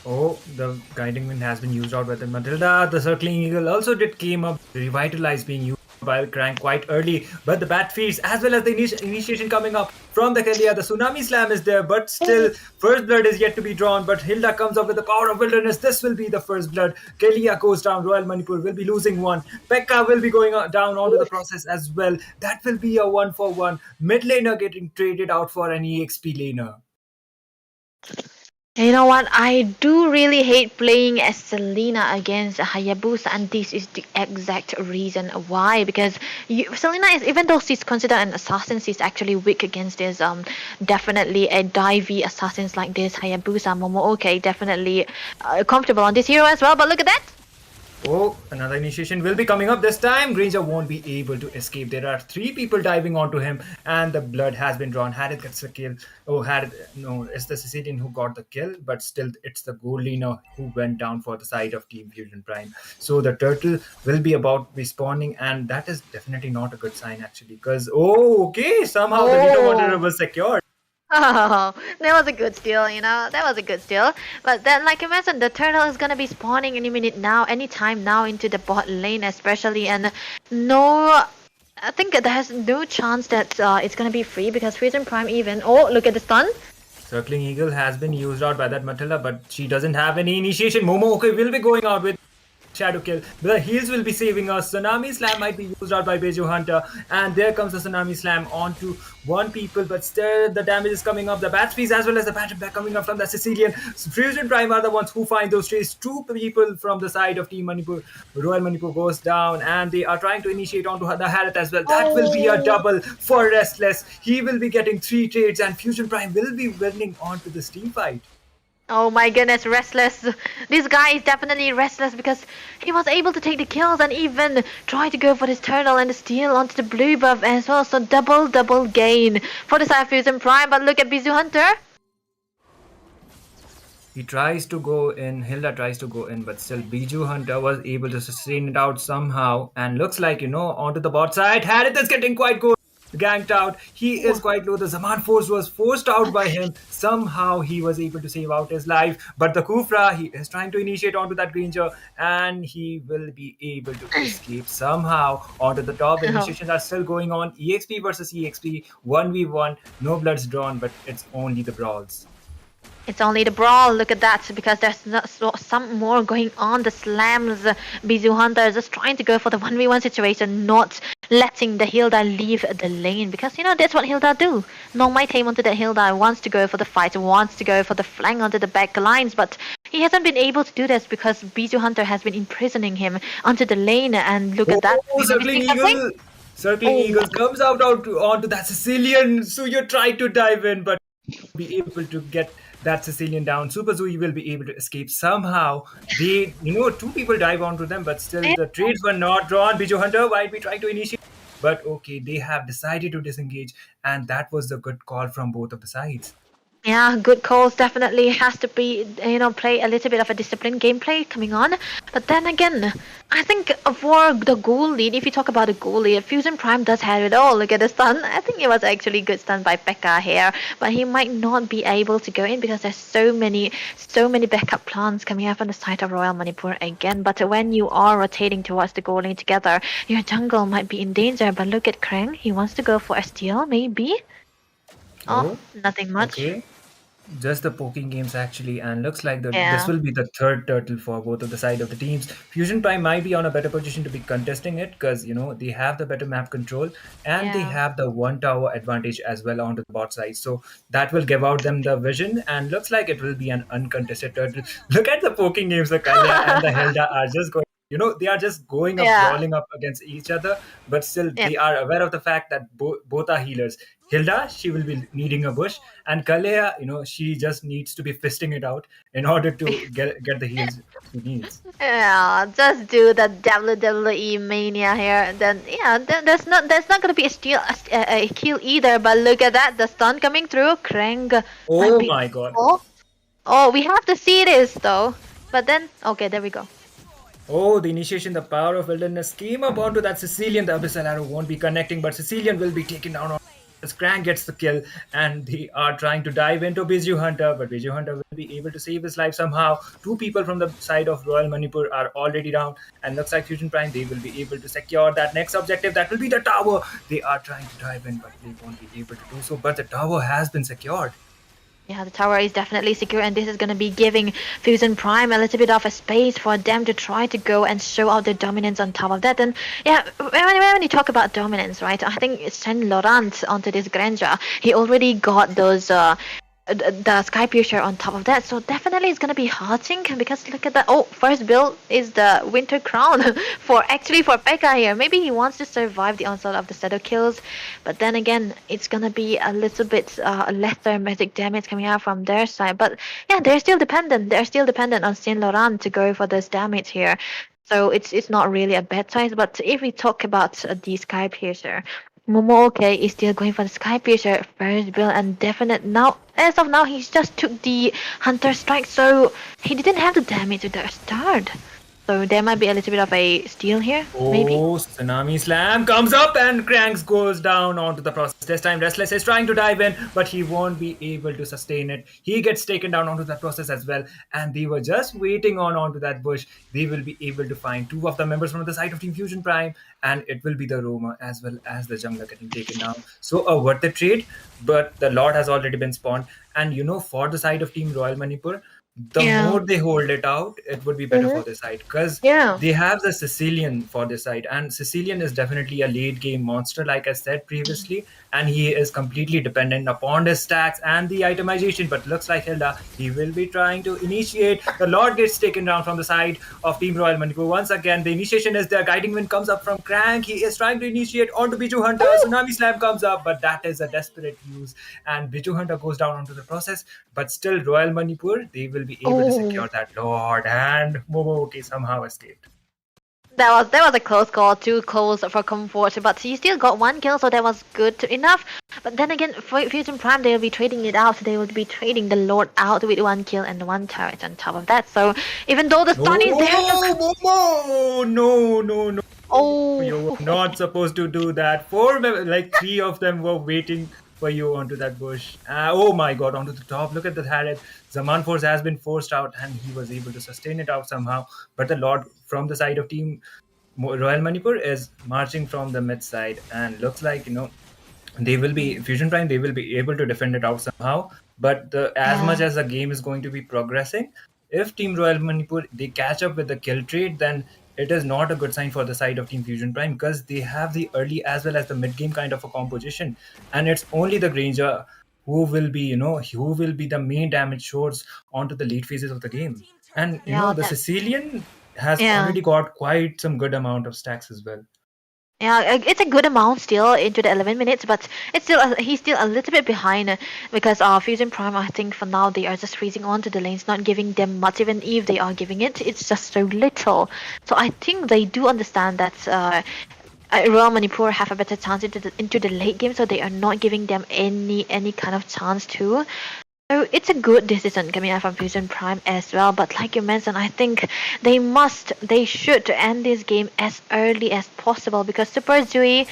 Oh, the guiding wind has been used out by the Matilda. The circling eagle also came up, revitalized, being used by Crank quite early. But the bat feeds, as well as the initiation coming up from the Kalia. The tsunami slam is there, but still first blood is yet to be drawn. But Hilda comes up with the power of wilderness. This will be the first blood. Kalia goes down. Royal Manipur will be losing one. Pekka will be going down onto the process as well. That will be a 1-for-1. Mid laner getting traded out for an EXP laner. You know what? I do really hate playing as Selena against Hayabusa, and this is the exact reason why. Because Selena is, even though she's considered an assassin, she's actually weak against this. Definitely a divey assassins like this. Hayabusa, Momo, definitely comfortable on this hero as well. But look at that. Oh, another initiation will be coming up this time. Granger won't be able to escape. There are 3 people diving onto him, and the blood has been drawn. Harith gets the kill. Oh, no, it's the Sicilian who got the kill, but still it's the gold laner who went down for the side of Team Fusion Prime. So the turtle will be about respawning, and that is definitely not a good sign actually, because somehow the Vito Wanderer was secured. Oh, that was a good steal, that was a good steal. But then, like I mentioned, the turtle is gonna be spawning any time now into the bot lane especially, and I think there's no chance that it's gonna be free, because Fusion Prime even, look at the stun. Circling Eagle has been used out by that Matilda, but she doesn't have any initiation. Momo will be going out with shadow kill. The heals will be saving us. Tsunami slam might be used out by Beju Hunter, and there comes the tsunami slam onto one people, but still the damage is coming up. The bat speeds as well as the pattern back coming up from the Sicilian. Fusion Prime are the ones who find those trees. 2 people from the side of Team Manipur. Royal Manipur goes down, and they are trying to initiate onto the Harith as well. That will be a double for Restless. He will be getting 3 trades, and Fusion Prime will be winning onto this team fight. Oh my goodness, Restless. This guy is definitely restless, because he was able to take the kills and even try to go for this turtle and steal onto the blue buff as well. So double gain for the side of Fusion Prime. But look at Bizu Hunter. He tries to go in, Hilda tries to go in, but still Biju Hunter was able to sustain it out somehow. And looks like, onto the bot side. Harith is getting quite good. ganked out. He is quite low. The Zaman Force was forced out by him. Somehow he was able to save out his life. But the Kufra, he is trying to initiate onto that Granger, and he will be able to escape somehow onto the top. The initiations are still going on. EXP versus EXP, 1v1. No bloods drawn, but it's only the brawls. It's only the brawl. Look at that, because there's some more going on. The slams. Bizu Hunter is just trying to go for the 1v1 situation, not letting the Hilda leave the lane, because that's what Hilda do. No might aim onto the Hilda, wants to go for the fight, wants to go for the flank onto the back lines, but he hasn't been able to do this because Bizu Hunter has been imprisoning him onto the lane. And look at that. Circling Eagle! Circling Eagle comes out onto that Sicilian. So you try to dive in, but be able to get that Sicilian down. Super Zooey will be able to escape somehow. They, two people dive onto them, but still the trades were not drawn. Biju Hunter might be trying to initiate, but okay, they have decided to disengage, and that was the good call from both of the sides. Yeah, good calls. Definitely has to be, play a little bit of a disciplined gameplay coming on. But then again, I think for the goal lead, if you talk about the goal lead, Fusion Prime does have it all. Look at the stun. I think it was actually good stun by Pekka here, but he might not be able to go in because there's so many backup plans coming up on the side of Royal Manipur again. But when you are rotating towards the goal lead together, your jungle might be in danger. But look at Krang. He wants to go for a steal, maybe. Oh, nothing much. Okay. Just the poking games actually, and looks like this will be the third turtle for both of the side of the teams. Fusion Prime might be on a better position to be contesting it because they have the better map control and they have the one tower advantage as well onto the bot side. So that will give out them the vision, and looks like it will be an uncontested turtle. Look at the poking games. The Kalya and the Hilda are just going. They are just going up, brawling up against each other, but still they are aware of the fact that both are healers. Hilda, she will be needing a bush, and Kalea, she just needs to be fisting it out in order to get the heals she needs. Yeah, just do the WWE mania here. Then there's not gonna be a kill either. But look at that, the stun coming through. Krang. Oh my god. Oh, we have to see this though. But then, okay, there we go. Oh, the initiation, the power of wilderness came up onto that Sicilian. The Abyssal Arrow won't be connecting, but Sicilian will be taken down. Krang gets the kill, and they are trying to dive into Biju Hunter, but Biju Hunter will be able to save his life somehow. Two people from the side of Royal Manipur are already down, and looks like Fusion Prime, they will be able to secure that next objective. That will be the tower. They are trying to dive in, but they won't be able to do so. But the tower has been secured. Yeah, the tower is definitely secure, and this is going to be giving Fusion Prime a little bit of a space for them to try to go and show out their dominance on top of that. And yeah, when you talk about dominance, right, I think Saint Laurent onto this Granger, he already got those the Sky Piercer on top of that, so definitely it's gonna be hurting because look at that. Oh, first build is the Winter Crown for Pekka here. Maybe he wants to survive the onslaught of the Shadow kills, but then again, it's gonna be a little bit lesser magic damage coming out from their side. But yeah, they're still dependent. They're still dependent on Saint Laurent to go for this damage here. So it's not really a bad size. But if we talk about the Sky Piercer, Momoke is still going for the Sky Piercer first build, and definite now. As of now, he just took the Hunter Strike, so he didn't have the damage to the start. So there might be a little bit of a steal here, maybe. Oh, Tsunami Slam comes up and Cranks goes down onto the process. This time Restless is trying to dive in, but he won't be able to sustain it. He gets taken down onto that process as well, and they were just waiting onto that bush. They will be able to find two of the members from the side of Team Fusion Prime, and it will be the Roma as well as the jungler getting taken down. So a worth the trade, but the Lord has already been spawned. And for the side of Team Royal Manipur, the more they hold it out, it would be better for this side because they have the Sicilian for this side, and Sicilian is definitely a late game monster, like I said previously, and he is completely dependent upon his stacks and the itemization. But looks like Hilda, he will be trying to initiate. The Lord gets taken down from the side of Team Royal Manipur. Once again, the initiation is there. Guiding Wind comes up from Crank. He is trying to initiate onto Biju Hunter. Tsunami Slam comes up, but that is a desperate use, and Biju Hunter goes down onto the process. But still, Royal Manipur, they will be able to secure that Lord, and Momoke somehow escaped. That was a close call, 2 calls for comfort, but he still got 1 kill, so that was good enough. But then again, for Fusion Prime, they will be trading it out. They will be trading the Lord out with 1 kill and 1 turret on top of that. So even though the stun is there, no. You were Oh, not supposed to do that. Like three of them were waiting for you onto that bush. Oh my god, onto the top. Look at the Harriet. Zaman Force has been forced out and he was able to sustain it out somehow. But the Lord from the side of team Royal Manipur is marching from the mid side and looks like, they will be Fusion Prime, they will be able to defend it out somehow. But as much yeah. as the game is going to be progressing, if Team Royal Manipur they catch up with the kill trade, then it is not a good sign for the side of Team Fusion Prime because they have the early as well as the mid game kind of a composition, and it's only the Granger who will be who will be the main damage source onto the late phases of the game. And Yeah, the that's Sicilian has yeah. already got quite some good amount of stacks as well. Yeah, it's a good amount still into the 11 minutes, but it's still he's still a little bit behind because Fusion Prime, I think for now they are just freezing onto the lanes, not giving them much. Even if they are giving it, it's just so little. So I think they do understand that Royal Manipur have a better chance into the late game, so they are not giving them any kind of chance to. So it's a good decision coming out from Fusion Prime as well. But like you mentioned, I think they should end this game as early as possible because Super Zui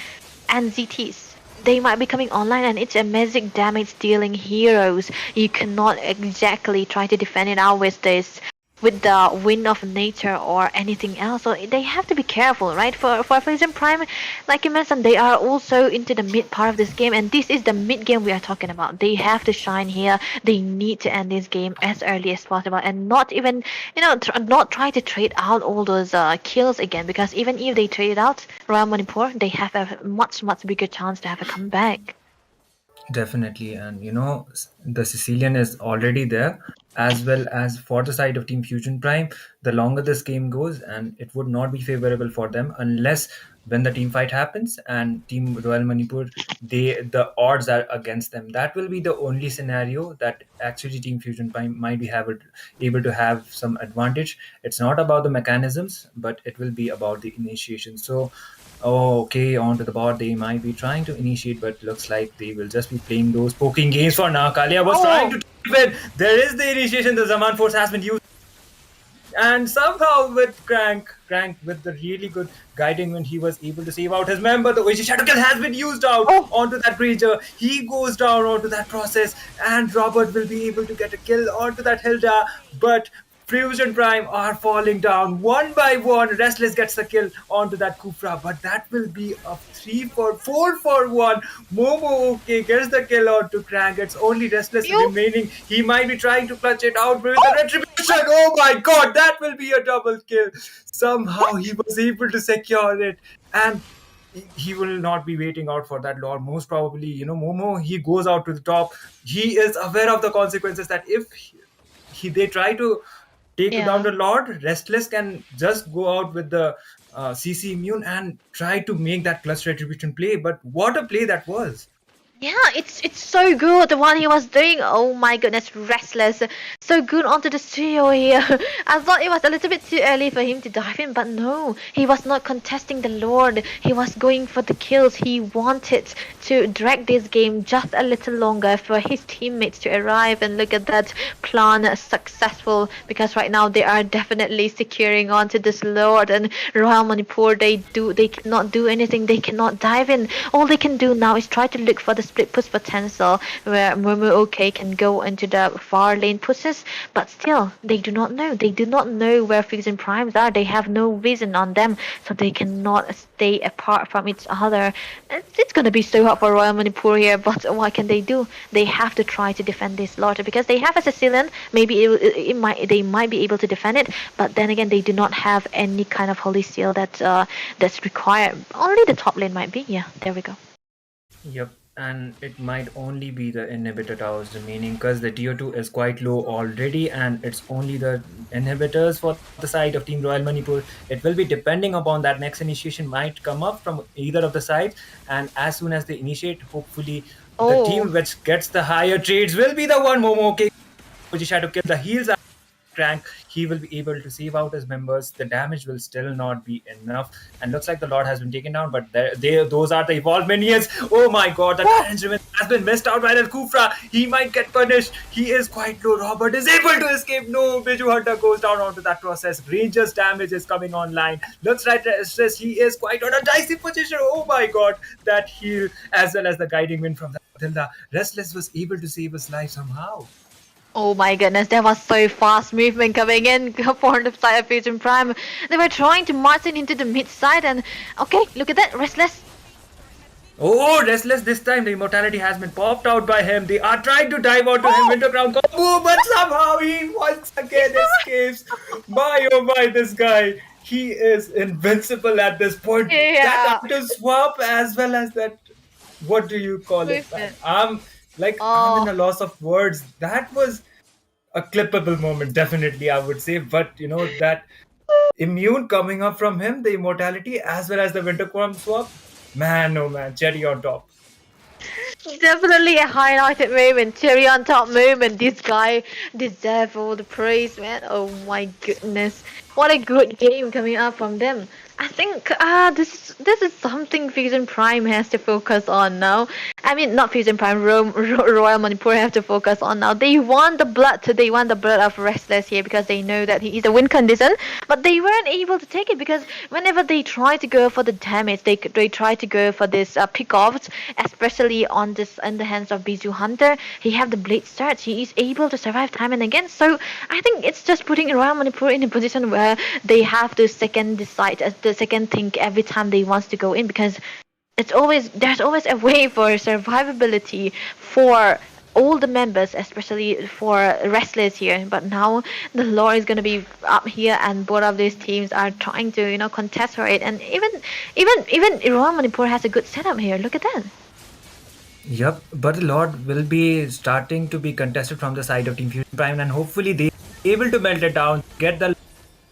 and ZTs, they might be coming online and it's a magic damage dealing heroes. You cannot exactly try to defend it out with the wind of nature or anything else. So they have to be careful, right? For Fusion Prime, like you mentioned, they are also into the mid part of this game, and this is the mid game we are talking about. They have to shine here. They need to end this game as early as possible, and not even not try to trade out all those kills again. Because even if they trade it out, Royal Manipur, they have a much bigger chance to have a comeback. Definitely, and the Sicilian is already there, as well as for the side of Team Fusion Prime. The longer this game goes, and it would not be favorable for them unless when the team fight happens and Team Royal Manipur, the odds are against them. That will be the only scenario that actually Team Fusion Prime might be able to have some advantage. It's not about the mechanisms, but it will be about the initiation. So oh, okay, onto the bot. They might be trying to initiate, but looks like they will just be playing those poking games for now. Kalia was trying to type in. There is the initiation. The Zaman Force has been used. And somehow with Crank with the really good guiding when he was able to save out his member, the Oishi Shadow Kill has been used out onto that creature. He goes down onto that process, and Robert will be able to get a kill onto that Hilda, but Fusion Prime are falling down one by one. Restless gets the kill onto that Kufra, but that will be a 4 for 1. Momo okay gets the kill onto Crank. It's only Restless remaining. He might be trying to clutch it out with the retribution. Oh my god, that will be a double kill. Somehow he was able to secure it, and he will not be waiting out for that lore. Most probably, Momo, he goes out to the top. He is aware of the consequences that if they try to take down the Lord, Restless can just go out with the CC immune and try to make that plus retribution play. But what a play that was! Yeah, it's so good what he was doing. Oh my goodness, Restless. So good onto the studio here. I thought it was a little bit too early for him to dive in, but no, he was not contesting the Lord. He was going for the kills. He wanted to drag this game just a little longer for his teammates to arrive, and look at that plan successful, because right now they are definitely securing onto this Lord, and Royal Manipur, they cannot do anything. They cannot dive in. All they can do now is try to look for the split push potential where Momo OK can go into the far lane pushes, but still they do not know. They do not know where Fusion Primes are. They have no vision on them, so they cannot stay apart from each other. It's gonna be so hard for Royal Manipur here, but what can they do? They have to try to defend this lot because they have a Sicilian. Maybe they might be able to defend it, but then again they do not have any kind of holy seal that's required. Only the top lane might be. Yeah, there we go. Yep, and it might only be the inhibitor towers remaining because the tier 2 is quite low already, and it's only the inhibitors for the side of Team Royal Manipur. It will be depending upon that next initiation might come up from either of the sides, and as soon as they initiate, hopefully the team which gets the higher trades will be the one. Momo okay, Shadow Kill, the heals are Crank, he will be able to save out his members. The damage will still not be enough, and looks like the Lord has been taken down, but those are the evolved minions. Oh my god, the Tyrant's Revenge has been missed out by the Kufra. He might get punished. He is quite low. Robert is able to escape. No, Biju Hunter goes down onto that process. Ranger's damage is coming online. Looks like Restless. He is quite on a dicey position. Oh my god. That heal as well as the guiding wind from the Matilda. Restless was able to save his life somehow. Oh my goodness, there was so fast movement coming in for the side of Fusion Prime. They were trying to march in into the mid side, and okay, look at that, Restless. Oh, Restless this time. The immortality has been popped out by him. They are trying to dive onto him. Winter Crown combo, but somehow he once again escapes. My oh my, this guy. He is invincible at this point. Yeah. That item swap as well as that. What do you call it? Movement. I'm in a loss of words. That was a clippable moment, definitely, I would say. But that immune coming up from him, the immortality as well as the winter crown swap. Man, oh man, cherry on top. Definitely a highlighted moment, cherry on top moment. This guy deserves all the praise, man. Oh my goodness, what a good game coming up from them. I think this is something Fusion Prime has to focus on now. I mean, not Fusion Prime, Royal Manipur have to focus on now. They want the blood of Restless here because they know that he is a win condition, but they weren't able to take it because whenever they try to go for the damage, they try to go for this pick-offs, especially on this in the hands of Biju Hunter. He have the blade starts. He is able to survive time and again. So I think it's just putting Royal Manipur in a position where they have to second think every time they wants to go in because there's always a way for survivability for all the members, especially for Restless here. But now the lore is gonna be up here, and both of these teams are trying to contest for it. And even Royal Manipur has a good setup here. Look at that. Yep, but a lot will be starting to be contested from the side of Team Fusion Prime, and hopefully they able to melt it down, get the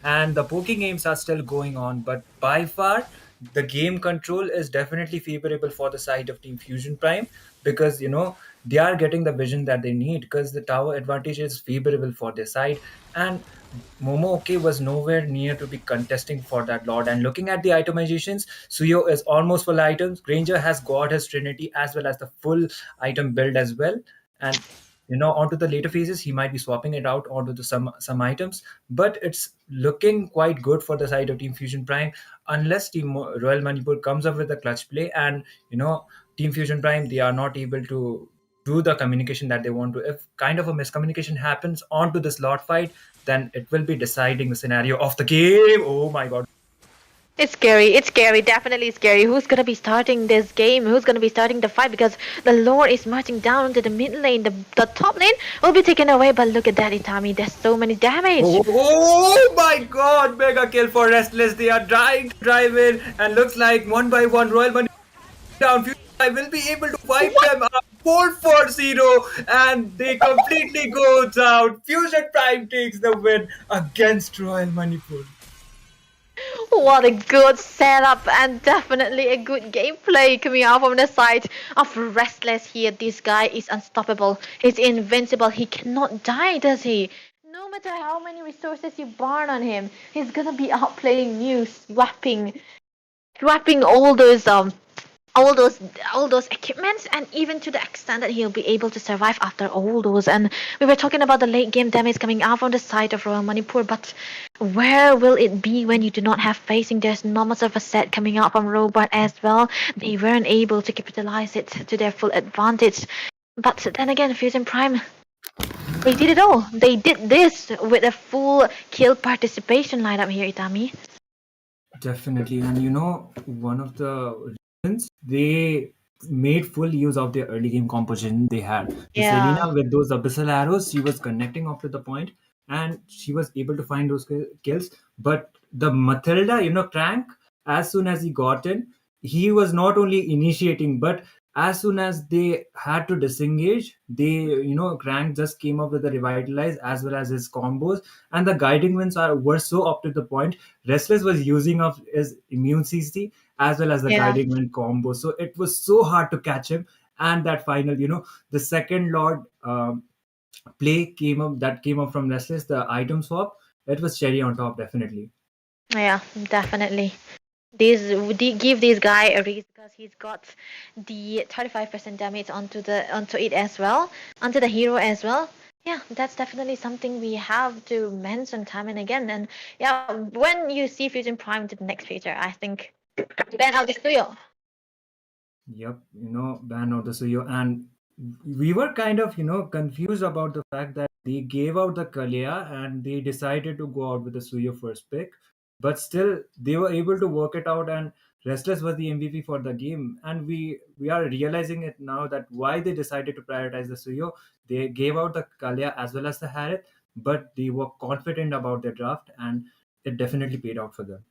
and the poking games are still going on, but by far the game control is definitely favorable for the side of Team Fusion Prime because they are getting the vision that they need because the tower advantage is favorable for their side, and Momo OK was nowhere near to be contesting for that lord. And looking at the itemizations, Suyo is almost full items. Granger has got his Trinity as well as the full item build as well. And onto the later phases, he might be swapping it out onto the some items. But it's looking quite good for the side of Team Fusion Prime, unless Team Royal Manipur comes up with a clutch play and Team Fusion Prime, they are not able to do the communication that they want to. If kind of a miscommunication happens onto this Lord fight, then it will be deciding the scenario of the game. Oh my god. It's scary, definitely scary. Who's gonna be starting this game? Who's gonna be starting the fight? Because the lore is marching down into the mid lane. The top lane will be taken away, but look at that, Itami. There's so many damage. Oh my god, mega kill for Restless. They are trying to drive in, and looks like one by one Royal Money down. I will be able to wipe them up 4-4-0, and they completely go down. Fusion Prime takes the win against Royal Manipur. What a good setup and definitely a good gameplay coming out from the side of Restless here. This guy is unstoppable. He's invincible. He cannot die, does he? No matter how many resources you burn on him, he's gonna be outplaying you, swapping all those equipments, and even to the extent that he'll be able to survive after all those. And we were talking about the late game damage coming out from the side of Royal Manipur, but where will it be when you do not have facing? There's not much of a set coming out from Robot as well. They weren't able to capitalize it to their full advantage. But then again, Fusion Prime, they did it all. They did this with a full kill participation lineup here, Itami. Definitely, and one of the reasons they made full use of their early game composition they had. Yeah. Selena with those abyssal arrows, she was connecting up to the point, and she was able to find those kills. But the Matilda, Crank, as soon as he got in, he was not only initiating, but as soon as they had to disengage, Crank just came up with the revitalize as well as his combos, and the guiding winds were so up to the point. Restless was using up his immune CC as well as the Yeah. guiding wind combo, so it was so hard to catch him. And that final, the second Lord play came up from Restless, the item swap. It was cherry on top, definitely. Yeah, definitely. give this guy a raise because he's got the 35% damage onto it as well, onto the hero as well. Yeah, that's definitely something we have to mention time and again. And yeah, when you see Fusion Prime to the next picture, I think ban out the studio. Yep, ban out the Suyo. And we were kind of, confused about the fact that they gave out the Kalia and they decided to go out with the Suyo first pick. But still, they were able to work it out, and Restless was the MVP for the game. And we are realizing it now that why they decided to prioritize the Suyo. They gave out the Kalia as well as the Harith, but they were confident about their draft, and it definitely paid out for them.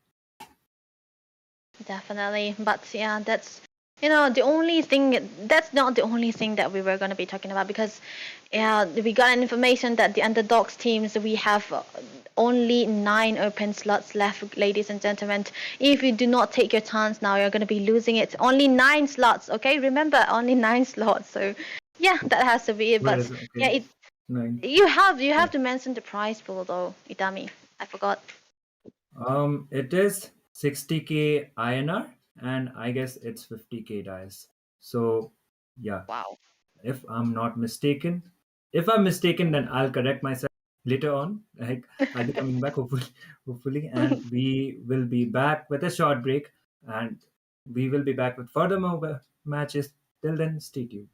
Definitely, but yeah, that's the only thing. That's not the only thing that we were going to be talking about because, yeah, we got an information that the underdogs teams we have only 9 open slots left, ladies and gentlemen. If you do not take your chance now, you're going to be losing it. Only 9 slots, okay? Remember, only 9 slots. So, yeah, that has to be it. Where But is it? yeah, Okay. Nine. you have Yeah. to mention the prize pool though, Itami. I forgot. It is 60k INR, and I guess it's 50k dice. So, yeah, Wow. if I'm not mistaken, if I'm mistaken, then I'll correct myself later on. Like, I'll be coming back, hopefully, and we will be back with a short break, and we will be back with further mobile matches. Till then, stay tuned.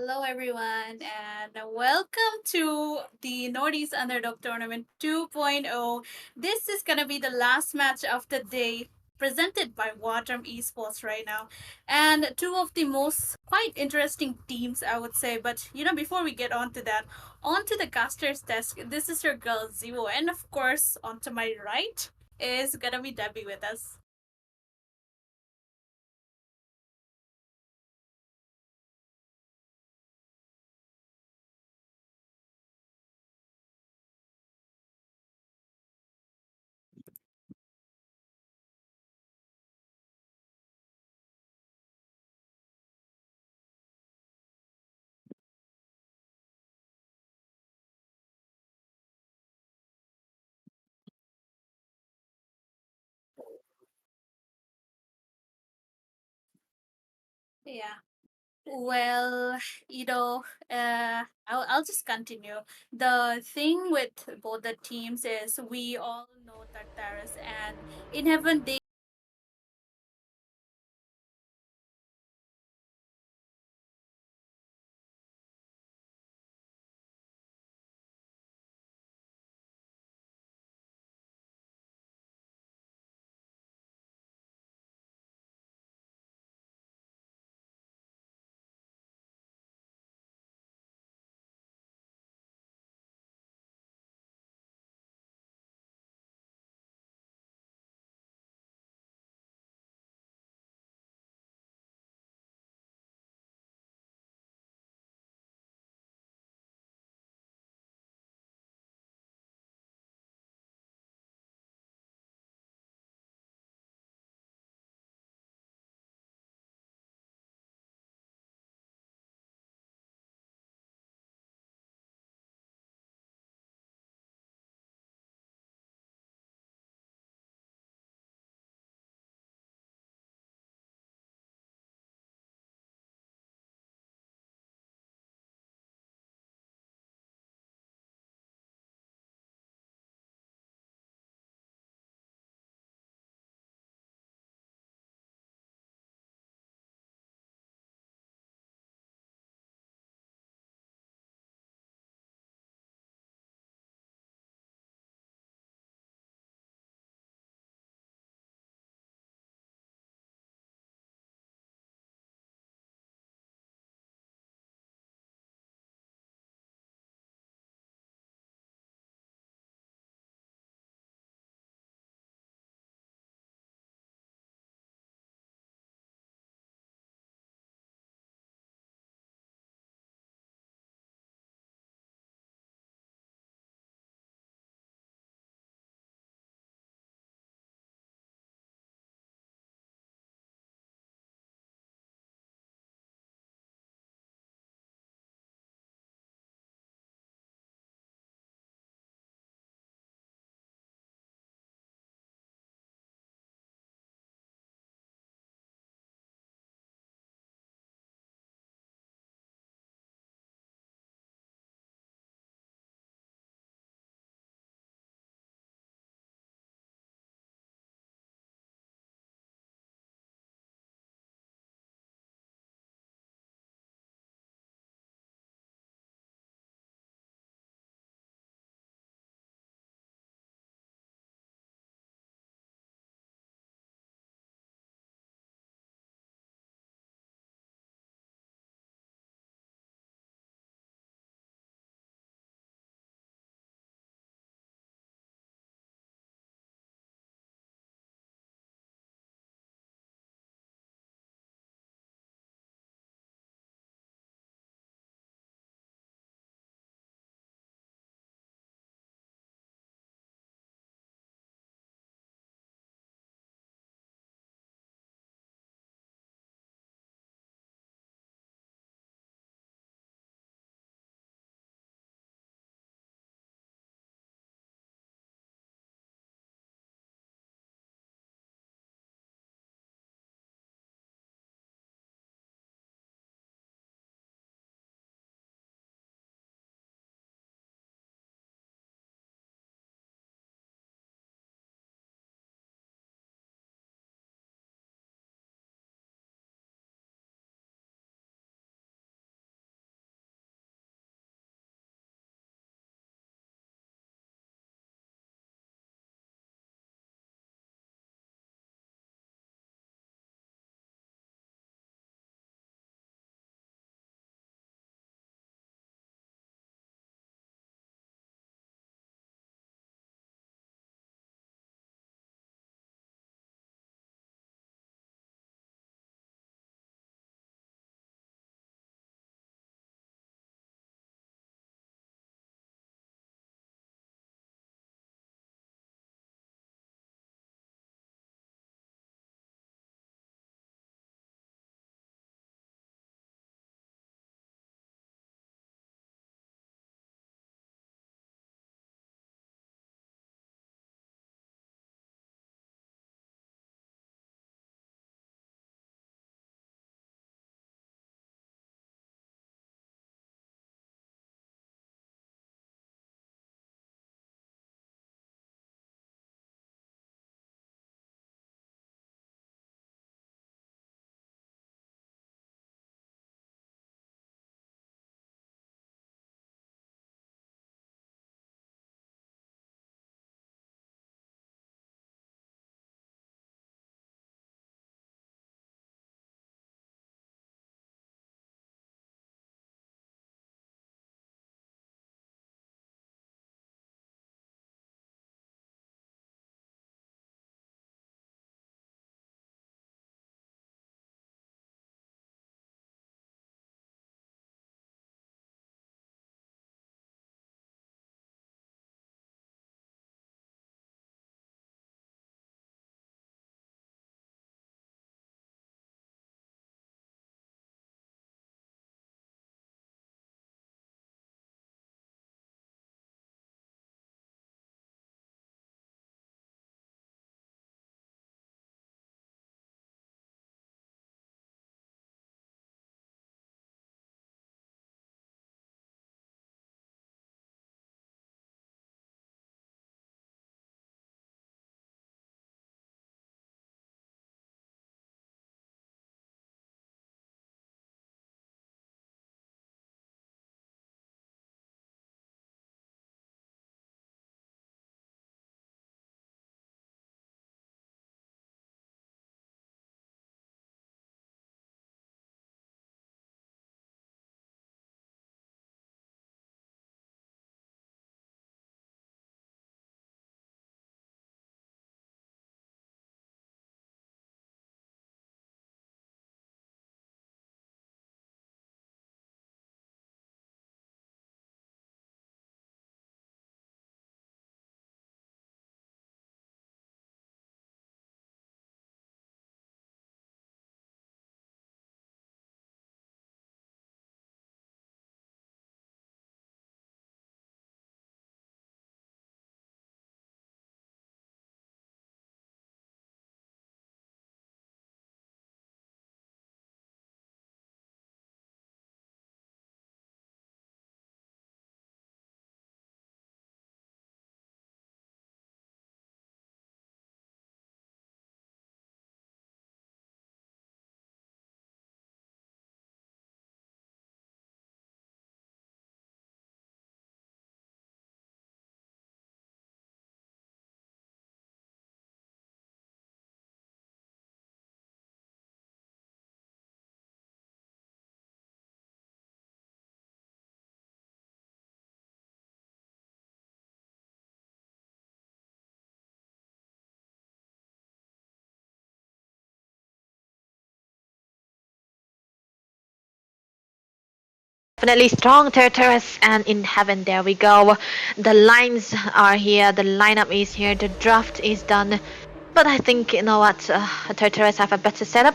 Hello, everyone, and welcome to the Northeast Underdog Tournament 2.0. This is going to be the last match of the day presented by WarDrum Esports right now. And two of the most quite interesting teams, I would say. But, before we get on to that, onto the caster's desk, this is your girl, Zivo. And of course, onto my right is going to be Debbie with us. Yeah. Well, I'll just continue. The thing with both the teams is we all know Tartarus, and in heaven they Definitely strong Tartarus and in heaven. There we go. The lines are here. The lineup is here. The draft is done. But I think you know what, Tartarus have a better setup.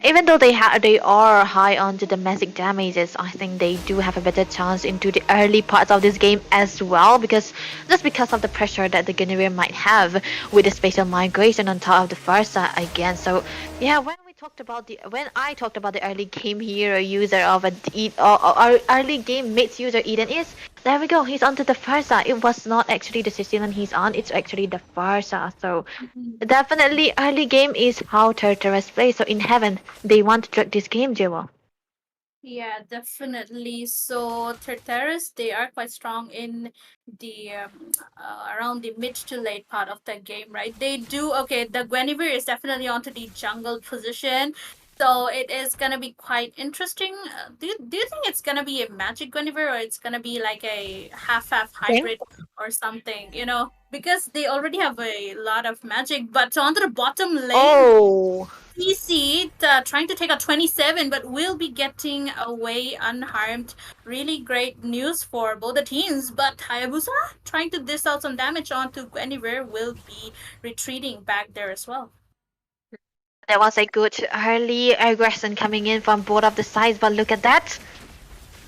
Even though they are high on the domestic damages, I think they do have a better chance into the early parts of this game as well, because just because of the pressure that the Guinevere might have with the spatial migration on top of the Farsa again. So yeah, when I talked about the early game hero user of or early game mates user Eden is, there we go. He's onto the Farsa. It was not actually the Sicilian he's on. It's actually the Farsa. So definitely, early game is how Tartarus plays. So in heaven, they want to drag this game, Jewel. Yeah, definitely. So Tartarus, they are quite strong in the around the mid to late part of the game, right? They do okay. The Guinevere is definitely onto the jungle position, so it is gonna be quite interesting. Do you think it's gonna be a magic Guinevere or it's gonna be like a half Same. hybrid or something? You know, because they already have a lot of magic, but onto the bottom lane. Oh, PC trying to take out 27, but will be getting away unharmed. Really great news for both the teams. But Hayabusa trying to dish out some damage onto Guinevere will be retreating back there as well. there was a good early aggression coming in from both of the sides, but look at that.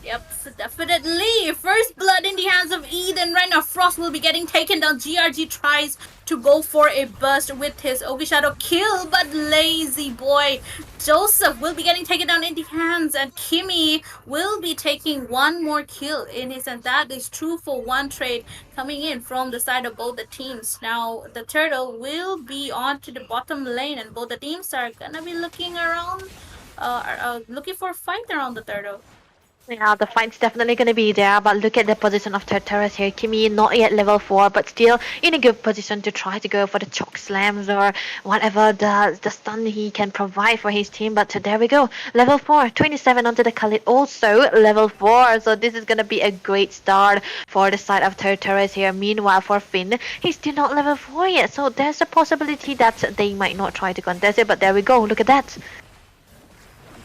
Yep, so definitely. First blood in the hands of Eden. Right now, Frost will be getting taken down. GRG tries to go for a burst with his Ogi Shadow kill, but lazy boy Joseph will be getting taken down in the hands, and Kimmy will be taking one more kill in his, and that is true for one trade coming in from the side of both the teams. Now, the turtle will be on to the bottom lane, and both the teams are gonna be looking around, looking for a fight around the turtle. Yeah, the fight's definitely going to be there, but look at the position of Tartarus here. Kimi not yet level 4, but still in a good position to try to go for the choke slams or whatever the stun he can provide for his team. But there we go, level 4, 27 onto the Khalid, also level 4. So this is going to be a great start for the side of Tartarus here. Meanwhile, for Finn, he's still not level 4 yet, so there's a possibility that they might not try to contest it. But there we go, look at that.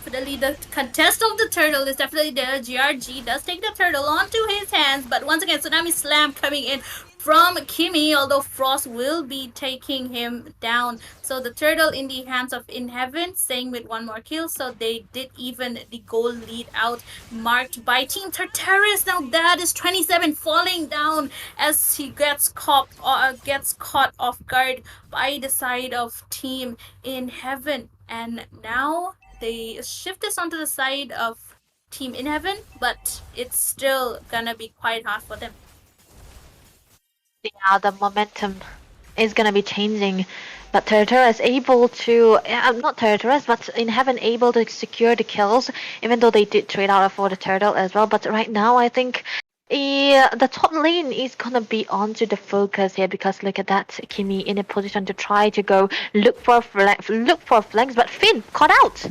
Definitely, the contest of the turtle is definitely there. GRG does take the turtle onto his hands, but once again, Tsunami Slam coming in from Kimmy, although Frost will be taking him down. So the turtle in the hands of In Heaven, staying with one more kill, so they did even the goal lead out, marked by Team Tartarus. Now that is 27 falling down as he gets caught off guard by the side of Team In Heaven, and now they shift this onto the side of Team In Heaven, but it's still gonna be quite hard for them. Yeah, the momentum is gonna be changing, but Tartarus able to, not Tartarus, but In Heaven able to secure the kills, even though they did trade out for the turtle as well. But right now, I think the top lane is gonna be onto the focus here, because look at that, Kimi in a position to try to go look for flanks, but Finn caught out.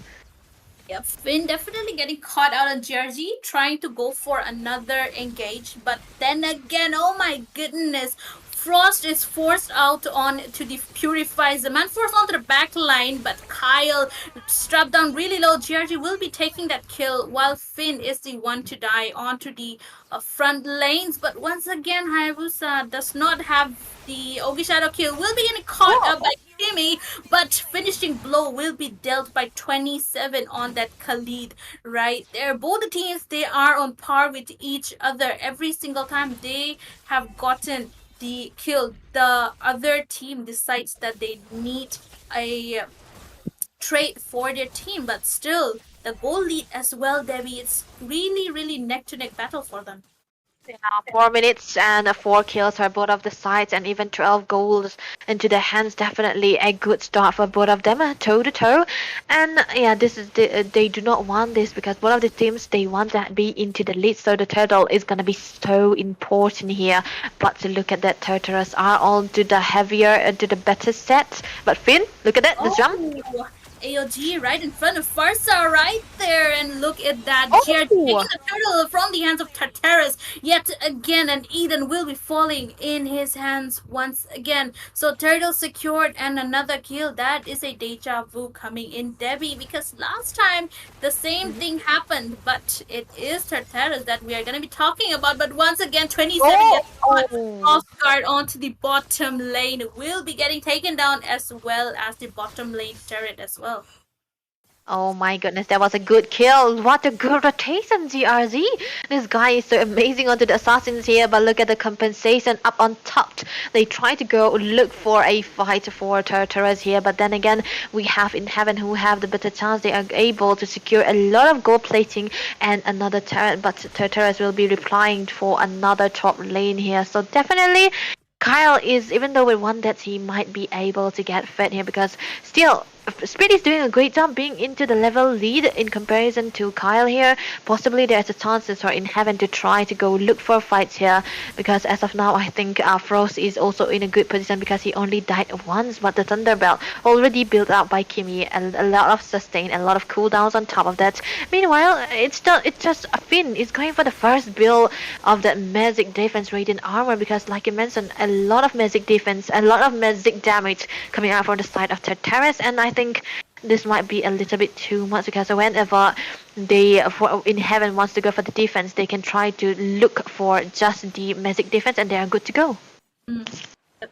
Yep, Finn definitely getting caught out on GRG, trying to go for another engage, but then again, oh my goodness, Frost is forced out on to the Purifies. The man forced onto the back line, but Kyle strapped down really low. GRG will be taking that kill, while Finn is the one to die onto the front lanes. But once again, Hayabusa does not have the Ogi Shadow kill. Will be getting caught up by Kimmy, but finishing blow will be dealt by 27 on that Khalid right there. Both the teams, they are on par with each other. Every single time they have gotten the kill, the other team decides that they need a trade for their team, but still the goal lead as well, Debbie. It's really neck to neck battle for them. Yeah, 4 minutes and 4 kills for both of the sides, and even 12 goals into their hands. Definitely a good start for both of them, toe to toe. And yeah, this is they do not want this, because both of the teams, they want to be into the lead. So the turtle is gonna be so important here. But to look at that, Tartarus are on to the heavier, to the better set. But Finn, look at that, the jump. AOG right in front of Farsa right there, and look at that. Jared taking Oh, the turtle from the hands of Tartarus yet again, and Eden will be falling in his hands once again. So turtle secured and another kill. That is a deja vu coming in, Debbie, because last time the same thing happened, but it is Tartarus that we are going to be talking about. But once again, 27 gets caught off guard onto the bottom lane, will be getting taken down as well as the bottom lane turret as well. Oh my goodness, that was a good kill. What a good rotation, GRZ. This guy is so amazing onto the assassins here, but look at the compensation up on top. They try to go look for a fight for Tartarus here, but then again, we have in heaven who have the better chance. They are able to secure a lot of gold plating and another turret, but Tartarus will be replying for another top lane here. So definitely Kyle is, even though with one death, he might be able to get fed here because still, Speed is doing a great job being into the level lead in comparison to Kyle here. Possibly there's a chance for in heaven to try to go look for fights here because as of now, I think Frost is also in a good position because he only died once, but the Thunderbelt already built up by Kimi, a lot of sustain, a lot of cooldowns on top of that. Meanwhile, it's just a Finn is going for the first build of that magic defense radiant armor because like you mentioned, a lot of magic defense, a lot of magic damage coming out from the side of Tartarus, and I think this might be a little bit too much because whenever they in heaven wants to go for the defense, they can try to look for just the magic defense and they are good to go.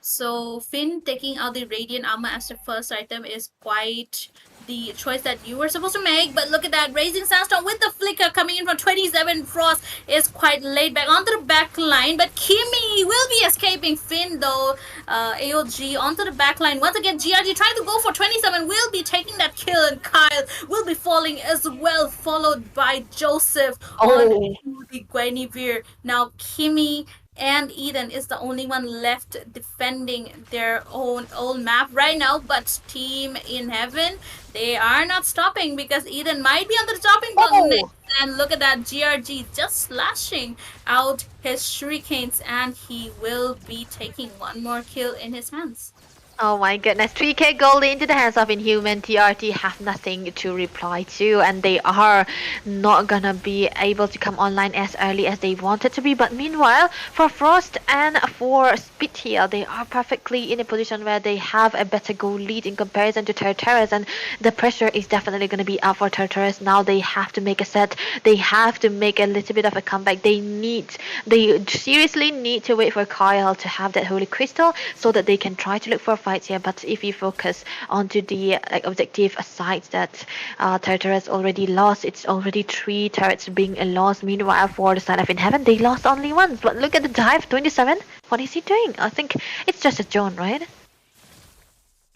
So Finn taking out the radiant armor as the first item is quite the choice that you were supposed to make, but look at that, raising sandstorm with the flicker coming in from 27. Frost is quite laid back onto the back line, but Kimi will be escaping. Finn though, AOG onto the back line once again. GRG trying to go for 27, will be taking that kill, and Kyle will be falling as well, followed by Joseph on the Guinevere. Now Kimi and Eden is the only one left defending their own map right now, but team in heaven, they are not stopping because Eden might be on the chopping block next. And look at that, GRG just slashing out his shurikens, and he will be taking one more kill in his hands. Oh my goodness, 3k gold into the hands of Inhuman. TRT have nothing to reply to, and they are not gonna be able to come online as early as they wanted to be. But meanwhile, for Frost and for Speed here, they are perfectly in a position where they have a better goal lead in comparison to Tartarus, and the pressure is definitely gonna be up for Tartarus. Now they have to make a set, they have to make a little bit of a comeback. They seriously need to wait for Kyle to have that Holy Crystal so that they can try to look for fights here. But if you focus onto the objective sides that Tartarus already lost, it's already 3 turrets being lost. Meanwhile, for the side of In Heaven, they lost only once. But look at the dive, 27. What is he doing? I think it's just a zone, right?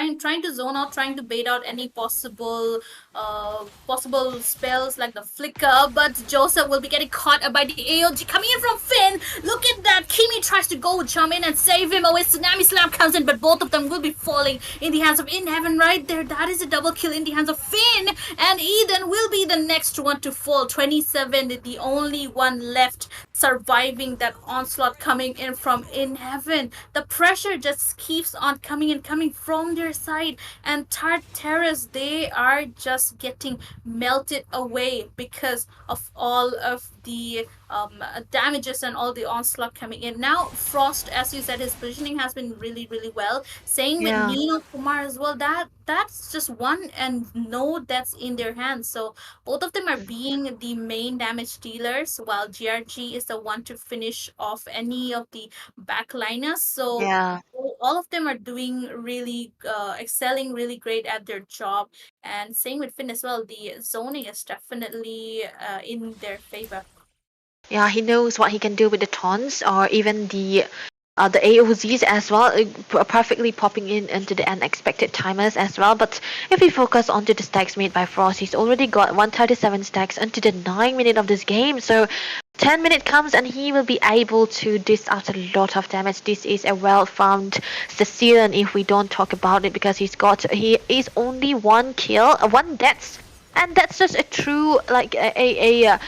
I'm trying to zone out, trying to bait out any possible spells like the flicker, but Joseph will be getting caught by the AOG coming in from Finn. Look at that, Kimi tries to go jump in and save him away. Tsunami Slam comes in, but both of them will be falling in the hands of In Heaven right there. That is a double kill in the hands of Finn, and Eden will be the next one to fall. 27, the only one left surviving that onslaught coming in from In Heaven. The pressure just keeps on coming and coming from their side, and Tartarus, they are just getting melted away because of all of the damages and all the onslaught coming in. Now Frost, as you said, his positioning has been really well. Saying with Nino Kumar as well, that's just one and no deaths in their hands. So both of them are being the main damage dealers, while GRG is the one to finish off any of the backliners. So all of them are doing really excelling really great at their job. And same with Finn as well. The zoning is definitely in their favor. Yeah, he knows what he can do with the taunts or even the AOZs as well, perfectly popping into the unexpected timers as well. But if we focus onto the stacks made by Frost, he's already got 137 stacks into the 9 minute of this game. So 10 minute comes and he will be able to dish out a lot of damage. This is a well-farmed Sicilian if we don't talk about it, because he is only one death And that's just a true, like a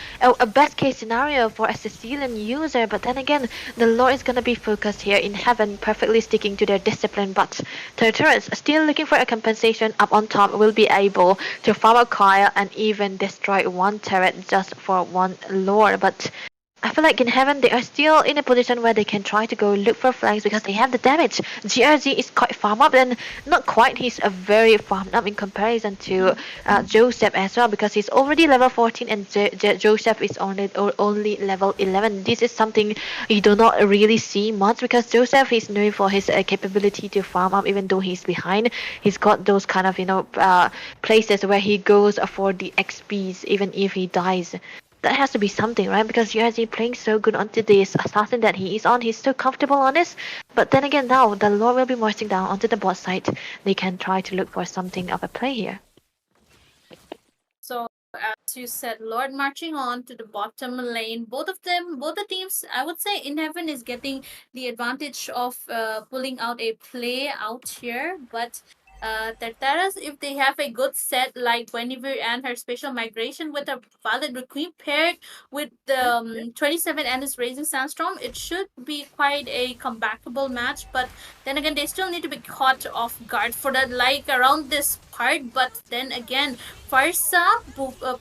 best case scenario for a Sicilian user. But then again, the lore is gonna be focused here in heaven, perfectly sticking to their discipline. But Tartarus, still looking for a compensation up on top, will be able to farm a Kyle and even destroy one turret just for one lore. But I feel like in heaven they are still in a position where they can try to go look for flanks because they have the damage. GRZ is quite farm up and not quite. He's a very farmed up in comparison to Joseph as well because he's already level 14 and Joseph is only level 11. This is something you do not really see much because Joseph is known for his capability to farm up even though he's behind. He's got those kind of places where he goes for the XPs even if he dies. That has to be something, right? Because USG playing so good onto this assassin that he is on, he's so comfortable on this. But then again, now the lore will be moisting down onto the bot side. They can try to look for something of a play here. So as you said, Lord marching on to the bottom lane. Both of them, both the teams, I would say In Heaven is getting the advantage of pulling out a play out here. But Tartaras, if they have a good set like Guinevere and her special migration with a Valiant Requiem paired with the 27 and his Raising Sandstorm, it should be quite a comebackable match. But then again, they still need to be caught off guard for that, like around this part. But then again, Farsa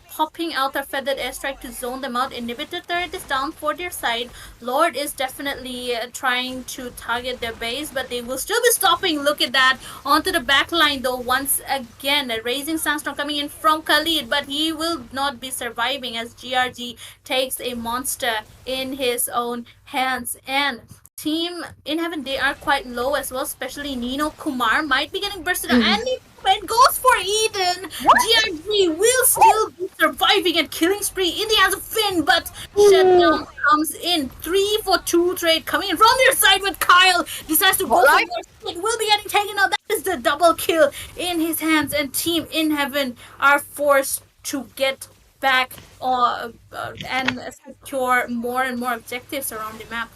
popping out a feathered airstrike to zone them out. Inhibitor turret is down for their side. Lord is definitely trying to target their base, but they will still be stopping. Look at that. Onto the back line though, once again. A Raising Sandstorm coming in from Khalid, but he will not be surviving as GRG takes a monster in his own hands. And Team In Heaven, they are quite low as well, especially Nino Kumar might be getting bursted out. And it goes for Eden. GRG will still be surviving and killing spree in the hands of Finn, but Shutdown comes in. 3 for 2 trade coming in from their side with Kyle. Decides to go for more. It will be getting taken out. That is the double kill in his hands, and Team In Heaven are forced to get back and secure more and more objectives around the map.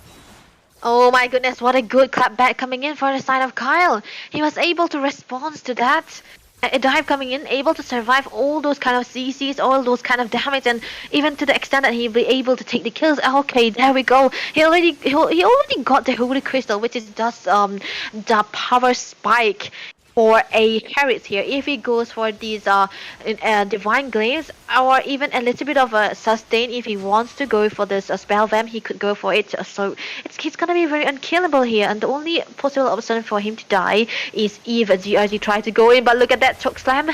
Oh my goodness, what a good clapback coming in for the side of Kyle. He was able to respond to that. A dive coming in, able to survive all those kind of CCs, all those kind of damage, and even to the extent that he'll be able to take the kills. Okay, there we go. He already got the Holy Crystal, which is just the power spike for a Harris here. If he goes for these Divine Glaives or even a little bit of a sustain, if he wants to go for this spell vamp, he could go for it. So it's gonna be very unkillable here, and the only possible option for him to die is if GRG try to go in. But look at that choke slam.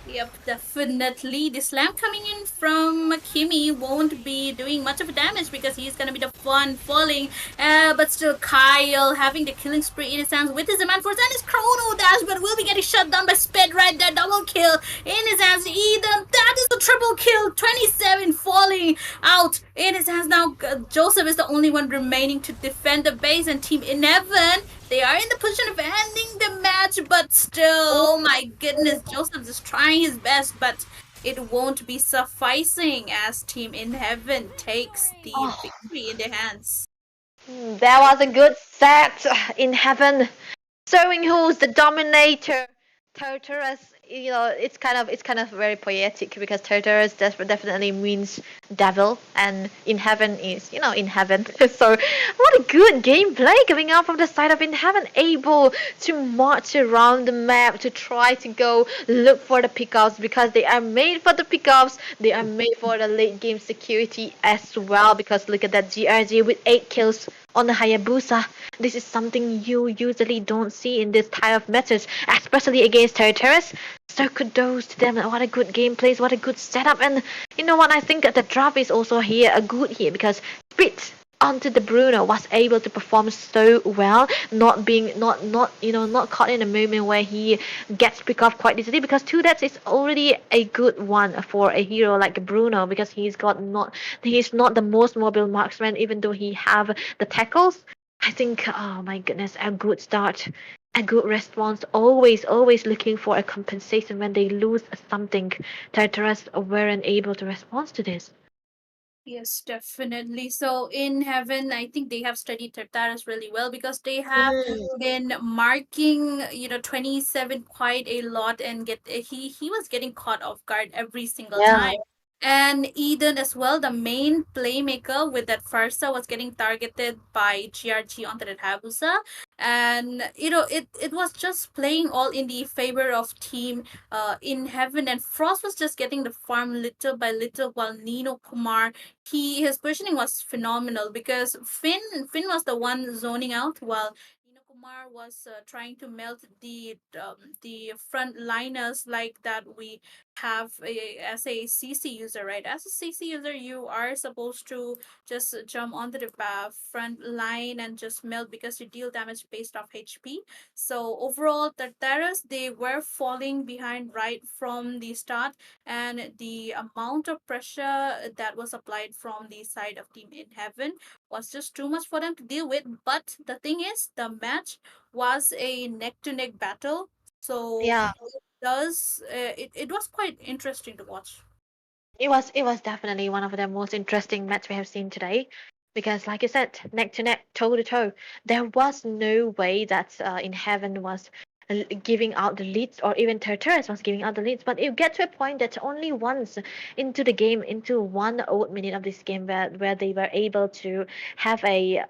Yep, definitely. The slam coming in from Kimi won't be doing much of a damage because he's gonna be the one falling. But still, Kyle having the killing spree in his hands with his Demand Force and his Chrono Dash, but will be getting shut down by Sped right there. Double kill in his hands. Eden, that is a triple kill. 27 falling out in his hands. Now, Joseph is the only one remaining to defend the base, and Team 11, they are in the position of ending the match, but still, oh my goodness, Joseph is trying his best, but it won't be sufficing as Team In Heaven takes the victory in their hands. That was a good set In Heaven, showing who's the dominator. Tartarus, it's kind of very poetic because Tartarus definitely means devil, and In Heaven is in heaven. So what a good gameplay coming out from the side of In Heaven, able to march around the map to try to go look for the pickups because they are made for the pickups. They are made for the late game security as well, because look at that GRG with 8 kills on the Hayabusa. This is something you usually don't see in this type of matches, especially against Tartarus. So kudos to them. What a good gameplay, what a good setup. And you know what, I think that the draft is also here a good here because Spit onto the Bruno was able to perform so well, not caught in a moment where he gets picked off quite easily, because 2 deaths is already a good one for a hero like Bruno, because he's not the most mobile marksman even though he have the tackles. I think, oh my goodness, a good start, a good response. Always looking for a compensation when they lose something. Tartarus weren't able to respond to this. Yes, definitely. So in heaven, I think they have studied Tartarus really well because they have Mm, been marking, 27 quite a lot, and he was getting caught off guard every single yeah. time. And Eden as well, the main playmaker with that Farsa was getting targeted by GRG onto that Habusa. And it was just playing all in the favor of team in heaven, and Frost was just getting the farm little by little while Nino Kumar, his positioning was phenomenal because Finn was the one zoning out while Nino Kumar was trying to melt the front liners like that we have as a CC user, right? As a CC user, you are supposed to just jump onto the front line and just melt because you deal damage based off HP. So overall, Tartarus, they were falling behind right from the start, and the amount of pressure that was applied from the side of Team in Heaven was just too much for them to deal with. But the thing is, the match was a neck to neck battle, so Yeah. it was quite interesting to watch. It was definitely one of the most interesting match we have seen today, because like you said, neck to neck, toe to toe. There was no way that in heaven was giving out the leads, or even Tartarus was giving out the leads. But it get to a point that only once into the game, into one odd minute of this game, where they were able to have a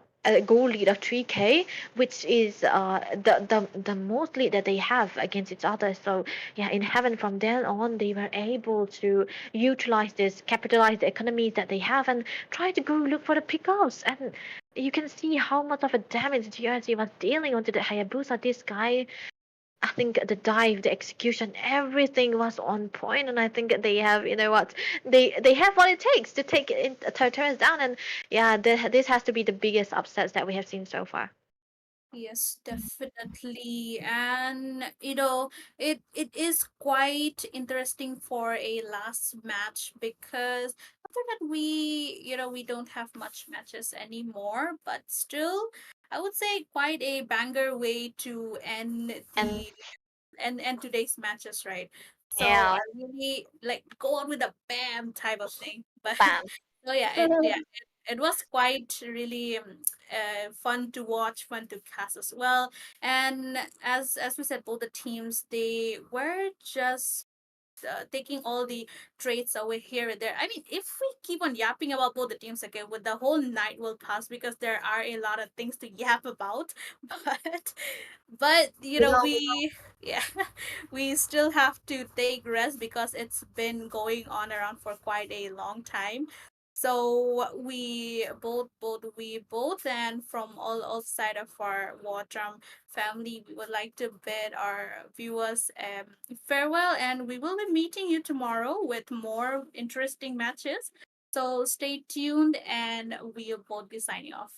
goal lead of 3k, which is the most lead that they have against each other. So yeah, in heaven from then on, they were able to utilize this, capitalize the economies that they have, and try to go look for the pickups. And you can see how much of a damage GRC was dealing onto the Hayabusa. This guy, I think the dive, the execution, everything was on point, and I think they have, you know what, they have what it takes to take it, Tartarus down. And yeah, this has to be the biggest upsets that we have seen so far. Yes, definitely. And it is quite interesting for a last match because after that we don't have much matches anymore, but still I would say quite a banger way to end And today's matches, right? So yeah, I really like go on with a bam type of thing. But bam. so it was quite really fun to watch, fun to cast as well. And as we said, both the teams, they were just taking all the traits away here and there. I mean, if we keep on yapping about both the teams again, with the whole night will pass because there are a lot of things to yap about. But we yeah, we still have to take rest because it's been going on around for quite a long time. So we both and from all side of our WarDrum family, we would like to bid our viewers farewell, and we will be meeting you tomorrow with more interesting matches. So stay tuned, and we'll both be signing off.